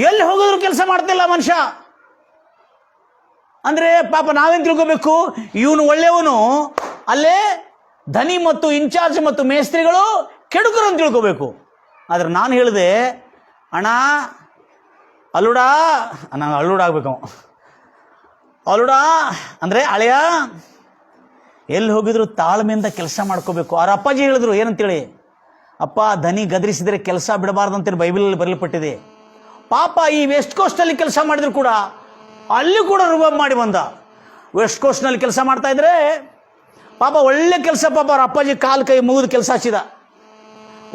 ಎಲ್ಲಿ ಹೋಗಿದ್ರು ಕೆಲಸ ಮಾಡ್ತಿಲ್ಲ ಮನುಷ್ಯ. ಅಂದರೆ ಪಾಪ ನಾವೇನು ತಿಳ್ಕೋಬೇಕು? ಇವನು ಒಳ್ಳೆಯವನು, ಅಲ್ಲೇ ಧನಿ ಮತ್ತು ಇನ್ಚಾರ್ಜ್ ಮತ್ತು ಮೇಸ್ತ್ರಿಗಳು ಕೆಡುಕರು ಅಂತ ತಿಳ್ಕೋಬೇಕು. ಆದ್ರೆ ನಾನು ಹೇಳಿದೆ, ಅಣ್ಣ ಅಲ್ಲುಡ, ನಾನು ಅಲ್ಲುಡ ಆಗ್ಬೇಕು, ಅಲ್ಲುಡ ಅಂದರೆ ಅಳೆಯ, ಎಲ್ಲಿ ಹೋಗಿದ್ರು ತಾಳ್ಮೆಯಿಂದ ಕೆಲಸ ಮಾಡ್ಕೋಬೇಕು. ಅವ್ರ ಅಪ್ಪಾಜಿ ಹೇಳಿದ್ರು ಏನಂತೇಳಿ, ಅಪ್ಪ ಧನಿ ಗದರಿಸಿದರೆ ಕೆಲಸ ಬಿಡಬಾರ್ದಂತೇಳಿ ಬೈಬಲಲ್ಲಿ ಬರಲ್ಪಟ್ಟಿದೆ. ಪಾಪ ಈ ವೆಸ್ಟ್ ಕೋಸ್ಟಲ್ಲಿ ಕೆಲಸ ಮಾಡಿದ್ರು ಕೂಡ ಅಲ್ಲಿ ಕೂಡ ರುಬಾಬ್ ಮಾಡಿ ಬಂದ. ವೆಸ್ಟ್ ಕೋಸ್ಟ್ನಲ್ಲಿ ಕೆಲಸ ಮಾಡ್ತಾ ಇದ್ರೆ ಪಾಪ ಒಳ್ಳೆ ಕೆಲಸ, ಪಾಪ ಅವ್ರ ಅಪ್ಪಾಜಿ ಕಾಲು ಕೈ ಮುಗಿದು ಕೆಲಸ ಹಚ್ಚಿದ,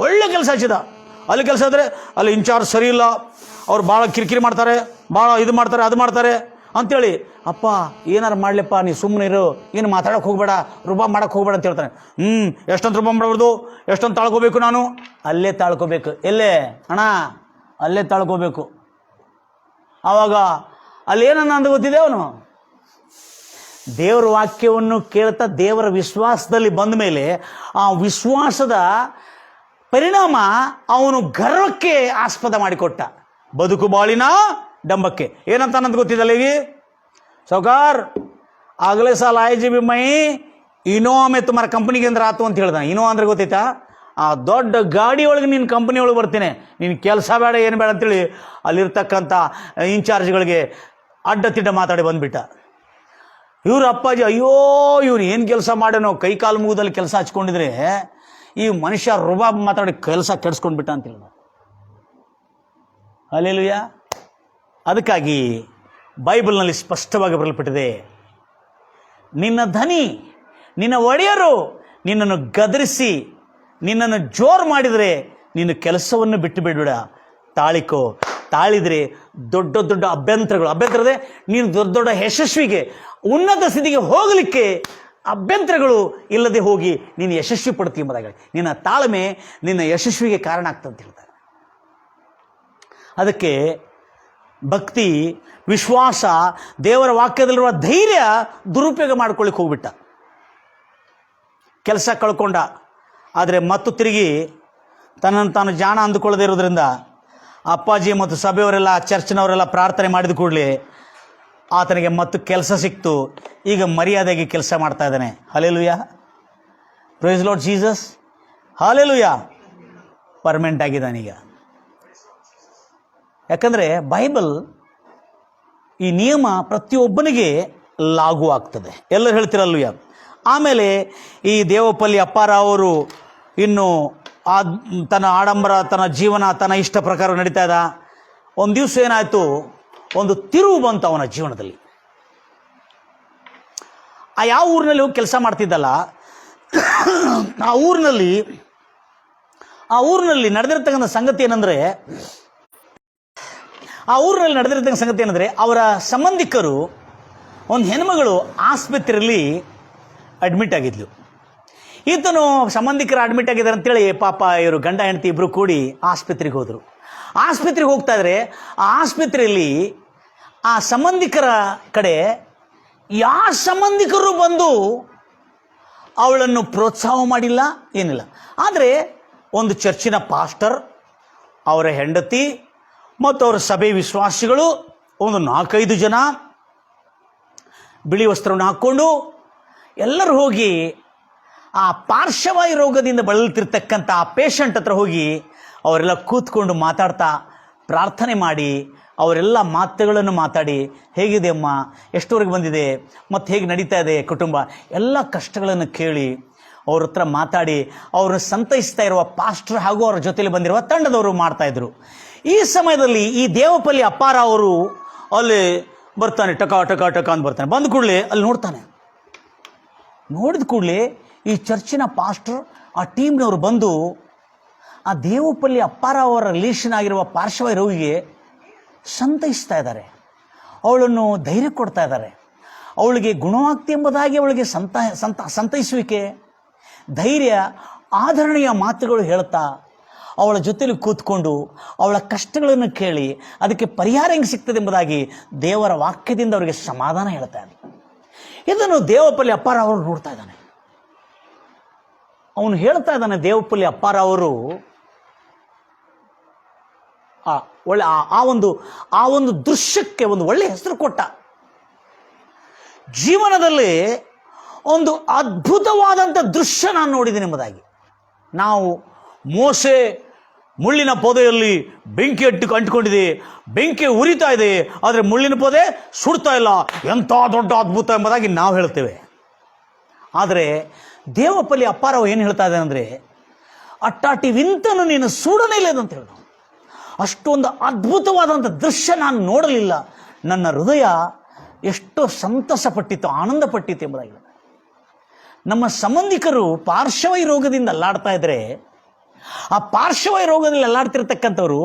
ಒಳ್ಳೆ ಕೆಲಸ ಹಚ್ಚಿದ. ಅಲ್ಲಿ ಕೆಲಸ ಆದರೆ ಅಲ್ಲಿ ಇನ್ಚಾರ್ಜ್ ಸರಿ ಇಲ್ಲ, ಅವ್ರು ಭಾಳ ಕಿರಿಕಿರಿ ಮಾಡ್ತಾರೆ, ಭಾಳ ಇದು ಮಾಡ್ತಾರೆ, ಅದು ಮಾಡ್ತಾರೆ ಅಂಥೇಳಿ, ಅಪ್ಪ ಏನಾರು ಮಾಡಲಿಪ್ಪ, ನೀ ಸುಮ್ಮನೆ ಇರು, ಏನು ಮಾತಾಡೋಕೆ ಹೋಗ್ಬೇಡ, ರುಬಾಬ್ ಮಾಡೋಕೆ ಹೋಗ್ಬೇಡ ಅಂತ ಹೇಳ್ತಾನೆ. ಎಷ್ಟೊಂದು ರುಬಾಬ್ ಮಾಡ್ಬಾರ್ದು, ಎಷ್ಟೊಂದು ತಾಳ್ಕೋಬೇಕು, ನಾನು ಅಲ್ಲೇ ತಾಳ್ಕೋಬೇಕು. ಎಲ್ಲೇ ಅಣ್ಣ, ಅಲ್ಲೇ ತಾಳ್ಕೋಬೇಕು. ಆವಾಗ ಅಲ್ಲೇನನ್ನ ಅಂದು ಗೊತ್ತಿದೆ, ಅವನು ದೇವರ ವಾಕ್ಯವನ್ನು ಕೇಳ್ತಾ ದೇವರ ವಿಶ್ವಾಸದಲ್ಲಿ ಬಂದ ಮೇಲೆ ಆ ವಿಶ್ವಾಸದ ಪರಿಣಾಮ ಅವನು ಗರ್ವಕ್ಕೆ ಆಸ್ಪದ ಮಾಡಿಕೊಟ್ಟ. ಬದುಕು ಬಾಳಿನ ಡಂಬಕ್ಕೆ ಏನಂತ ಅನ್ನೋದು ಗೊತ್ತಿದ್ದಲ್ಲ ಈಗ ಸೌಕಾರ್, ಆಗಲೇ ಸಾಲ IGB ಮೈ ಇನೋವಾ ಮೇ ತುಮಾರ ಕಂಪ್ನಿಗೆ ಅಂದ್ರೆ ಆತು ಅಂತ ಹೇಳ್ದಾನೆ. ಇನೋವಾ ಅಂದ್ರೆ ಗೊತ್ತೈತಾ, ಆ ದೊಡ್ಡ ಗಾಡಿ ಒಳಗೆ ನಿನ್ನ ಕಂಪ್ನಿ ಒಳಗೆ ಬರ್ತೀನಿ, ನಿನ್ನ ಕೆಲಸ ಬೇಡ ಏನು ಬೇಡ ಅಂತೇಳಿ ಅಲ್ಲಿರ್ತಕ್ಕಂಥ ಇನ್ಚಾರ್ಜ್ಗಳಿಗೆ ಅಡ್ಡ ತಿಡ್ಡ ಮಾತಾಡಿ ಬಂದುಬಿಟ್ಟ. ಇವ್ರ ಅಪ್ಪಾಜಿ, ಅಯ್ಯೋ ಇವ್ರು ಏನು ಕೆಲಸ ಮಾಡ್ಯಾನೋ, ಕೈ ಕಾಲು ಮುಗಿದಲ್ಲಿ ಕೆಲಸ ಹಚ್ಕೊಂಡಿದ್ರೆ ಈ ಮನುಷ್ಯ ರುಬಾಬ್ ಮಾತಾಡಿ ಕೆಲಸ ಕೆಡಿಸ್ಕೊಂಡ್ಬಿಟ್ಟ ಅಂತ ಹೇಳಿದ. ಹಲ್ಲೆಲೂಯ. ಅದಕ್ಕಾಗಿ ಬೈಬಲ್ನಲ್ಲಿ ಸ್ಪಷ್ಟವಾಗಿ ಬರಲ್ಪಟ್ಟಿದೆ, ನಿನ್ನ ಧನಿ, ನಿನ್ನ ಒಡೆಯರು ನಿನ್ನನ್ನು ಗದರಿಸಿ ನಿನ್ನನ್ನು ಜೋರು ಮಾಡಿದರೆ ನಿನ್ನ ಕೆಲಸವನ್ನು ಬಿಟ್ಟು ಬಿಡಬೇಡ, ತಾಳಿಕೋ. ತಾಳಿದರೆ ದೊಡ್ಡ ದೊಡ್ಡ ಅಭ್ಯಂತರದೇ ನೀನು ದೊಡ್ಡ ದೊಡ್ಡ ಯಶಸ್ವಿಗೆ, ಉನ್ನತ ಸ್ಥಿತಿಗೆ ಹೋಗಲಿಕ್ಕೆ ಅಭ್ಯಂತರಗಳು ಇಲ್ಲದೆ ಹೋಗಿ ನೀನು ಯಶಸ್ವಿ ಪಡ್ತೀವಿ ಎಂಬುದಾಗಿ ನಿನ್ನ ತಾಳ್ಮೆ ನಿನ್ನ ಯಶಸ್ವಿಗೆ ಕಾರಣ ಆಗ್ತದೆ ಅಂತ ಹೇಳ್ತಾರೆ. ಅದಕ್ಕೆ ಭಕ್ತಿ, ವಿಶ್ವಾಸ, ದೇವರ ವಾಕ್ಯದಲ್ಲಿರುವ ಧೈರ್ಯ ದುರುಪಯೋಗ ಮಾಡ್ಕೊಳ್ಳಿಕ್ಕೆ ಹೋಗ್ಬಿಟ್ಟ. ಕೆಲಸ ಕಳ್ಕೊಂಡ, ಆದರೆ ಮತ್ತು ತಿರುಗಿ ತನ್ನನ್ನು ತಾನು ಜಾಣ ಅಂದುಕೊಳ್ಳದೆ ಇರೋದ್ರಿಂದ ಅಪ್ಪಾಜಿ ಮತ್ತು ಸಭೆಯವರೆಲ್ಲ, ಚರ್ಚ್ನವರೆಲ್ಲ ಪ್ರಾರ್ಥನೆ ಮಾಡಿದ ಕೂಡಲೇ ಆತನಿಗೆ ಮತ್ತು ಕೆಲಸ ಸಿಕ್ತು. ಈಗ ಮರ್ಯಾದೆಗೆ ಕೆಲಸ ಮಾಡ್ತಾ ಇದ್ದಾನೆ. Hallelujah, praise Lord Jesus, hallelujah. Permanent ಆಗಿದ್ದಾನೀಗ. ಯಾಕಂದರೆ ಬೈಬಲ್ ಈ ನಿಯಮ ಪ್ರತಿಯೊಬ್ಬನಿಗೆ ಲಾಗೂ ಆಗ್ತದೆ. ಎಲ್ಲರೂ ಹೇಳ್ತಿರಲ್ವಯ್ಯ. ಆಮೇಲೆ ಈ ದೇವಪಲ್ಲಿ ಅಪ್ಪಾರಾವ್ ಅವರು ಇನ್ನು ತನ್ನ ಆಡಂಬರ, ತನ್ನ ಜೀವನ ತನ್ನ ಇಷ್ಟ ಪ್ರಕಾರ ನಡೀತಾ ಇದ್ದ. ಒಂದು ದಿವಸ ಏನಾಯಿತು, ಒಂದು ತಿರುವು ಬಂತು ಅವನ ಜೀವನದಲ್ಲಿ. ಆ ಯಾವ ಊರಿನಲ್ಲಿ ಹೋಗಿ ಕೆಲಸ ಮಾಡ್ತಿದ್ದಲ್ಲ, ಆ ಊರಿನಲ್ಲಿ ನಡೆದಿರ್ತಕ್ಕಂಥ ಸಂಗತಿ ಏನಂದರೆ ಅವರ ಸಂಬಂಧಿಕರು ಒಂದು ಹೆಣ್ಮಗಳು ಆಸ್ಪತ್ರೆಯಲ್ಲಿ ಅಡ್ಮಿಟ್ ಆಗಿದ್ಲು. ಈತನು ಸಂಬಂಧಿಕರು ಅಡ್ಮಿಟ್ ಆಗಿದ್ದಾರೆ ಅಂತೇಳಿ ಪಾಪ ಇವರು ಗಂಡ ಹೆಂಡತಿ ಇಬ್ಬರು ಕೂಡಿ ಆಸ್ಪತ್ರೆಗೆ ಹೋದರು. ಆಸ್ಪತ್ರೆಗೆ ಹೋಗ್ತಾ ಇದ್ರೆ ಆ ಆಸ್ಪತ್ರೆಯಲ್ಲಿ ಆ ಸಂಬಂಧಿಕರ ಕಡೆ ಯಾವ ಸಂಬಂಧಿಕರು ಬಂದು ಅವಳನ್ನು ಪ್ರೋತ್ಸಾಹ ಮಾಡಿಲ್ಲ, ಏನಿಲ್ಲ. ಆದರೆ ಒಂದು ಚರ್ಚಿನ ಪಾಸ್ಟರ್, ಅವರ ಹೆಂಡತಿ ಮತ್ತು ಅವರ ಸಭೆ ವಿಶ್ವಾಸಿಗಳು ಒಂದು 4-5 ಜನ ಬಿಳಿ ವಸ್ತ್ರವನ್ನು ಹಾಕ್ಕೊಂಡು ಎಲ್ಲರೂ ಹೋಗಿ ಆ ಪಾರ್ಶ್ವವಾಯು ರೋಗದಿಂದ ಬಳಲ್ತಿರ್ತಕ್ಕಂಥ ಆ ಪೇಷಂಟ್ ಹತ್ರ ಹೋಗಿ ಅವರೆಲ್ಲ ಕೂತ್ಕೊಂಡು ಮಾತಾಡ್ತಾ ಪ್ರಾರ್ಥನೆ ಮಾಡಿ ಅವರೆಲ್ಲ ಮಾತುಗಳನ್ನು ಮಾತಾಡಿ, ಹೇಗಿದೆ ಅಮ್ಮ, ಎಷ್ಟುವರೆಗೆ ಬಂದಿದೆ, ಮತ್ತು ಹೇಗೆ ನಡೀತಾ ಇದೆ ಕುಟುಂಬ, ಎಲ್ಲ ಕಷ್ಟಗಳನ್ನು ಕೇಳಿ ಅವ್ರ ಹತ್ರ ಮಾತಾಡಿ ಅವ್ರನ್ನ ಸಂತೈಸ್ತಾ ಇರುವ ಪಾಸ್ಟರ್ ಹಾಗೂ ಅವರ ಜೊತೆಲಿ ಬಂದಿರುವ ತಂಡದವರು ಮಾಡ್ತಾಯಿದ್ರು. ಈ ಸಮಯದಲ್ಲಿ ಈ ದೇವಪಲ್ಲಿ ಅಪ್ಪಾರಾವ್ ಅವರು ಅಲ್ಲಿ ಬರ್ತಾನೆ, ಟಕ ಟಕ ಟಕ ಅಂತ ಬರ್ತಾನೆ. ಬಂದ ಕೂಡಲೇ ಅಲ್ಲಿ ನೋಡಿದ ಕೂಡಲೇ ಈ ಚರ್ಚಿನ ಪಾಸ್ಟರ್, ಆ ಟೀಮ್ನವರು ಬಂದು ಆ ದೇವಪಲ್ಲಿ ಅಪ್ಪಾರಾವ್ ಅವರ ರಿಲೇಷನ್ ಆಗಿರುವ ಪಾರ್ಶ್ವ ರೋಗಿಗೆ ಸಂತೈಸ್ತಾ ಇದ್ದಾರೆ, ಅವಳನ್ನು ಧೈರ್ಯ ಕೊಡ್ತಾ ಇದ್ದಾರೆ. ಅವಳಿಗೆ ಗುಣವಾಗ್ತಿ ಎಂಬುದಾಗಿ ಅವಳಿಗೆ ಸಂತೈಸುವಿಕೆ, ಧೈರ್ಯ, ಆಧರಣೆಯ ಮಾತುಗಳು ಹೇಳ್ತಾ ಅವಳ ಜೊತೆಲಿ ಕೂತ್ಕೊಂಡು ಅವಳ ಕಷ್ಟಗಳನ್ನು ಕೇಳಿ ಅದಕ್ಕೆ ಪರಿಹಾರ ಹೆಂಗೆ ಸಿಗ್ತದೆ ಎಂಬುದಾಗಿ ದೇವರ ವಾಕ್ಯದಿಂದ ಅವರಿಗೆ ಸಮಾಧಾನ ಹೇಳ್ತಾ ಇದ್ದಾರೆ. ಇದನ್ನು ದೇವಪಲ್ಲಿ ಅಪ್ಪಾರಾವ್ ಅವರು ನೋಡ್ತಾ ಇದ್ದಾನೆ. ಅವನು ಹೇಳ್ತಾ ಇದ್ದಾನೆ, ದೇವಪಲ್ಲಿ ಅಪ್ಪಾರಾವ್ ಅವರು ಒಳ್ಳೆ ಆ ಒಂದು ದೃಶ್ಯಕ್ಕೆ ಒಂದು ಒಳ್ಳೆ ಹೆಸರು ಕೊಟ್ಟ. ಜೀವನದಲ್ಲಿ ಒಂದು ಅದ್ಭುತವಾದಂಥ ದೃಶ್ಯ ನಾನು ನೋಡಿದ್ದೀನಿ ಎಂಬುದಾಗಿ. ನಾವು ಮೋಶೆ ಮುಳ್ಳಿನ ಪೊದೆಯಲ್ಲಿ ಬೆಂಕಿ ಅಂಟಿಕೊಂಡಿದೆ, ಬೆಂಕಿ ಉರಿತಾ ಇದೆ, ಆದರೆ ಮುಳ್ಳಿನ ಪೊದೆ ಸುಡ್ತಾ ಇಲ್ಲ, ಎಂಥ ದೊಡ್ಡ ಅದ್ಭುತ ಎಂಬುದಾಗಿ ನಾವು ಹೇಳ್ತೇವೆ. ಆದರೆ ದೇವಪಲ್ಲಿ ಅಪ್ಪಾರಾವ್ ಏನು ಹೇಳ್ತಾ ಇದ್ದಾನೆ ಅಂದರೆ, ಅಟ್ಟಾಟಿ ವಿಂತನು ನೀನು ಸುಡನೇ ಇಲ್ಲದಂತ ಹೇಳ. ಅಷ್ಟೊಂದು ಅದ್ಭುತವಾದಂಥ ದೃಶ್ಯ ನಾನು ನೋಡಲಿಲ್ಲ, ನನ್ನ ಹೃದಯ ಎಷ್ಟೋ ಸಂತಸಪಟ್ಟಿತ್ತು, ಆನಂದ ಪಟ್ಟಿತ್ತು ಎಂಬುದಾಗಿ. ನಮ್ಮ ಸಂಬಂಧಿಕರು ಪಾರ್ಶ್ವವಾಯು ರೋಗದಿಂದ ಅಲ್ಲಾಡ್ತಾ ಇದ್ರೆ, ಆ ಪಾರ್ಶ್ವವಾಯು ರೋಗದಲ್ಲಿ ಅಲ್ಲಾಡ್ತಿರ್ತಕ್ಕಂಥವ್ರು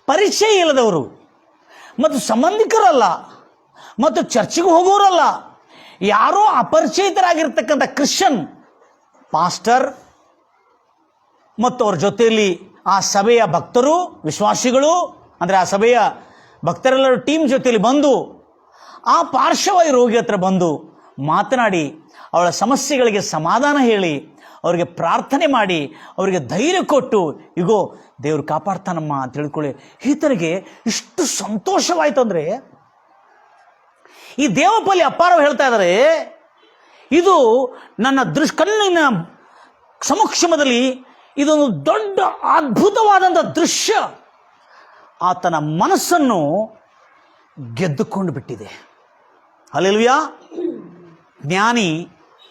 ಪರಿಚಯ ಇಲ್ಲದವರು ಮತ್ತು ಸಂಬಂಧಿಕರಲ್ಲ ಮತ್ತು ಚರ್ಚಿಗೆ ಹೋಗೋರಲ್ಲ, ಯಾರೋ ಅಪರಿಚಿತರಾಗಿರ್ತಕ್ಕಂಥ ಕ್ರಿಶ್ಚಿಯನ್ ಪಾಸ್ಟರ್ ಮತ್ತು ಅವ್ರ ಜೊತೆಯಲ್ಲಿ ಆ ಸಭೆಯ ಭಕ್ತರು, ವಿಶ್ವಾಸಿಗಳು, ಅಂದರೆ ಆ ಸಭೆಯ ಭಕ್ತರೆಲ್ಲರೂ ಟೀಮ್ ಜೊತೆಯಲ್ಲಿ ಬಂದು ಆ ಪಾರ್ಶ್ವವಾಯು ರೋಗಿ ಹತ್ರ ಬಂದು ಮಾತನಾಡಿ ಅವಳ ಸಮಸ್ಯೆಗಳಿಗೆ ಸಮಾಧಾನ ಹೇಳಿ ಅವರಿಗೆ ಪ್ರಾರ್ಥನೆ ಮಾಡಿ ಅವರಿಗೆ ಧೈರ್ಯ ಕೊಟ್ಟು, ಇಗೋ ದೇವರು ಕಾಪಾಡ್ತಾನಮ್ಮ ಅಂತ ತಿಳ್ಕೊಳ್ಳಿ. ಈತನಿಗೆ ಇಷ್ಟು ಸಂತೋಷವಾಯಿತು ಅಂದರೆ, ಈ ದೇವಪಲ್ಲಿ ಅಪ್ಪಾರಾವ್ ಹೇಳ್ತಾ ಇದ್ದಾರೆ, ಇದು ನನ್ನ ಕಣ್ಣಿನ ಸಮಕ್ಷಮದಲ್ಲಿ ಇದೊಂದು ದೊಡ್ಡ ಅದ್ಭುತವಾದಂಥ ದೃಶ್ಯ ಆತನ ಮನಸ್ಸನ್ನು ಗೆದ್ದುಕೊಂಡು ಬಿಟ್ಟಿದೆ. ಹಲ್ಲೆಲೂಯಾ. ಜ್ಞಾನಿ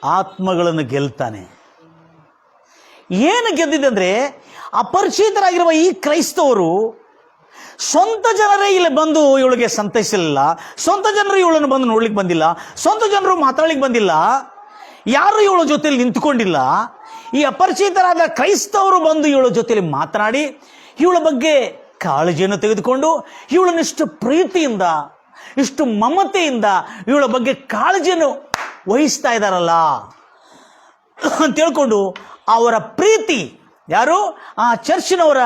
ಆತ್ಮಗಳನ್ನು ಗೆಲ್ತಾನೆ. ಏನು ಗೆದ್ದಿದೆ ಅಂದರೆ, ಅಪರಿಚಿತರಾಗಿರುವ ಈ ಕ್ರೈಸ್ತವರು ಸ್ವಂತ ಜನರೇ ಇಲ್ಲಿ ಬಂದು ಇವಳಿಗೆ ಸಂತೈಸಲಿಲ್ಲ, ಸ್ವಂತ ಜನರು ಇವಳನ್ನು ಬಂದು ನೋಡ್ಲಿಕ್ಕೆ ಬಂದಿಲ್ಲ, ಸ್ವಂತ ಜನರು ಮಾತಾಡ್ಲಿಕ್ಕೆ ಬಂದಿಲ್ಲ, ಯಾರು ಇವಳ ಜೊತೆಯಲ್ಲಿ ನಿಂತುಕೊಂಡಿಲ್ಲ. ಈ ಅಪರಿಚಿತರಾದ ಕ್ರೈಸ್ತವರು ಬಂದು ಇವಳ ಜೊತೆಯಲ್ಲಿ ಮಾತನಾಡಿ ಇವಳ ಬಗ್ಗೆ ಕಾಳಜಿಯನ್ನು ತೆಗೆದುಕೊಂಡು ಇವಳನ್ನಿಷ್ಟು ಪ್ರೀತಿಯಿಂದ, ಇಷ್ಟು ಮಮತೆಯಿಂದ ಇವಳ ಬಗ್ಗೆ ಕಾಳಜಿಯನ್ನು ವಹಿಸ್ತಾ ಇದ್ದಾರಲ್ಲ ಅಂತ ತಿಳ್ಕೊಂಡು ಅವರ ಪ್ರೀತಿ, ಯಾರು ಆ ಚರ್ಚಿನವರ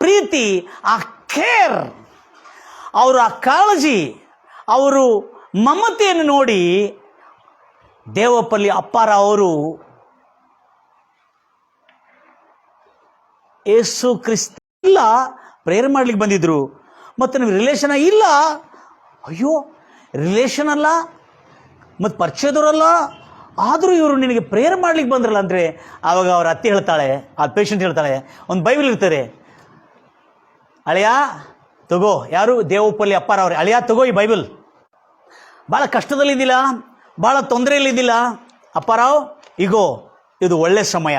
ಪ್ರೀತಿ, ಆ ಕೇರ್, ಅವರ ಕಾಳಜಿ, ಅವರು ಮಮತೆಯನ್ನು ನೋಡಿ ದೇವಪಲ್ಲಿ ಅಪ್ಪಾರಾವ್ ಅವರು ಯೇಸು ಕ್ರಿಸ್ತ ಇಲ್ಲ ಪ್ರೇಯರ್ ಮಾಡ್ಲಿಕ್ಕೆ ಬಂದಿದ್ರು, ಮತ್ತು ನೀವು ರಿಲೇಷನ್ ಇಲ್ಲ, ಅಯ್ಯೋ ರಿಲೇಷನ್ ಅಲ್ಲ ಮತ್ತು ಪರಿಚಯದವರಲ್ಲ, ಆದರೂ ಇವರು ನಿನಗೆ ಪ್ರೇಯರ್ ಮಾಡ್ಲಿಕ್ಕೆ ಬಂದ್ರಲ್ಲ ಅಂದರೆ, ಆವಾಗ ಅವ್ರ ಅತ್ತೆ ಹೇಳ್ತಾಳೆ, ಆ ಪೇಷಂಟ್ ಹೇಳ್ತಾಳೆ, ಒಂದು ಬೈಬಲ್ ಇರ್ತಾರೆ, ಅಳಿಯ ತಗೋ, ಯಾರು ದೇವಪಲ್ಲಿ ಅಪ್ಪಾರವ್ರೆ, ಅಳಿಯ ತಗೋ ಈ ಬೈಬಲ್, ಭಾಳ ಕಷ್ಟದಲ್ಲಿದ್ದಿಲ್ಲ, ಭಾಳ ತೊಂದರೆಯಲ್ಲಿದ್ದಿಲ್ಲ ಅಪ್ಪಾರಾವ್, ಈಗೋ ಇದು ಒಳ್ಳೆ ಸಮಯ,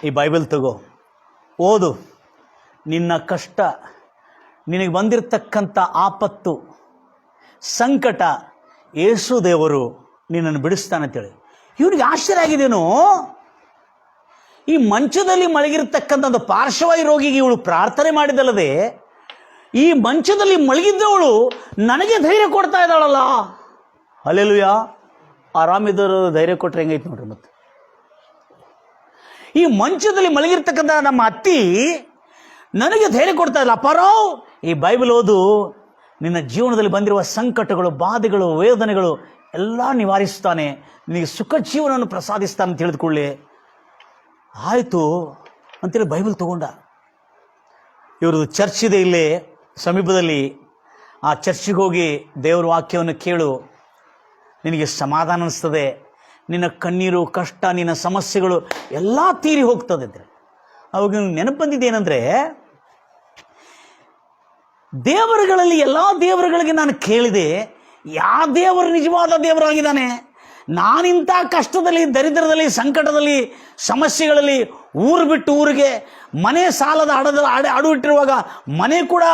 ಈ ಬೈಬಲ್ ತಗೋ, ಓದು, ನಿನ್ನ ಕಷ್ಟ, ನಿನಗೆ ಬಂದಿರತಕ್ಕಂಥ ಆಪತ್ತು, ಸಂಕಟ, ಯೇಸು ದೇವರು ನಿನ್ನನ್ನು ಬಿಡಿಸ್ತಾನಂತೇಳಿ. ಇವನಿಗೆ ಆಶ್ಚರ್ಯ ಆಗಿದೇನೋ, ಈ ಮಂಚದಲ್ಲಿ ಮಲಗಿರ್ತಕ್ಕಂಥ ಒಂದು ಪಾರ್ಶ್ವವಾಯು ರೋಗಿಗೆ ಇವಳು ಪ್ರಾರ್ಥನೆ ಮಾಡಿದಲ್ಲದೆ, ಈ ಮಂಚದಲ್ಲಿ ಮಲಗಿದ್ದವಳು ನನಗೆ ಧೈರ್ಯ ಕೊಡ್ತಾ ಇದ್ದಾಳಲ್ಲ. ಹಲ್ಲೆಲೂಯಾ. ಆರಾಮಿದ್ದವರು ಧೈರ್ಯ ಕೊಟ್ಟರೆ ಹೆಂಗೈತೆ ನೋಡ್ರಿ. ಮತ್ತೆ ಈ ಮಂಚದಲ್ಲಿ ಮಲಗಿರ್ತಕ್ಕಂಥ ನಮ್ಮ ಅತ್ತಿ ನನಗೆ ಧೈರ್ಯ ಕೊಡ್ತಾ ಇಲ್ಲ, ಅಪ್ಪಾರಾವ್ ಈ ಬೈಬಲ್ ಓದು, ನಿನ್ನ ಜೀವನದಲ್ಲಿ ಬಂದಿರುವ ಸಂಕಟಗಳು, ಬಾಧೆಗಳು, ವೇದನೆಗಳು ಎಲ್ಲ ನಿವಾರಿಸ್ತಾನೆ, ನಿನಗೆ ಸುಖ ಜೀವನವನ್ನು ಪ್ರಸಾದಿಸ್ತಾನೆ ಅಂತ ತಿಳಿದುಕೊಳ್ಳಿ. ಆಯಿತು ಅಂತೇಳಿ ಬೈಬಲ್ ತಗೊಂಡ. ಇವ್ರದ್ದು ಚರ್ಚ್ ಇದೆ ಇಲ್ಲೇ ಸಮೀಪದಲ್ಲಿ, ಆ ಚರ್ಚಿಗೆ ಹೋಗಿ ದೇವರ ವಾಕ್ಯವನ್ನು ಕೇಳು, ನಿನಗೆ ಸಮಾಧಾನ ಅನಿಸ್ತದೆ, ನಿನ್ನ ಕಣ್ಣೀರು, ಕಷ್ಟ, ನಿನ್ನ ಸಮಸ್ಯೆಗಳು ಎಲ್ಲ ತೀರಿ ಹೋಗ್ತದೆ ಅಂದರೆ. ಅವಾಗ ನಿಮ್ಗೆ ನೆನಪು ಬಂದಿದ್ದೇನೆಂದರೆ, ದೇವರುಗಳಲ್ಲಿ ಎಲ್ಲ ದೇವರುಗಳಿಗೆ ನಾನು ಕೇಳಿದೆ, ಯಾವ ದೇವರು ನಿಜವಾದ ದೇವರಾಗಿದ್ದಾನೆ? ನಾನಿಂಥ ಕಷ್ಟದಲ್ಲಿ, ದರಿದ್ರದಲ್ಲಿ, ಸಂಕಟದಲ್ಲಿ, ಸಮಸ್ಯೆಗಳಲ್ಲಿ, ಊರು ಬಿಟ್ಟು ಊರಿಗೆ, ಮನೆ ಸಾಲದ ಅಡು ಇಟ್ಟಿರುವಾಗ ಮನೆ ಕೂಡ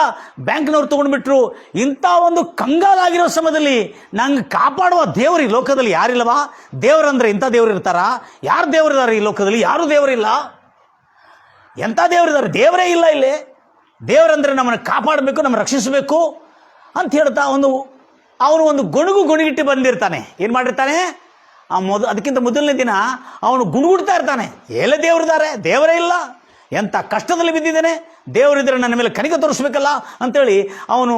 ಬ್ಯಾಂಕ್ನವ್ರು ತೊಗೊಂಡ್ಬಿಟ್ರು, ಇಂಥ ಒಂದು ಕಂಗಾಲಾಗಿರೋ ಸಮಯದಲ್ಲಿ ನಂಗೆ ಕಾಪಾಡುವ ದೇವರು ಈ ಲೋಕದಲ್ಲಿ ಯಾರಿಲ್ಲವಾ? ದೇವರಂದ್ರೆ ಇಂಥ ದೇವರು ಇರ್ತಾರಾ? ಯಾರು ದೇವರಿದ್ದಾರೆ ಈ ಲೋಕದಲ್ಲಿ? ಯಾರೂ ದೇವರಿಲ್ಲ. ಎಂಥ ದೇವರಿದ್ದಾರೆ? ದೇವರೇ ಇಲ್ಲ ಇಲ್ಲಿ. ದೇವರಂದ್ರೆ ನಮ್ಮನ್ನು ಕಾಪಾಡಬೇಕು, ನಮ್ಮನ್ನು ರಕ್ಷಿಸಬೇಕು ಅಂತ ಹೇಳ್ತಾ ಅವನು ಒಂದು ಗುಣಗಿಟ್ಟು ಬಂದಿರ್ತಾನೆ. ಏನು ಮಾಡಿರ್ತಾನೆ? ಅದಕ್ಕಿಂತ ಮೊದಲನೇ ದಿನ ಅವನು ಗುಣಗುಡ್ತಾ ಇರ್ತಾನೆ, ಎಲ್ಲ ದೇವರಿದ್ದಾರೆ, ದೇವರೇ ಇಲ್ಲ, ಎಂಥ ಕಷ್ಟದಲ್ಲಿ ಬಿದ್ದಿದ್ದೇನೆ, ದೇವರಿದ್ರೆ ನನ್ನ ಮೇಲೆ ಕನಿಕ ತೋರಿಸ್ಬೇಕಲ್ಲ ಅಂತೇಳಿ ಅವನು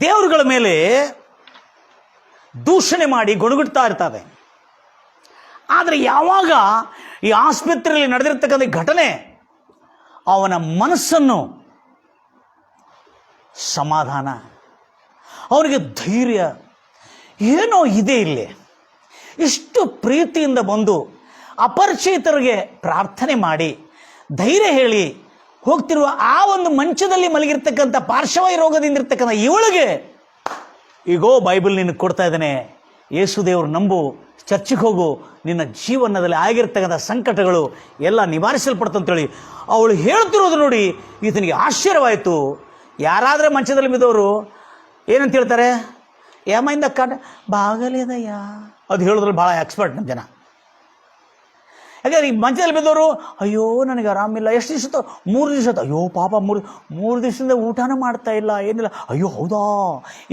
ದೇವರುಗಳ ಮೇಲೆ ದೂಷಣೆ ಮಾಡಿ ಗುಣಗುಡ್ತಾ ಇರ್ತಾನೆ. ಆದರೆ ಯಾವಾಗ ಈ ಆಸ್ಪತ್ರೆಯಲ್ಲಿ ನಡೆದಿರ್ತಕ್ಕಂಥ ಘಟನೆ ಅವನ ಮನಸ್ಸನ್ನು ಸಮಾಧಾನ, ಅವನಿಗೆ ಧೈರ್ಯ, ಏನೋ ಇದೆ ಇಲ್ಲಿ, ಇಷ್ಟು ಪ್ರೀತಿಯಿಂದ ಬಂದು ಅಪರಿಚಿತರಿಗೆ ಪ್ರಾರ್ಥನೆ ಮಾಡಿ ಧೈರ್ಯ ಹೇಳಿ ಹೋಗ್ತಿರುವ ಆ ಒಂದು ಮಂಚದಲ್ಲಿ ಮಲಗಿರ್ತಕ್ಕಂಥ ಪಾರ್ಶ್ವವಾಯು ರೋಗದಿಂದಿರ್ತಕ್ಕಂಥ ಇವಳಿಗೆ ಈಗೋ ಬೈಬಲ್ ನಿನಗೆ ಕೊಡ್ತಾ ಇದ್ದಾನೆ, ಯೇಸು ದೇವರು ನಂಬು, ಚರ್ಚಿಗೆ ಹೋಗು, ನಿನ್ನ ಜೀವನದಲ್ಲಿ ಆಗಿರ್ತಕ್ಕಂಥ ಸಂಕಟಗಳು ಎಲ್ಲ ನಿವಾರಿಸಲ್ಪಡ್ತಂತೇಳಿ ಅವಳು ಹೇಳ್ತಿರೋದು ನೋಡಿ ಈತನಿಗೆ ಆಶ್ಚರ್ಯವಾಯಿತು. ಯಾರಾದರೆ ಮಂಚದಲ್ಲಿ ಬಿದ್ದವರು ಏನಂತ ಹೇಳ್ತಾರೆ? ಏಮೈಂದ ಕಾಟ ಬಾಗಲೇದಯ್ಯ, ಅದು ಹೇಳೋದ್ರಲ್ಲಿ ಭಾಳ ಎಕ್ಸ್ಪರ್ಟ್ ನಮ್ಮ ಜನ. ಯಾಕಂದ್ರೆ ಈ ಮಂಚದಲ್ಲಿ ಬಿದ್ದವರು ಅಯ್ಯೋ ನನಗೆ ಆರಾಮಿಲ್ಲ, ಎಷ್ಟು ದಿವಸ 3 ದಿವಸ, ಅಯ್ಯೋ ಪಾಪ 3 ದಿವಸದಿಂದ ಊಟನೂ ಮಾಡ್ತಾ ಇಲ್ಲ, ಏನಿಲ್ಲ, ಅಯ್ಯೋ ಹೌದಾ,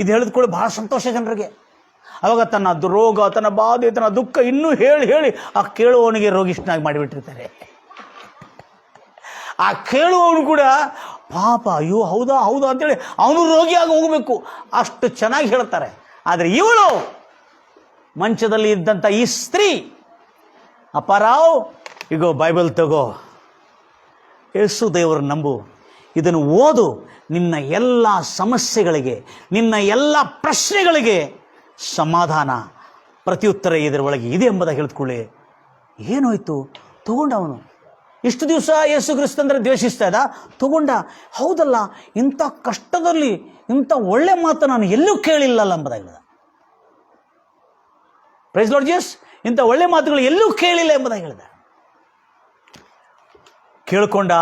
ಇದು ಹೇಳಿದ್ಕೊಳ್ಳಿ ಭಾಳ ಸಂತೋಷ ಜನರಿಗೆ. ಅವಾಗ ತನ್ನ ರೋಗ, ತನ್ನ ಬಾಧೆ, ತನ್ನ ದುಃಖ ಇನ್ನೂ ಹೇಳಿ ಹೇಳಿ ಆ ಕೇಳುವವನಿಗೆ ರೋಗಿಷ್ಠನಾಗಿ ಮಾಡಿಬಿಟ್ಟಿರ್ತಾರೆ. ಆ ಕೇಳುವವನು ಕೂಡ ಪಾಪ ಅಯ್ಯೋ ಹೌದಾ ಹೌದಾ ಅಂತೇಳಿ ಅವನು ರೋಗಿಯಾಗಿ ಹೋಗಬೇಕು, ಅಷ್ಟು ಚೆನ್ನಾಗಿ ಹೇಳ್ತಾರೆ. ಆದರೆ ಇವಳು ಮಂಚದಲ್ಲಿ ಇದ್ದಂಥ ಈ ಸ್ತ್ರೀ, ಅಪ್ಪಾರಾವ್ ಈಗೋ ಬೈಬಲ್ ತಗೋ, ಯೇಸು ದೇವರು ನಂಬು, ಇದನ್ನು ಓದು, ನಿನ್ನ ಎಲ್ಲ ಸಮಸ್ಯೆಗಳಿಗೆ, ನಿನ್ನ ಎಲ್ಲ ಪ್ರಶ್ನೆಗಳಿಗೆ ಸಮಾಧಾನ, ಪ್ರತ್ಯುತ್ತರ ಇದರ ಒಳಗೆ ಇದೆ ಎಂಬುದಾಗಿ ಹೇಳಿದ್ಕೊಳ್ಳಿ. ಏನೋಯ್ತು? ತಗೊಂಡ ಅವನು. ಇಷ್ಟು ದಿವಸ ಯೇಸು ಕ್ರಿಸ್ತಂದ್ರೆ ದ್ವೇಷಿಸ್ತಾ ಇದ್ದ, ತಗೊಂಡ. ಹೌದಲ್ಲ, ಇಂಥ ಕಷ್ಟದಲ್ಲಿ ಇಂಥ ಒಳ್ಳೆ ಮಾತು ನಾನು ಎಲ್ಲೂ ಕೇಳಿಲ್ಲಲ್ಲ ಎಂಬುದಾಗಿ ಹೇಳಿದ. ಪ್ರೈಸ್ ಲಾರ್ಡ್ ಜೀಸಸ್, ಇಂಥ ಒಳ್ಳೆ ಮಾತುಗಳು ಎಲ್ಲೂ ಕೇಳಿಲ್ಲ ಎಂಬುದಾಗಿ ಹೇಳಿದ. ಕೇಳ್ಕೊಂಡ,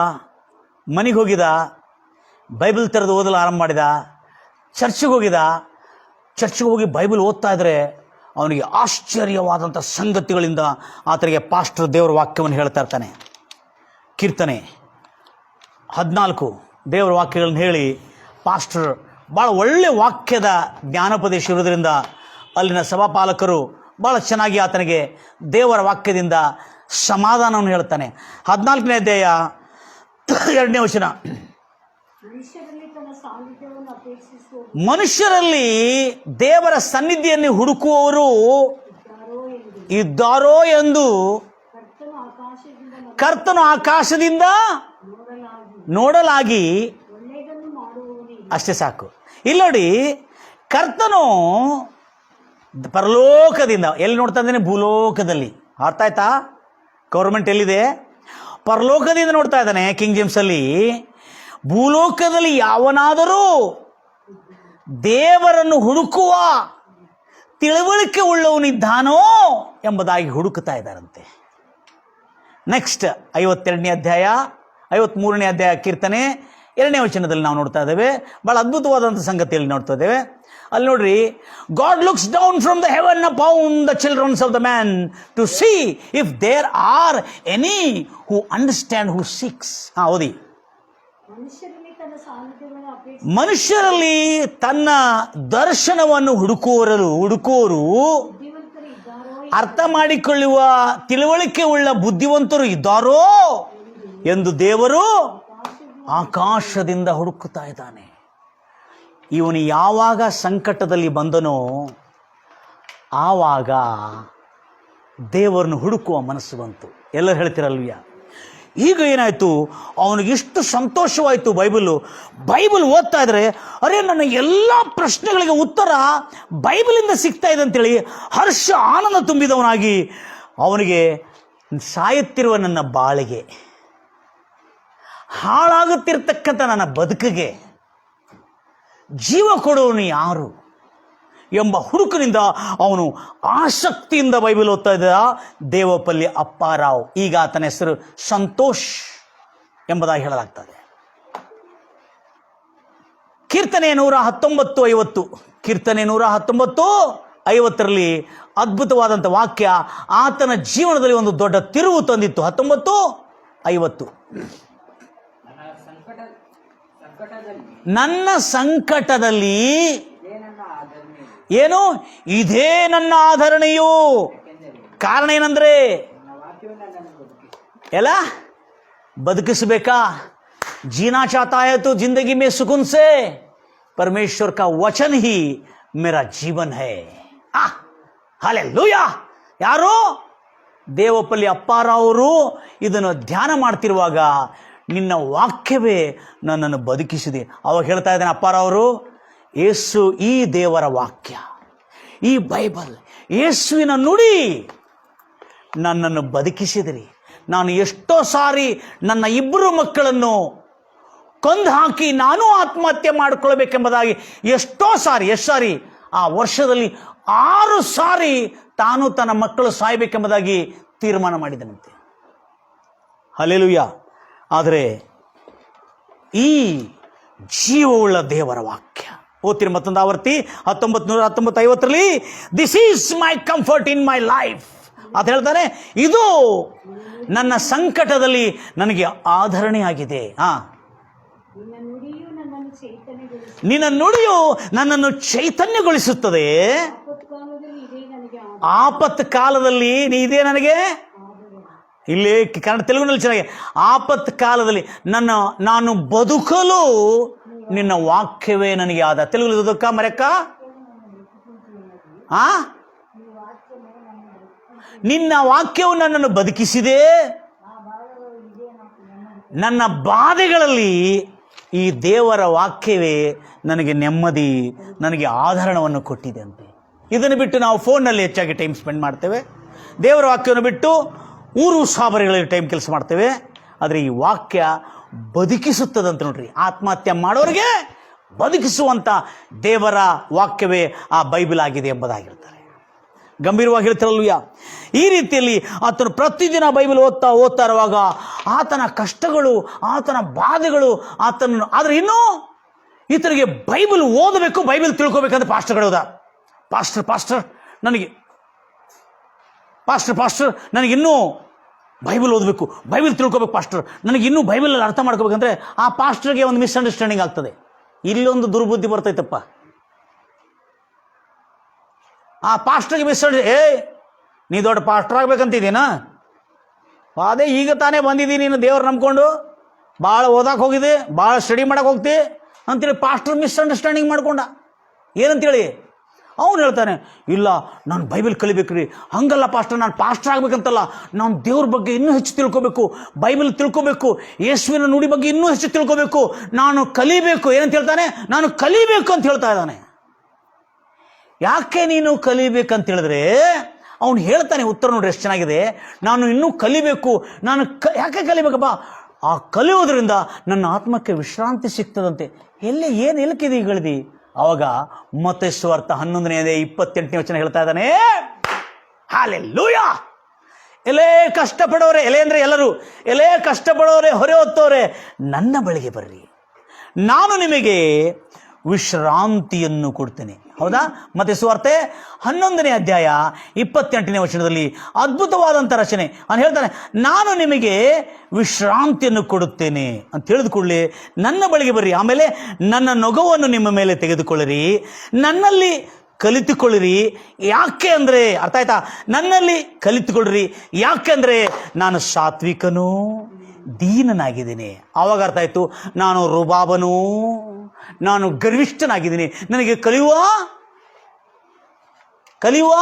ಮನೆಗೆ ಹೋಗಿದ, ಬೈಬಲ್ ತೆರೆದು ಓದಲು ಆರಂಭ ಮಾಡಿದ, ಚರ್ಚಿಗೆ ಹೋಗಿದ. ಚರ್ಚಿಗೆ ಹೋಗಿ ಬೈಬಲ್ ಓದ್ತಾ ಇದ್ರೆ ಅವನಿಗೆ ಆಶ್ಚರ್ಯವಾದಂಥ ಸಂಗತಿಗಳಿಂದ ಆತನಿಗೆ ಪಾಸ್ಟರ್ ದೇವರ ವಾಕ್ಯವನ್ನು ಹೇಳ್ತಾ ಇರ್ತಾನೆ. ಕೀರ್ತನೆ 14 ದೇವರ ವಾಕ್ಯಗಳನ್ನ ಹೇಳಿ ಪಾಸ್ಟರ್ ಭಾಳ ಒಳ್ಳೆ ವಾಕ್ಯದ ಜ್ಞಾನೋಪದೇಶ ಇರೋದ್ರಿಂದ ಅಲ್ಲಿನ ಸಭಾಪಾಲಕರು ಭಾಳ ಚೆನ್ನಾಗಿ ಆತನಿಗೆ ದೇವರ ವಾಕ್ಯದಿಂದ ಸಮಾಧಾನವನ್ನು ಹೇಳ್ತಾನೆ. 14ನೇ ಅಧ್ಯಾಯ 2ನೇ ವಚನ. ಮನುಷ್ಯರಲ್ಲಿ ದೇವರ ಸನ್ನಿಧಿಯನ್ನು ಹುಡುಕುವವರು ಇದ್ದಾರೋ ಎಂದು ಕರ್ತನು ಆಕಾಶದಿಂದ ನೋಡಲಾಗಿ, ಅಷ್ಟೇ ಸಾಕು. ಇಲ್ಲಿ ನೋಡಿ, ಕರ್ತನು ಪರಲೋಕದಿಂದ, ಎಲ್ಲಿ ನೋಡ್ತಾ ಇದ್ದಾನೆ? ಭೂಲೋಕದಲ್ಲಿ. ಅರ್ಥ ಆಯ್ತಾ? ಗೌರ್ಮೆಂಟ್ ಎಲ್ಲಿದೆ? ಪರಲೋಕದಿಂದ ನೋಡ್ತಾ ಇದ್ದಾನೆ. ಕಿಂಗ್ ಜೇಮ್ಸ್ ಅಲ್ಲಿ ಭೂಲೋಕದಲ್ಲಿ ಯಾವನಾದರೂ ದೇವರನ್ನು ಹುಡುಕುವ ತಿಳುವಳಿಕೆ ಉಳ್ಳವನಿದ್ದಾನೋ ಎಂಬುದಾಗಿ ಹುಡುಕ್ತಾ ಇದ್ದಾರಂತೆ. ನೆಕ್ಸ್ಟ್ 52ನೇ ಅಧ್ಯಾಯ 53ನೇ ಅಧ್ಯಾಯ ಕೀರ್ತನೆ 2ನೇ ವಚನದಲ್ಲಿ ನಾವು ನೋಡ್ತಾ ಇದ್ದೇವೆ. ಬಹಳ ಅದ್ಭುತವಾದಂಥ ಸಂಗತಿಯಲ್ಲಿ ನೋಡ್ತಾ ಇದ್ದೇವೆ. ಅಲ್ಲಿ ನೋಡ್ರಿ, God looks down from the heaven upon the childrens of the man to see if there are any who understand who seeks. ಓದಿ. ಮನುಷ್ಯರಲ್ಲಿ ತನ್ನ ದರ್ಶನವನ್ನು ಹುಡುಕುವವರು, ಅರ್ಥ ಮಾಡಿಕೊಳ್ಳುವ ತಿಳುವಳಿಕೆ ಉಳ್ಳ ಬುದ್ಧಿವಂತರು ಇದ್ದಾರೋ ಎಂದು ದೇವರು ಆಕಾಶದಿಂದ ಹುಡುಕುತ್ತಾ ಇದ್ದಾನೆ. ಇವನು ಯಾವಾಗ ಸಂಕಟದಲ್ಲಿ ಬಂದನೋ ಆವಾಗ ದೇವರನ್ನು ಹುಡುಕುವ ಮನಸ್ಸು ಬಂತು. ಎಲ್ಲರೂ ಹೇಳ್ತಿರಲ್ವಿಯ? ಈಗ ಏನಾಯಿತು? ಅವನಿಗಿಷ್ಟು ಸಂತೋಷವಾಯಿತು. ಬೈಬಲ್ ಓದ್ತಾ ಇದ್ರೆ, ಅರೆ ನನ್ನ ಎಲ್ಲ ಪ್ರಶ್ನೆಗಳಿಗೆ ಉತ್ತರ ಬೈಬಲಿಂದ ಸಿಗ್ತಾ ಇದೆ ಅಂತೇಳಿ ಹರ್ಷ ಆನಂದ ತುಂಬಿದವನಾಗಿ ಅವನಿಗೆ ಸಾಯುತ್ತಿರುವ ನನ್ನ ಬಾಳಿಗೆ, ಹಾಳಾಗುತ್ತಿರ್ತಕ್ಕಂಥ ನನ್ನ ಬದುಕಿಗೆ ಜೀವ ಕೊಡುವನು ಯಾರು ಎಂಬ ಹುಡುಕಿನಿಂದ ಅವನು ಆಸಕ್ತಿಯಿಂದ ಬೈಬಲ್ ಓದ್ತಾ ಇದ್ದ. ದೇವಪಲ್ಲಿ ಅಪ್ಪಾರಾವ್, ಈಗ ಆತನ ಹೆಸರು ಸಂತೋಷ್ ಎಂಬುದಾಗಿ ಹೇಳಲಾಗ್ತದೆ. ಕೀರ್ತನೆ 119:50, ಕೀರ್ತನೆ 119:50ರಲ್ಲಿ ಅದ್ಭುತವಾದಂಥ ವಾಕ್ಯ ಆತನ ಜೀವನದಲ್ಲಿ ಒಂದು ದೊಡ್ಡ ತಿರುವು ತಂದಿತ್ತು. 19:50. ನನ್ನ ಸಂಕಟದಲ್ಲಿ ಏನು? ಇದೇ ನನ್ನ ಆಧರಣೆಯು. ಕಾರಣ ಏನಂದ್ರೆ, ಎಲ್ಲ ಬದುಕಿಸಬೇಕಾ? जीना चाहता है तो जिंदगी में सुकून से परमेश्वर का वचन ही मेरा जीवन है. हालेलूया. ಯಾರು? ದೇವಪಲ್ಲಿ ಅಪ್ಪಾರವರು ಇದನ್ನು ಧ್ಯಾನ ಮಾಡ್ತಿರುವಾಗ ನಿನ್ನ ವಾಕ್ಯವೇ ನನ್ನನ್ನು ಬದುಕಿಸಿದೆ. ಅವಾಗ ಹೇಳ್ತಾ ಇದ್ದಾನೆ ಅಪ್ಪಾರವರು, ಯೇಸು ಈ ದೇವರ ವಾಕ್ಯ, ಈ ಬೈಬಲ್, ಯೇಸುವಿನ ನುಡಿ ನನ್ನನ್ನು ಬದುಕಿಸಿದಿರಿ. ನಾನು ಎಷ್ಟೋ ಸಾರಿ ನನ್ನ 2 ಮಕ್ಕಳನ್ನು ಕೊಂದು ಹಾಕಿ ನಾನು ಆತ್ಮಹತ್ಯೆ ಮಾಡಿಕೊಳ್ಬೇಕೆಂಬುದಾಗಿ ಎಷ್ಟು ಸಾರಿ ಆ ವರ್ಷದಲ್ಲಿ 6 ಸಾರಿ ತಾನು ತನ್ನ ಮಕ್ಕಳು ಸಾಯಬೇಕೆಂಬುದಾಗಿ ತೀರ್ಮಾನ ಮಾಡಿದನಂತೆ. ಹಲ್ಲೆಲೂಯಾ. ಆದರೆ ಈ ಜೀವವುಳ್ಳ ದೇವರ ವಾಕ್ಯ ಓದ್ತೀರಿ ಮತ್ತೊಂದು ಆವರ್ತಿ 1950ರಲ್ಲಿ, this is my comfort in my life ಅಂತ ಹೇಳ್ತಾನೆ. ಇದು ನನ್ನ ಸಂಕಟದಲ್ಲಿ ನನಗೆ ಆಧರಣೆ ಆಗಿದೆ. ನಿನ್ನ ನುಡಿಯು ನನ್ನನ್ನು ಚೈತನ್ಯಗೊಳಿಸುತ್ತದೆ. ಆಪತ್ತು ಕಾಲದಲ್ಲಿ ಇದೇ ನನಗೆ, ಇಲ್ಲಿ ಕನ್ನಡ ತೆಲುಗಿನಲ್ಲಿ ಚೆನ್ನಾಗಿ, ಆಪತ್ತು ಕಾಲದಲ್ಲಿ ನಾನು ಬದುಕಲು ನಿನ್ನ ವಾಕ್ಯವೇ ನನಗೆ ಆದ. ತೆಲುಗು ದುಃಖ ಮರೆಕ್ಕ ನಿನ್ನ ವಾಕ್ಯವು ನನ್ನನ್ನು ಬದುಕಿಸಿದೆ. ನನ್ನ ಬಾಧೆಗಳಲ್ಲಿ ಈ ದೇವರ ವಾಕ್ಯವೇ ನನಗೆ ನೆಮ್ಮದಿ, ನನಗೆ ಆಧರಣವನ್ನು ಕೊಟ್ಟಿದೆ ಅಂತೆ. ಇದನ್ನು ಬಿಟ್ಟು ನಾವು ಫೋನ್ನಲ್ಲಿ ಹೆಚ್ಚಾಗಿ ಟೈಮ್ ಸ್ಪೆಂಡ್ ಮಾಡ್ತೇವೆ. ದೇವರ ವಾಕ್ಯವನ್ನು ಬಿಟ್ಟು ಊರು ಸಾಬರಿಗಳಲ್ಲಿ ಟೈಮ್ ಕೆಲಸ ಮಾಡ್ತೇವೆ. ಆದರೆ ಈ ವಾಕ್ಯ ಬದುಕಿಸುತ್ತದಂತ ನೋಡ್ರಿ. ಆತ್ಮಹತ್ಯೆ ಮಾಡೋರಿಗೆ ಬದುಕಿಸುವಂಥ ದೇವರ ವಾಕ್ಯವೇ ಆ ಬೈಬಲ್ ಆಗಿದೆ ಎಂಬುದಾಗಿರ್ತಾರೆ. ಗಂಭೀರವಾಗಿ ಹೇಳ್ತಾರಲ್ವಯ್ಯ. ಈ ರೀತಿಯಲ್ಲಿ ಆತನು ಪ್ರತಿದಿನ ಬೈಬಲ್ ಓದ್ತಾ ಇರುವಾಗ ಆತನ ಕಷ್ಟಗಳು, ಆತನ ಬಾಧೆಗಳು ಆದರೆ ಇನ್ನೂ ಈತನಿಗೆ ಬೈಬಲ್ ಓದಬೇಕು, ಬೈಬಲ್ ತಿಳ್ಕೊಬೇಕಂತ ಪಾಸ್ಟರ್ಗಳು ಹೋದ. ಪಾಸ್ಟರ್ ನನಗಿನ್ನೂ ಬೈಬಲ್ ಓದಬೇಕು, ಬೈಬಲ್ ತಿಳ್ಕೊಬೇಕು ಪಾಸ್ಟರ್, ನನಗಿನ್ನೂ ಬೈಬಲಲ್ಲಿ ಅರ್ಥ ಮಾಡ್ಕೋಬೇಕಂದ್ರೆ ಆ ಪಾಸ್ಟರ್ಗೆ ಒಂದು ಮಿಸ್ಅಂಡರ್ಸ್ಟ್ಯಾಂಡಿಂಗ್ ಆಗ್ತದೆ. ಇಲ್ಲೊಂದು ದುರ್ಬುದ್ಧಿ ಬರ್ತೈತಪ್ಪ. ಆ ಪಾಸ್ಟರ್ಗೆ ನೀ ದೊಡ್ಡ ಪಾಸ್ಟರ್ ಆಗ್ಬೇಕಂತಿದ್ದೀನಾ? ಅದೇ ಈಗ ತಾನೇ ಬಂದಿದ್ದೀನಿ, ನೀನು ದೇವ್ರು ನಂಬ್ಕೊಂಡು ಭಾಳ ಓದಕ್ಕೆ ಹೋಗಿದೆ, ಭಾಳ ಸ್ಟಡಿ ಮಾಡಕ್ಕೆ ಹೋಗ್ತಿ ಅಂತೇಳಿ ಪಾಸ್ಟರ್ ಮಿಸ್ಅಂಡರ್ಸ್ಟ್ಯಾಂಡಿಂಗ್ ಮಾಡ್ಕೊಂಡ. ಏನಂತೇಳಿ ಅವನು ಹೇಳ್ತಾನೆ, ಇಲ್ಲ ನಾನು ಬೈಬಲ್ ಕಲಿಬೇಕ್ರಿ. ಹಂಗಲ್ಲ ಪಾಸ್ಟರ್, ನಾನು ಪಾಸ್ಟರ್ ಆಗ್ಬೇಕಂತಲ್ಲ, ನಾನು ದೇವ್ರ ಬಗ್ಗೆ ಇನ್ನೂ ಹೆಚ್ಚು ತಿಳ್ಕೊಬೇಕು, ಬೈಬಲ್ ತಿಳ್ಕೊಬೇಕು, ಯೇಸುವಿನ ನುಡಿ ಬಗ್ಗೆ ಇನ್ನೂ ಹೆಚ್ಚು ತಿಳ್ಕೊಬೇಕು, ನಾನು ಕಲಿಬೇಕು. ಏನಂತ ಹೇಳ್ತಾನೆ? ನಾನು ಕಲಿಬೇಕು ಅಂತ ಹೇಳ್ತಾ ಇದ್ದಾನೆ. ಯಾಕೆ ನೀನು ಕಲಿಬೇಕಂತ ಹೇಳಿದ್ರೆ ಅವನು ಹೇಳ್ತಾನೆ ಉತ್ತರ ನೋಡ್ರಿ ಎಷ್ಟು ಚೆನ್ನಾಗಿದೆ. ನಾನು ಇನ್ನೂ ಕಲಿಬೇಕು. ಯಾಕೆ ಕಲಿಬೇಕಪ್ಪ? ಆ ಕಲಿಯೋದ್ರಿಂದ ನನ್ನ ಆತ್ಮಕ್ಕೆ ವಿಶ್ರಾಂತಿ ಸಿಗ್ತದಂತೆ. ಏನಕ್ಕಿದೆ ಹೇಳಿದಿ? ಅವಾಗ ಮತ್ತಾಯ ಸುವಾರ್ತೆ 11:28 ವಚನ ಹೇಳ್ತಾ ಇದ್ದಾನೆ, ಹಲ್ಲೆಲೂಯಾ. ಎಲೇ ಕಷ್ಟಪಡೋರೆ, ಎಲೆ ಅಂದ್ರೆ ಎಲ್ಲರೂ, ಎಲೇ ಕಷ್ಟಪಡೋರೆ, ಹೊರೆ ಹೊತ್ತೋರೆ, ನನ್ನ ಬಳಿಗೆ ಬರ್ರಿ, ನಾನು ನಿಮಗೆ ವಿಶ್ರಾಂತಿಯನ್ನು ಕೊಡ್ತೇನೆ. ಹೌದಾ? ಮತ್ತಾಯ ಸುವಾರ್ತೆ 11:28 ವಚನದಲ್ಲಿ ಅದ್ಭುತವಾದಂಥ ರಚನೆ. ಅವನು ಹೇಳ್ತಾನೆ, ನಾನು ನಿಮಗೆ ವಿಶ್ರಾಂತಿಯನ್ನು ಕೊಡುತ್ತೇನೆ ಅಂತ ಹೇಳಿದ ಕೂಡಲೇ ನನ್ನ ಬಳಿಗೆ ಬರ್ರಿ, ಆಮೇಲೆ ನನ್ನ ನೊಗವನ್ನು ನಿಮ್ಮ ಮೇಲೆ ತೆಗೆದುಕೊಳ್ಳಿರಿ, ನನ್ನಲ್ಲಿ ಕಲಿತುಕೊಳ್ಳಿರಿ. ಯಾಕೆ ಅಂದರೆ, ಅರ್ಥ ಆಯ್ತಾ? ನನ್ನಲ್ಲಿ ಕಲಿತುಕೊಳ್ಳಿರಿ. ಯಾಕೆ ಅಂದರೆ ನಾನು ಸಾತ್ವಿಕನೂ ದೀನನಾಗಿದ್ದೀನಿ. ಆವಾಗ ಅರ್ಥ ಆಯ್ತು, ನಾನು ರುಬಾಬನೂ, ನಾನು ಗರ್ವಿಷ್ಠನಾಗಿದ್ದೀನಿ, ನನಗೆ ಕಲಿಯುವ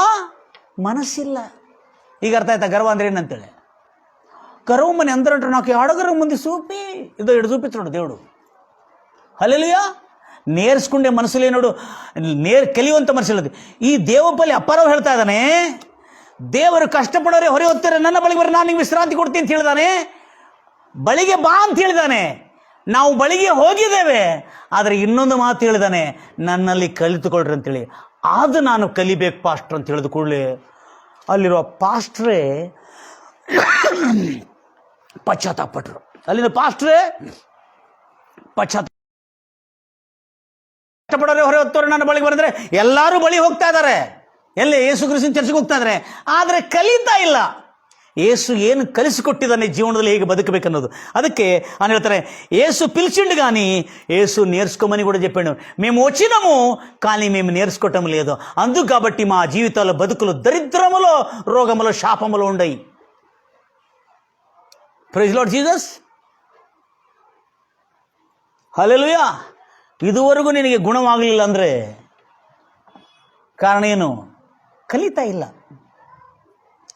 ಮನಸ್ಸಿಲ್ಲ. ಈಗ ಅರ್ಥ ಆಯ್ತಾ ಗರ್ವ ಅಂದ್ರೆ ಏನಂತೇಳಿ? ಗರ್ವ ಮನೆ ಅಂದ್ರೆ ನಾಲ್ಕು ಆಡಗರ ಮುಂದೆ ಸೂಪಿ ಇದು ಹಿಡಿದು ಸೂಪಿತ್ತು ನೋಡು ದೇವ್ರು. ಹಲ್ಲೆಲೂಯಾ. ನೇರ್ಸ್ಕೊಂಡೆ ಮನಸ್ಸಲ್ಲಿ ನೋಡು, ಕಲಿಯುವಂಥ ಮನಸ್ಸಿಲ್ಲದು. ಈ ದೇವಪಲ್ಲಿ ಅಪ್ಪಾರವ್ ಹೇಳ್ತಾ ಇದ್ದಾನೆ, ದೇವರು ಕಷ್ಟಪಡೋರೆ ಹೊರೆ ಹೊತ್ತಾರೆ, ನನ್ನ ಬಳಿಗೆ ಬರ್ರಿ, ನಾನು ನಿಮ್ಗೆ ವಿಶ್ರಾಂತಿ ಕೊಡ್ತೀನಿ ಅಂತ ಹೇಳಿದಾನೆ. ಬಳಿಗೆ ಬಾ ಅಂತ ಹೇಳಿದಾನೆ. ನಾವು ಬಳಿಗೆ ಹೋಗಿದ್ದೇವೆ, ಆದರೆ ಇನ್ನೊಂದು ಮಾತು ಹೇಳಿದಾನೆ, ನನ್ನಲ್ಲಿ ಕಲಿತುಕೊಳ್ರಿ ಅಂತೇಳಿ. ಅದು ನಾನು ಕಲಿಬೇಕು ಪಾಸ್ಟ್ರ್ ಅಂತ ಹೇಳಿದ ಕೂಡಲೇ ಅಲ್ಲಿರುವ ಪಾಸ್ಟ್ರೇ ಪಶ್ಚಾತ್ತಾಪಟ್ರು. ಅಲ್ಲಿನ ಪಾಸ್ಟ್ರೇ ಕಷ್ಟಪಡೋರೆ ಹೊರೆ ಹೊತ್ತೋರೆ ನನ್ನ ಬಳಿಗೆ ಬಂದರೆ ಎಲ್ಲರೂ ಬಳಿ ಹೋಗ್ತಾ ಇದ್ದಾರೆ, ಎಲ್ಲಿ ಯೇಸು ಕ್ರಿಸ್ತನ ಚರ್ಚೆಗೆ ಹೋಗ್ತಾ ಇದ್ದಾರೆ, ಆದರೆ ಕಲಿತಾ ಇಲ್ಲ. ಯೇಸು ಏನು ಕಲಿಸಿಕೊಟ್ಟಿದ್ದಾನೆ ಜೀವನದಲ್ಲಿ ಹೇಗೆ బతకಬೇకన్నది. ಅದಕ್ಕೆ అని ಹೇಳ್ತಾರೆ, యేసు పిలిచిండు కానీ యేసు నేర్చుకోమని కూడా చెప్పాడు. మేము వచ్చినాము కానీ మేము నేర్చుకోవటం లేదు. అందుకు కాబట్టి మా జీవితాల్లో బతుకులు దరిద్రములో, రోగములో, శాపములో ఉన్నాయి. Praise Lord Jesus. ಹಲ್ಲೆಲೂಯಾ. ಇದುವರೆಗೂ ನಿನಗೆ ಗುಣವಾಗಲಿಲ್ಲ ಅಂದರೆ ಕಾರಣ ಏನು? ಕಲಿತಾ ಇಲ್ಲ.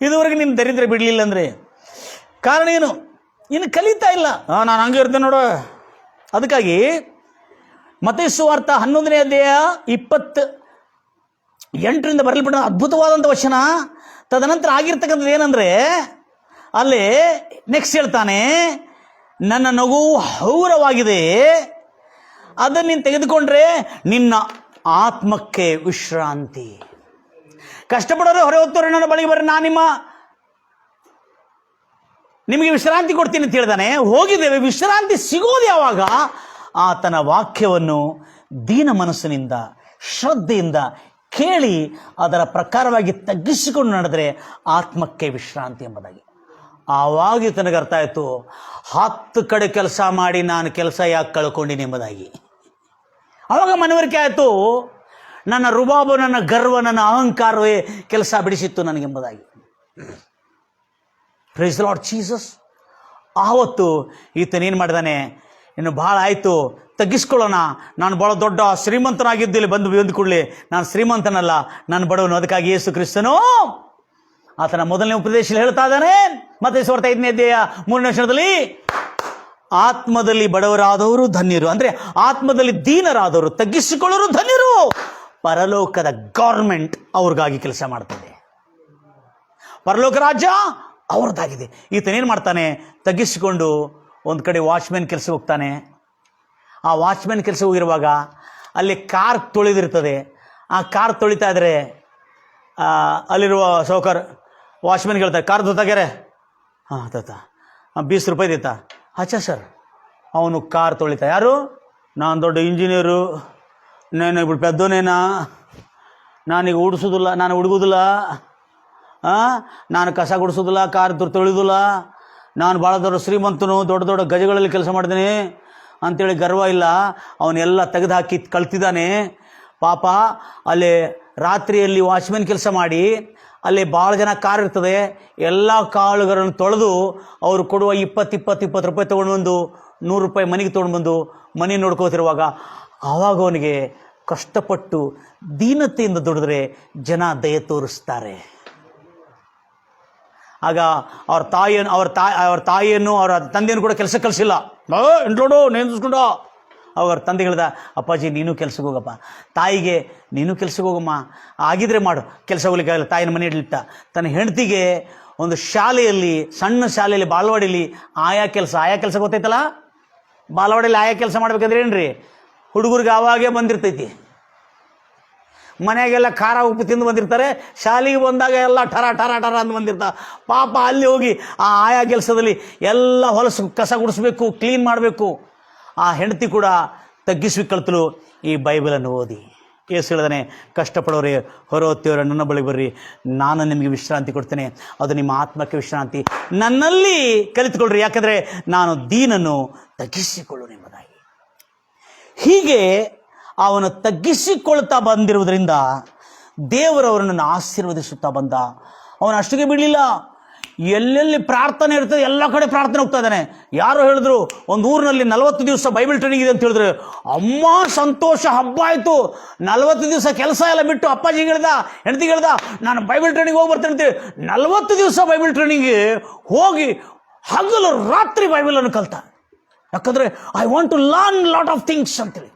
ಇದುವರೆಗೆ ನೀನು ದರಿದ್ರ ಬಿಡಲಿಲ್ಲ ಅಂದರೆ ಕಾರಣ ಏನು? ಇನ್ನು ಕಲಿತಾ ಇಲ್ಲ. ನಾನು ಹಂಗೆ ಇರ್ತೇನೆ ನೋಡು. ಅದಕ್ಕಾಗಿ ಮತ್ತಾಯ ಸುವಾರ್ತೆ 11:28 8ರಿಂದ ಬರಲ್ಪಟ್ಟ ಅದ್ಭುತವಾದಂಥ ವಚನ. ತದನಂತರ ಆಗಿರ್ತಕ್ಕಂಥದ್ದು ಏನಂದರೆ, ಅಲ್ಲಿ ನೆಕ್ಸ್ಟ್ ಹೇಳ್ತಾನೆ, ನನ್ನ ನಗು ಹೌರವಾಗಿದೆ, ಅದನ್ನು ನೀನು ತೆಗೆದುಕೊಂಡ್ರೆ ನಿನ್ನ ಆತ್ಮಕ್ಕೆ ವಿಶ್ರಾಂತಿ. ಕಷ್ಟಪಡೋರು ಹೊರೆ ಹೊತ್ತೋರು ನನ್ನ ಬಳಿಗೆ ಬರ್ರಿ, ನಾನು ನಿಮಗೆ ವಿಶ್ರಾಂತಿ ಕೊಡ್ತೀನಿ ಅಂತ ಹೇಳ್ದಾನೆ. ಹೋಗಿದ್ದೇವೆ, ವಿಶ್ರಾಂತಿ ಸಿಗೋದು ಯಾವಾಗ? ಆತನ ವಾಕ್ಯವನ್ನು ದೀನ ಮನಸ್ಸಿನಿಂದ ಶ್ರದ್ಧೆಯಿಂದ ಕೇಳಿ ಅದರ ಪ್ರಕಾರವಾಗಿ ತಗ್ಗಿಸಿಕೊಂಡು ನಡೆದರೆ ಆತ್ಮಕ್ಕೆ ವಿಶ್ರಾಂತಿ ಎಂಬುದಾಗಿ. ಆವಾಗ ತನಗೆ ಅರ್ಥ ಆಯಿತು, 10 ಕಡೆ ಕೆಲಸ ಮಾಡಿ ನಾನು ಕೆಲಸ ಯಾಕೆ ಕಳ್ಕೊಂಡಿನಿ ಎಂಬುದಾಗಿ. ಆವಾಗ ಮನವರಿಕೆ ಆಯಿತು, ನನ್ನ ರುಬಾಬು, ನನ್ನ ಗರ್ವ, ನನ್ನ ಅಹಂಕಾರವೇ ಕೆಲಸ ಬಿಡಿಸಿತ್ತು ನನಗೆಂಬುದಾಗಿ. Praise the Lord Jesus. ಆವತ್ತು ಈತನೇನು ಮಾಡಿದಾನೆ, ಇನ್ನು ಭಾಳ ಆಯಿತು, ತಗ್ಗಿಸ್ಕೊಳ್ಳೋಣ, ನಾನು ಭಾಳ ದೊಡ್ಡ ಶ್ರೀಮಂತನಾಗಿದ್ದು ಇಲ್ಲಿ ಬಂದು ಕೂಡಲೇ ನಾನು ಶ್ರೀಮಂತನಲ್ಲ, ನಾನು ಬಡವನು. ಅದಕ್ಕಾಗಿ ಯೇಸು ಕ್ರಿಸ್ತನು ಆತನ ಮೊದಲನೇ ಉಪದೇಶದಲ್ಲಿ ಹೇಳ್ತಾ ಇದ್ದಾನೆ, ಮತ್ತೆ 5ನೇ ಅಧ್ಯಾಯ 3ನೇ ವಚನದಲ್ಲಿ, ಆತ್ಮದಲ್ಲಿ ಬಡವರಾದವರು ಧನ್ಯರು, ಅಂದರೆ ಆತ್ಮದಲ್ಲಿ ದೀನರಾದವರು, ತಗ್ಗಿಸಿಕೊಳ್ಳೋರು ಧನ್ಯರು, ಪರಲೋಕದ ಗೌರ್ಮೆಂಟ್ ಅವ್ರಿಗಾಗಿ ಕೆಲಸ ಮಾಡ್ತದೆ, ಪರಲೋಕ ರಾಜ್ಯ ಅವ್ರದ್ದಾಗಿದೆ. ಈತನೇನು ಮಾಡ್ತಾನೆ, ತಗ್ಗಿಸಿಕೊಂಡು ಒಂದು ಕಡೆ ವಾಚ್ಮ್ಯಾನ್ ಕೆಲಸ ಹೋಗ್ತಾನೆ. ಆ ವಾಚ್ಮ್ಯಾನ್ ಕೆಲಸ ಹೋಗಿರುವಾಗ ಅಲ್ಲಿ ಕಾರ್ ತೊಳೆದಿರ್ತದೆ. ಆ ಕಾರ್ ತೊಳಿತಾ ಇದ್ರೆ ಅಲ್ಲಿರುವ ಸೌಕರ್ ವಾಚ್ಮ್ಯಾನ್ಗೆ ಹೇಳ್ತಾರೆ, ಕಾರ್ ತೊತ್ತಾಗ್ಯಾರೆ? ಹಾಂ ತಾತ, 20 ರೂಪಾಯಿ ದೀತಾ? ಅಚ್ಚಾ ಸರ್. ಅವನು ಕಾರ್ ತೊಳಿತಾ, ಯಾರು? ನಾನು ದೊಡ್ಡ ಇಂಜಿನಿಯರು, ನಾನು ಇಬ್ಬರು ಪೆದ್ದೋನೇನಾ, ನಾನೀಗ ಉಡಿಸೋದಿಲ್ಲ, ನಾನು ಹುಡುಗೋದಿಲ್ಲ, ನಾನು ಕಸ ಗುಡಿಸೋದಿಲ್ಲ, ಕಾರ್ ತೊಳೆಯೋದಿಲ್ಲ, ನಾನು ಭಾಳ ದೊಡ್ಡ ಶ್ರೀಮಂತನು, ದೊಡ್ಡ ದೊಡ್ಡ ಗಜಗಳಲ್ಲಿ ಕೆಲಸ ಮಾಡಿದ್ದೀನಿ ಅಂಥೇಳಿ ಗರ್ವ ಇಲ್ಲ. ಅವನ್ನೆಲ್ಲ ತೆಗೆದು ಹಾಕಿ ಕಳ್ತಿದ್ದಾನೆ ಪಾಪ. ಅಲ್ಲಿ ರಾತ್ರಿಯಲ್ಲಿ ವಾಚ್ಮೆನ್ ಕೆಲಸ ಮಾಡಿ ಅಲ್ಲಿ ಭಾಳ ಜನ ಕಾರ್ ಇರ್ತದೆ, ಎಲ್ಲ ಕಾಳುಗಳನ್ನು ತೊಳೆದು ಅವರು ಕೊಡುವ 20 ರೂಪಾಯಿ ತೊಗೊಂಡು ಬಂದು 100 ರೂಪಾಯಿ ಮನೆಗೆ ತೊಗೊಂಡು ಬಂದು ಮನೆ ನೋಡ್ಕೋತಿರುವಾಗ ಆವಾಗ ಅವನಿಗೆ ಕಷ್ಟಪಟ್ಟು ದೀನತೆಯಿಂದ ದುಡಿದ್ರೆ ಜನ ದಯೆ ತೋರಿಸ್ತಾರೆ. ಆಗ ಅವ್ರ ತಾಯಿಯನ್ನು ಅವರ ತಂದೆಯನ್ನು ಕೂಡ ಕೆಲಸ ಕಳಿಸಿಲ್ಲ. ಇಂಟ್ಲೋಡು ನೇಂದಿಸ್ಕೊಂಡು ಅವ್ರ ತಂದೆ ಹೇಳ್ದ, ಅಪ್ಪಾಜಿ ನೀನು ಕೆಲ್ಸಕ್ಕೆ ಹೋಗಪ್ಪ, ತಾಯಿಗೆ ನೀನು ಕೆಲ್ಸಕ್ಕೆ ಹೋಗಮ್ಮ, ಆಗಿದ್ರೆ ಮಾಡು. ಕೆಲಸ ಹೋಗ್ಲಿಕ್ಕಾಗಲ್ಲ, ತಾಯಿನ ಮನೆಯಲ್ಲಿಟ್ಟ. ತನ್ನ ಹೆಂಡತಿಗೆ ಒಂದು ಶಾಲೆಯಲ್ಲಿ, ಸಣ್ಣ ಶಾಲೆಯಲ್ಲಿ, ಬಾಲವಾಡಿಲಿ ಆಯಾ ಕೆಲಸ ಗೊತ್ತೈತಲ್ಲ, ಬಾಲವಾಡಿಯಲ್ಲಿ ಆಯಾ ಕೆಲಸ ಮಾಡ್ಬೇಕಂದ್ರೆ ಏನ್ರಿ, ಹುಡುಗರಿಗೆ ಆವಾಗೇ ಬಂದಿರ್ತೈತಿ. ಮನೆಯಾಗೆಲ್ಲ ಖಾರ ಉಪ್ಪು ತಿಂದು ಬಂದಿರ್ತಾರೆ, ಶಾಲೆಗೆ ಬಂದಾಗ ಎಲ್ಲ ಠರ ಅಂತ ಬಂದಿರ್ತಾರೆ ಪಾಪ. ಅಲ್ಲಿ ಹೋಗಿ ಆ ಆಯಾ ಕೆಲಸದಲ್ಲಿ ಎಲ್ಲ ಹೊಲಸು ಕಸ ಗುಡಿಸ್ಬೇಕು, ಕ್ಲೀನ್ ಮಾಡಬೇಕು. ಆ ಹೆಂಡತಿ ಕೂಡ ತಗ್ಗಿಸಿ ಕಲ್ತಲು ಈ ಬೈಬಲನ್ನು ಓದಿ. ಏಸು ಹೇಳಿದಾನೆ, ಕಷ್ಟಪಡೋರೆ ಹೊರಹೊತ್ತಿಯವರ ನನ್ನ ಬಳಿ ಬರ್ರಿ, ನಾನು ನಿಮಗೆ ವಿಶ್ರಾಂತಿ ಕೊಡ್ತೇನೆ, ಅದು ನಿಮ್ಮ ಆತ್ಮಕ್ಕೆ ವಿಶ್ರಾಂತಿ. ನನ್ನಲ್ಲಿ ಕಲಿತುಕೊಳ್ಳ್ರಿ, ಯಾಕಂದರೆ ನಾನು ದೀನನ್ನು ತಗ್ಗಿಸಿಕೊಳ್ಳು ಎಂಬುದಾಗಿ. ಹೀಗೆ ಅವನು ತಗ್ಗಿಸಿಕೊಳ್ತಾ ಬಂದಿರುವುದರಿಂದ ದೇವರವರನ್ನು ಆಶೀರ್ವದಿಸುತ್ತಾ ಬಂದ. ಅವನು ಅಷ್ಟಿಗೆ ಬಿಡಲಿಲ್ಲ, ಎಲ್ಲೆಲ್ಲಿ ಪ್ರಾರ್ಥನೆ ಇರ್ತದೆ ಎಲ್ಲ ಕಡೆ ಪ್ರಾರ್ಥನೆ ಹೋಗ್ತಾ ಇದ್ದಾನೆ. ಯಾರೋ ಹೇಳಿದ್ರು, ಒಂದು ಊರಿನಲ್ಲಿ 40 ದಿವಸ ಬೈಬಲ್ ಟ್ರೈನಿಂಗ್ ಇದೆ ಅಂತ ಹೇಳಿದ್ರು. ಅಮ್ಮ ಸಂತೋಷ, ಹಬ್ಬ ಆಯಿತು. 40 ದಿವಸ ಕೆಲಸ ಎಲ್ಲ ಬಿಟ್ಟು ಅಪ್ಪಾಜಿಗೆ ಹೇಳ್ದ, ಹೆಂಡತಿಗೆ ಹೇಳ್ದ, ನಾನು ಬೈಬಲ್ ಟ್ರೈನಿಂಗ್ ಹೋಗಿ ಬರ್ತೇನೆ ಅಂತೇಳಿ 40 ದಿವಸ ಬೈಬಲ್ ಟ್ರೈನಿಂಗ್ಗೆ ಹೋಗಿ ಹಗಲು ರಾತ್ರಿ ಬೈಬಲನ್ನು ಕಲ್ತ. ಯಾಕಂದರೆ I want to learn lot of things ಅಂತೇಳಿ.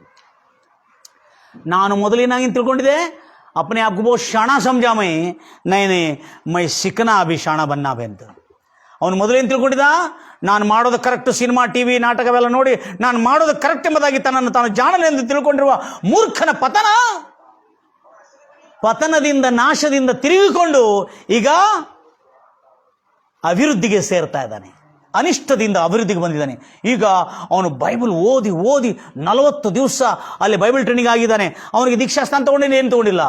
ನಾನು ಮೊದಲಿನಾಗಿನ ತಿಳ್ಕೊಂಡಿದ್ದೆ, अपने आप को बहुत शाना समझा मैं ಸಿಕ್ಕನಾ ಅಭಿ ಶಾಣ ಬನ್ನಾಬೆ ಅಂತ. ಅವನು ಮೊದಲೇನು ತಿಳ್ಕೊಂಡಿದ್ದ, ನಾನು ಮಾಡೋದು ಕರೆಕ್ಟ್, ಸಿನಿಮಾ ಟಿವಿ ನಾಟಕವೆಲ್ಲ ನೋಡಿ ನಾನು ಮಾಡೋದು ಕರೆಕ್ಟ್ ಎಂಬುದಾಗಿ ತನ್ನನ್ನು ತಾನು ಜಾಣನೆಂದು ತಿಳ್ಕೊಂಡಿರುವ ಮೂರ್ಖನ ಪತನದಿಂದ ನಾಶದಿಂದ ತಿರುಗಿಕೊಂಡು ಈಗ ಅಭಿವೃದ್ಧಿಗೆ ಸೇರ್ತಾ ಇದ್ದಾನೆ. ಅನಿಷ್ಟದಿಂದ ಅಭಿವೃದ್ಧಿಗೆ ಬಂದಿದ್ದಾನೆ. ಈಗ ಅವನು ಬೈಬಲ್ ಓದಿ 40 ದಿವಸ ಅಲ್ಲಿ ಬೈಬಲ್ ಟ್ರೈನಿಂಗ್ ಆಗಿದ್ದಾನೆ. ಅವನಿಗೆ ದೀಕ್ಷಾಸ್ಥಾನ ತೊಗೊಂಡೇನೆ, ಏನು ತೊಗೊಂಡಿಲ್ಲ.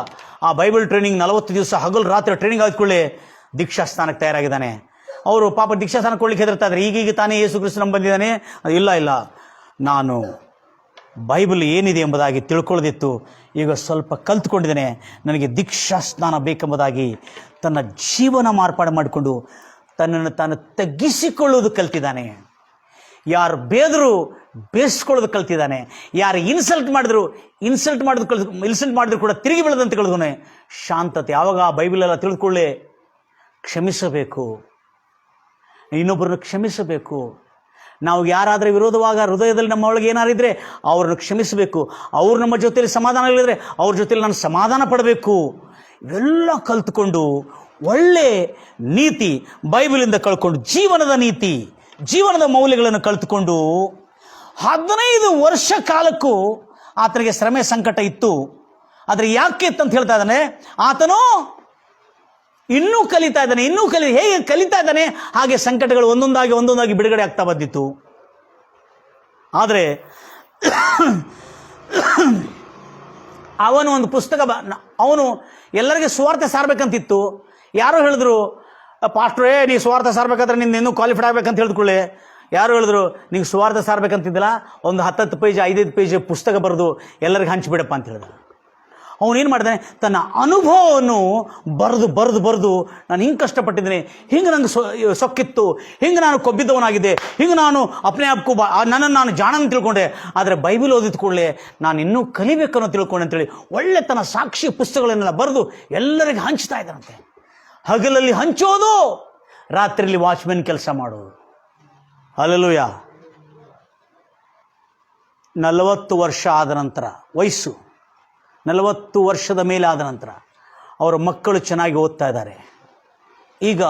ಆ ಬೈಬಲ್ ಟ್ರೈನಿಂಗ್ 40 ದಿವಸ ಹಗಲು ರಾತ್ರಿ ಟ್ರೈನಿಂಗ್ ಆದ್ಕೊಳ್ಳಿ ದೀಕ್ಷಾಸ್ಥಾನಕ್ಕೆ ತಯಾರಾಗಿದ್ದಾನೆ. ಅವರು ಪಾಪ ದೀಕ್ಷಾಸ್ಥಾನ ಕೊಡ್ಲಿಕ್ಕೆ ಹೆದರ್ತಾ ಇದ್ದಾರೆ. ಈಗೀಗ ತಾನೇ ಯೇಸು ಕ್ರಿಸ್ತನ ಬಂದಿದ್ದಾನೆ. ಇಲ್ಲ, ನಾನು ಬೈಬಲ್ ಏನಿದೆ ಎಂಬುದಾಗಿ ತಿಳ್ಕೊಳ್ಳೋದಿತ್ತು, ಈಗ ಸ್ವಲ್ಪ ಕಲ್ತ್ಕೊಂಡಿದ್ದೇನೆ, ನನಗೆ ದೀಕ್ಷಾಸ್ನಾನ ಬೇಕೆಂಬುದಾಗಿ ತನ್ನ ಜೀವನ ಮಾರ್ಪಾಡು ಮಾಡಿಕೊಂಡು ತನ್ನನ್ನು ತಾನು ತಗ್ಗಿಸಿಕೊಳ್ಳೋದು ಕಲ್ತಿದ್ದಾನೆ. ಯಾರು ಬೇದರು ಬೇಯಿಸ್ಕೊಳ್ಳೋದು ಕಲ್ತಿದ್ದಾನೆ. ಯಾರು ಇನ್ಸಲ್ಟ್ ಮಾಡಿದ್ರು ಕೂಡ ತಿರುಗಿ ಬೆಳೆದಂತೆ ಕಳೆದವನೇ ಶಾಂತತೆ. ಆವಾಗ ಆ ಬೈಬಲೆಲ್ಲ ತಿಳಿದುಕೊಳ್ಳೆ, ಕ್ಷಮಿಸಬೇಕು, ಇನ್ನೊಬ್ಬರನ್ನು ಕ್ಷಮಿಸಬೇಕು. ನಾವು ಯಾರಾದರೆ ವಿರೋಧವಾಗ ಹೃದಯದಲ್ಲಿ ನಮ್ಮ ಒಳಗೆ ಏನಾರಿದ್ರೆ ಅವ್ರನ್ನ ಕ್ಷಮಿಸಬೇಕು. ಅವ್ರು ನಮ್ಮ ಜೊತೆಯಲ್ಲಿ ಸಮಾಧಾನ ಇಲ್ಲದ್ರೆ ಅವ್ರ ಜೊತೆಯಲ್ಲಿ ನಾನು ಸಮಾಧಾನ ಪಡಬೇಕು. ಇವೆಲ್ಲ ಕಲ್ತ್ಕೊಂಡು ಒಳ್ಳೆ ನೀತಿ ಬೈಬಲಿಂದ ಕಳ್ಕೊಂಡು ಜೀವನದ ನೀತಿ, ಜೀವನದ ಮೌಲ್ಯಗಳನ್ನು ಕಲ್ತ್ಕೊಂಡು 15 ವರ್ಷ ಕಾಲಕ್ಕೂ ಆತನಿಗೆ ಶ್ರಮೆ ಸಂಕಟ ಇತ್ತು. ಆದರೆ ಯಾಕೆ ಇತ್ತಂತ ಹೇಳ್ತಾ ಇದ್ದಾನೆ, ಆತನು ಇನ್ನೂ ಕಲಿತಾ ಇದ್ದಾನೆ. ಹೇಗೆ ಕಲಿತಾ ಇದ್ದಾನೆ ಹಾಗೆ ಸಂಕಟಗಳು ಒಂದೊಂದಾಗಿ ಬಿಡುಗಡೆ ಆಗ್ತಾ ಬಂದಿತ್ತು. ಆದರೆ ಅವನು ಒಂದು ಪುಸ್ತಕ ಅವನು ಎಲ್ಲರಿಗೆ ಸುವಾರ್ತೆ ಸಾರಬೇಕಂತಿತ್ತು. ಯಾರೋ ಹೇಳಿದ್ರು, ಪಾಸ್ಟ್ರೇ ನೀ ಸುವಾರ್ತೆ ಸಾರಬೇಕಾದ್ರೆ ನಿನ್ನ ಇನ್ನೂ ಕ್ವಾಲಿಫೈಡ್ ಆಗಬೇಕಂತ ಹೇಳಿದ್ಕೊಳ್ಳಿ. ಯಾರು ಹೇಳಿದ್ರು, ನೀವು ಸುವಾರ್ತೆ ಸಾರಬೇಕಂತಿದ್ದಿಲ್ಲ, ಒಂದು 10 ಪೇಜ್ 5 ಪೇಜ್ ಪುಸ್ತಕ ಬರೆದು ಎಲ್ಲರಿಗೆ ಹಂಚಿಬಿಡಪ್ಪ ಅಂತ ಹೇಳಿದ. ಅವನೇನು ಮಾಡಿದಾನೆ, ತನ್ನ ಅನುಭವವನ್ನು ಬರೆದು ನಾನು ಹಿಂಗೆ ಕಷ್ಟಪಟ್ಟಿದ್ದೀನಿ, ಹಿಂಗೆ ನಂಗೆ ಸೊಕ್ಕಿತ್ತು, ಹಿಂಗೆ ನಾನು ಕೊಬ್ಬಿದ್ದವನಾಗಿದ್ದೆ, ಹಿಂಗೆ ನಾನು ಅಪ್ನೇ ಆಪ್ಕು ನನ್ನನ್ನು ನಾನು ಜಾಣನ್ನು ತಿಳ್ಕೊಂಡೆ, ಆದರೆ ಬೈಬಲ್ ಓದಿದ ಕೂಡಲೇ ನಾನು ಇನ್ನೂ ಕಲಿಬೇಕನ್ನೋ ತಿಳ್ಕೊಂಡೆ ಅಂತೇಳಿ ಒಳ್ಳೆ ತನ್ನ ಸಾಕ್ಷಿ ಪುಸ್ತಕಗಳನ್ನೆಲ್ಲ ಬರೆದು ಎಲ್ಲರಿಗೆ ಹಂಚ್ತಾ ಇದ್ದಾನಂತೆ. ಹಗಲಲ್ಲಿ ಹಂಚೋದು, ರಾತ್ರಿಯಲ್ಲಿ ವಾಚ್ಮೆನ್ ಕೆಲಸ ಮಾಡೋದು. ಹಲ್ಲೆಲೂಯ. 40 ವರ್ಷ ಆದ ನಂತರ, ವಯಸ್ಸು 40 ವರ್ಷದ ಮೇಲೆ ಆದ ನಂತರ ಅವರ ಮಕ್ಕಳು ಚೆನ್ನಾಗಿ ಓದ್ತಾ ಇದ್ದಾರೆ. ಈಗ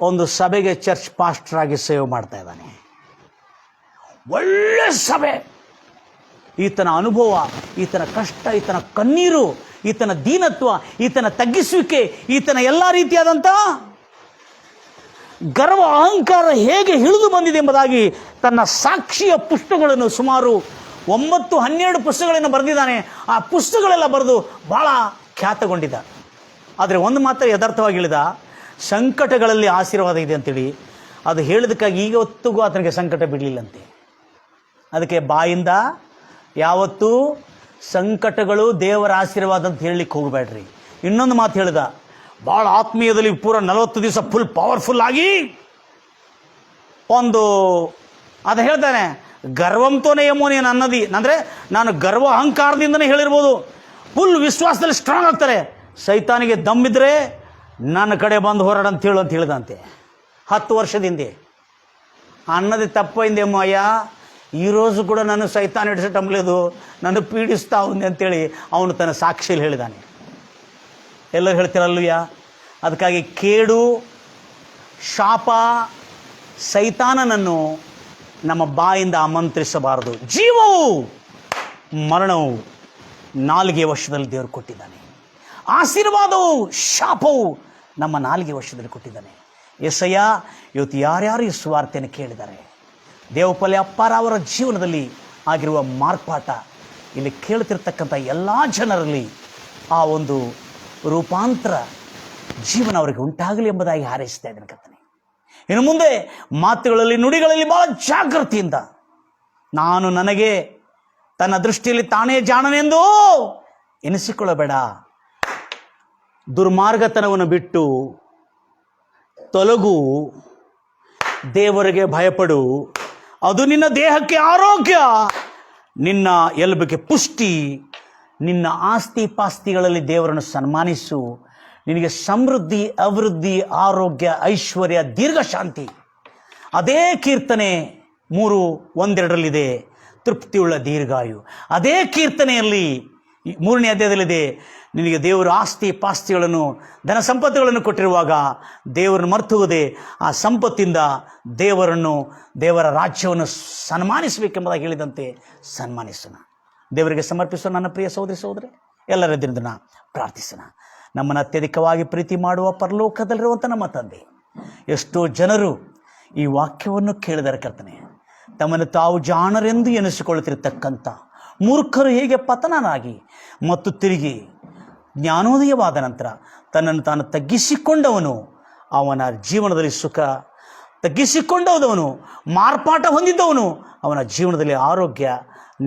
ಒಂದು ಸಭೆಗೆ ಚರ್ಚ್ ಪಾಸ್ಟರ್ ಆಗಿ ಸೇವೆ ಮಾಡ್ತಾ ಇದ್ದಾನೆ. ಒಳ್ಳೆ ಸಭೆ. ಈತನ ಅನುಭವ, ಈತನ ಕಷ್ಟ, ಈತನ ಕಣ್ಣೀರು, ಈತನ ದೀನತ್ವ, ಈತನ ತಗ್ಗಿಸುವಿಕೆ, ಈತನ ಎಲ್ಲ ರೀತಿಯಾದಂಥ ಗರ್ವ ಅಹಂಕಾರ ಹೇಗೆ ಹಿಡಿದು ಬಂದಿದೆ ಎಂಬುದಾಗಿ ತನ್ನ ಸಾಕ್ಷಿಯ ಪುಸ್ತಕಗಳನ್ನು ಸುಮಾರು 9-12 ಪುಸ್ತಕಗಳನ್ನು ಬರೆದಿದ್ದಾನೆ. ಆ ಪುಸ್ತಕಗಳೆಲ್ಲ ಬರೆದು ಭಾಳ ಖ್ಯಾತಗೊಂಡಿದ್ದ. ಆದರೆ ಒಂದು ಮಾತ್ರ ಯಥಾರ್ಥವಾಗಿ ಹೇಳಿದ, ಸಂಕಟಗಳಲ್ಲಿ ಆಶೀರ್ವಾದ ಇದೆ ಅಂತೇಳಿ. ಅದು ಹೇಳಿದಕ್ಕಾಗಿ ಈಗ ಹೊತ್ತಿಗೂ ಆತನಿಗೆ ಸಂಕಟ ಬಿಡಲಿಲ್ಲಂತೆ. ಅದಕ್ಕೆ ಬಾಯಿಂದ ಯಾವತ್ತೂ ಸಂಕಟಗಳು ದೇವರ ಆಶೀರ್ವಾದ ಅಂತ ಹೇಳಲಿಕ್ಕೆ ಹೋಗಬೇಡ್ರಿ. ಇನ್ನೊಂದು ಮಾತು ಹೇಳಿದ, ಭಾಳ ಆತ್ಮೀಯದಲ್ಲಿ ಪೂರ 40 ದಿವಸ ಫುಲ್ ಪವರ್ಫುಲ್ ಆಗಿ ಅದು ಹೇಳ್ತಾನೆ, ಗರ್ವಂತೋನೇ ಯಮೋನಿ ನನ್ನದಿ, ಅಂದರೆ ನಾನು ಗರ್ವ ಅಹಂಕಾರದಿಂದನೇ ಹೇಳಿರ್ಬೋದು. ಫುಲ್ ವಿಶ್ವಾಸದಲ್ಲಿ ಸ್ಟ್ರಾಂಗ್ ಆಗ್ತಾರೆ. ಸೈತಾನಿಗೆ ದಮ್ಮಿದ್ರೆ ನನ್ನ ಕಡೆ ಬಂದು ಹೋರಾಡ ಅಂತ ಹೇಳಿದಂತೆ 10 ವರ್ಷದಿಂದ. ಅನ್ನದಿ ತಪ್ಪಿಂದೆ ಅಯ್ಯ, ಈರೋಜು ಕೂಡ ನಾನು ಸೈತಾನ ಹಿಡಿಸಿಟ್ಟಂಬಲೇದು, ನಾನು ಪೀಡಿಸ್ತಾ ಉಂದೆ ಅಂತೇಳಿ ಅವನು ತನ್ನ ಸಾಕ್ಷಿಯಲ್ಲಿ ಹೇಳಿದ್ದಾನೆ. ಎಲ್ಲರೂ ಹೇಳ್ತಿರಲ್ಲಯ್ಯ. ಅದಕ್ಕಾಗಿ ಕೇಡು, ಶಾಪ, ಸೈತಾನನನ್ನು ನಮ್ಮ ಬಾಯಿಂದ ಆಮಂತ್ರಿಸಬಾರದು. ಜೀವವು ಮರಣವು ನಾಲಿಗೆ ವಶದಲ್ಲಿ ದೇವರು ಕೊಟ್ಟಿದ್ದಾನೆ. ಆಶೀರ್ವಾದವು ಶಾಪವು ನಮ್ಮ ನಾಲಿಗೆ ವಶದಲ್ಲಿ ಕೊಟ್ಟಿದ್ದಾನೆ. ಯೆಶಯ್ಯ ಇವತ್ತು ಯಾರ್ಯಾರು ಈ ಸುವಾರ್ತೆಯನ್ನು ಕೇಳಿದ್ದಾರೆ, ದೇವಪಲ್ಲೆ ಅಪ್ಪಾರ ಅವರ ಜೀವನದಲ್ಲಿ ಆಗಿರುವ ಮಾರ್ಪಾಟ ಇಲ್ಲಿ ಕೇಳ್ತಿರ್ತಕ್ಕಂಥ ಎಲ್ಲ ಜನರಲ್ಲಿ ಆ ಒಂದು ರೂಪಾಂತರ ಜೀವನ ಅವರಿಗೆ ಉಂಟಾಗಲಿ ಎಂಬುದಾಗಿ ಹಾರೈಸ್ತಾ ಇದ್ದೇನೆ ಕರ್ತನೇ. ಇನ್ನು ಮುಂದೆ ಮಾತುಗಳಲ್ಲಿ, ನುಡಿಗಳಲ್ಲಿ ಬಹಳ ಜಾಗೃತಿಯಿಂದ, ನಾನು ನನಗೆ ತನ್ನ ದೃಷ್ಟಿಯಲ್ಲಿ ತಾನೇ ಜಾಣನೆಂದು ಎನಿಸಿಕೊಳ್ಳಬೇಡ. ದುರ್ಮಾರ್ಗತನವನ್ನು ಬಿಟ್ಟು ತೊಲಗು, ದೇವರಿಗೆ ಭಯಪಡು. ಅದು ನಿನ್ನ ದೇಹಕ್ಕೆ ಆರೋಗ್ಯ, ನಿನ್ನ ಎಲುಬಿಗೆ ಪುಷ್ಟಿ. ನಿನ್ನ ಆಸ್ತಿ ಪಾಸ್ತಿಗಳಲ್ಲಿ ದೇವರನ್ನು ಸನ್ಮಾನಿಸು. ನಿನಗೆ ಸಮೃದ್ಧಿ, ಅಭಿವೃದ್ಧಿ, ಆರೋಗ್ಯ, ಐಶ್ವರ್ಯ, ದೀರ್ಘಶಾಂತಿ. ಅದೇ ಕೀರ್ತನೆ 3:1-2 ತೃಪ್ತಿಯುಳ್ಳ ದೀರ್ಘಾಯು. ಅದೇ ಕೀರ್ತನೆಯಲ್ಲಿ 3ನೇ ಅಧ್ಯಾಯದಲ್ಲಿದೆ, ನಿನಗೆ ದೇವರು ಆಸ್ತಿ ಪಾಸ್ತಿಗಳನ್ನು, ಧನ ಸಂಪತ್ತುಗಳನ್ನು ಕೊಟ್ಟಿರುವಾಗ ದೇವರನ್ನು ಮರ್ತುವುದೇ ಆ ಸಂಪತ್ತಿಂದ ದೇವರ ರಾಜ್ಯವನ್ನು ಸನ್ಮಾನಿಸಬೇಕೆಂಬುದಾಗಿ ಹೇಳಿದಂತೆ ಸನ್ಮಾನಿಸೋಣ. ದೇವರಿಗೆ ಸಮರ್ಪಿಸೋಣ. ನನ್ನ ಪ್ರಿಯ ಸಹೋದರಿ ಎಲ್ಲರ ದಿನದ ಪ್ರಾರ್ಥಿಸೋಣ. ನಮ್ಮನ್ನು ಅತ್ಯಧಿಕವಾಗಿ ಪ್ರೀತಿ ಮಾಡುವ ಪರಲೋಕದಲ್ಲಿರುವಂಥ ನಮ್ಮ ತಂದೆ, ಎಷ್ಟೋ ಜನರು ಈ ವಾಕ್ಯವನ್ನು ಕೇಳಿದರೆ ಕರ್ತನೆ, ತಮ್ಮನ್ನು ತಾವು ಜಾಣರೆಂದು ಎನಿಸಿಕೊಳ್ಳುತ್ತಿರತಕ್ಕಂಥ ಮೂರ್ಖರು ಹೇಗೆ ಪತನನಾಗಿ ಮತ್ತು ತಿರುಗಿ ಜ್ಞಾನೋದಯವಾದ ನಂತರ ತನ್ನನ್ನು ತಾನು ತಗ್ಗಿಸಿಕೊಂಡವನು, ಅವನ ಜೀವನದಲ್ಲಿ ಸುಖ, ತಗ್ಗಿಸಿಕೊಂಡವನು ಮಾರ್ಪಾಟ ಹೊಂದಿದ್ದವನು, ಅವನ ಜೀವನದಲ್ಲಿ ಆರೋಗ್ಯ,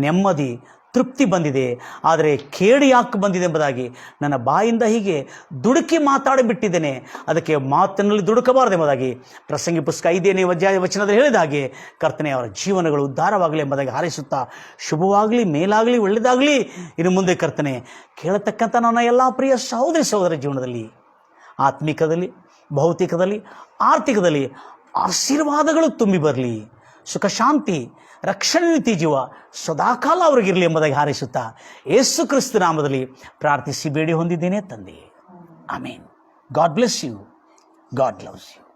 ನೆಮ್ಮದಿ, ತೃಪ್ತಿ ಬಂದಿದೆ. ಆದರೆ ಕೇಡು ಯಾಕೆ ಬಂದಿದೆ ಎಂಬುದಾಗಿ ನನ್ನ ಬಾಯಿಂದ ಹೀಗೆ ದುಡುಕಿ ಮಾತಾಡಿಬಿಟ್ಟಿದ್ದೇನೆ. ಅದಕ್ಕೆ ಮಾತಿನಲ್ಲಿ ದುಡುಕಬಾರದು ಎಂಬುದಾಗಿ ಪ್ರಸಂಗಿ ಪುಸ್ತಕ 5ನೇ ವಚನದಲ್ಲಿ ಹೇಳಿದ ಹಾಗೆ ಕರ್ತನೆ ಅವರ ಜೀವನಗಳು ಉದ್ಧಾರವಾಗಲಿ ಎಂಬುದಾಗಿ ಹಾರೈಸುತ್ತಾ, ಶುಭವಾಗಲಿ, ಮೇಲಾಗಲಿ, ಒಳ್ಳೆಯದಾಗಲಿ ಇನ್ನು ಮುಂದೆ ಕರ್ತನೆ ಕೇಳತಕ್ಕಂಥ ನನ್ನ ಎಲ್ಲ ಪ್ರಿಯ ಸಹೋದರ ಜೀವನದಲ್ಲಿ ಆತ್ಮಿಕದಲ್ಲಿ, ಭೌತಿಕದಲ್ಲಿ, ಆರ್ಥಿಕದಲ್ಲಿ ಆಶೀರ್ವಾದಗಳು ತುಂಬಿ ಬರಲಿ. ಸುಖ, ಶಾಂತಿ, ರಕ್ಷಣೆ, ನೀತಿ, ಜೀವ ಸದಾಕಾಲ ಅವ್ರಿಗಿರಲಿ ಎಂಬುದಾಗಿ ಹಾರೈಸುತ್ತಾ ಯೇಸು ಕ್ರಿಸ್ತ ನಾಮದಲ್ಲಿ ಪ್ರಾರ್ಥಿಸಿ ಬೇಡಿ ಹೊಂದಿದ್ದೇನೆ ತಂದೆ. Amen. God bless you. God loves you.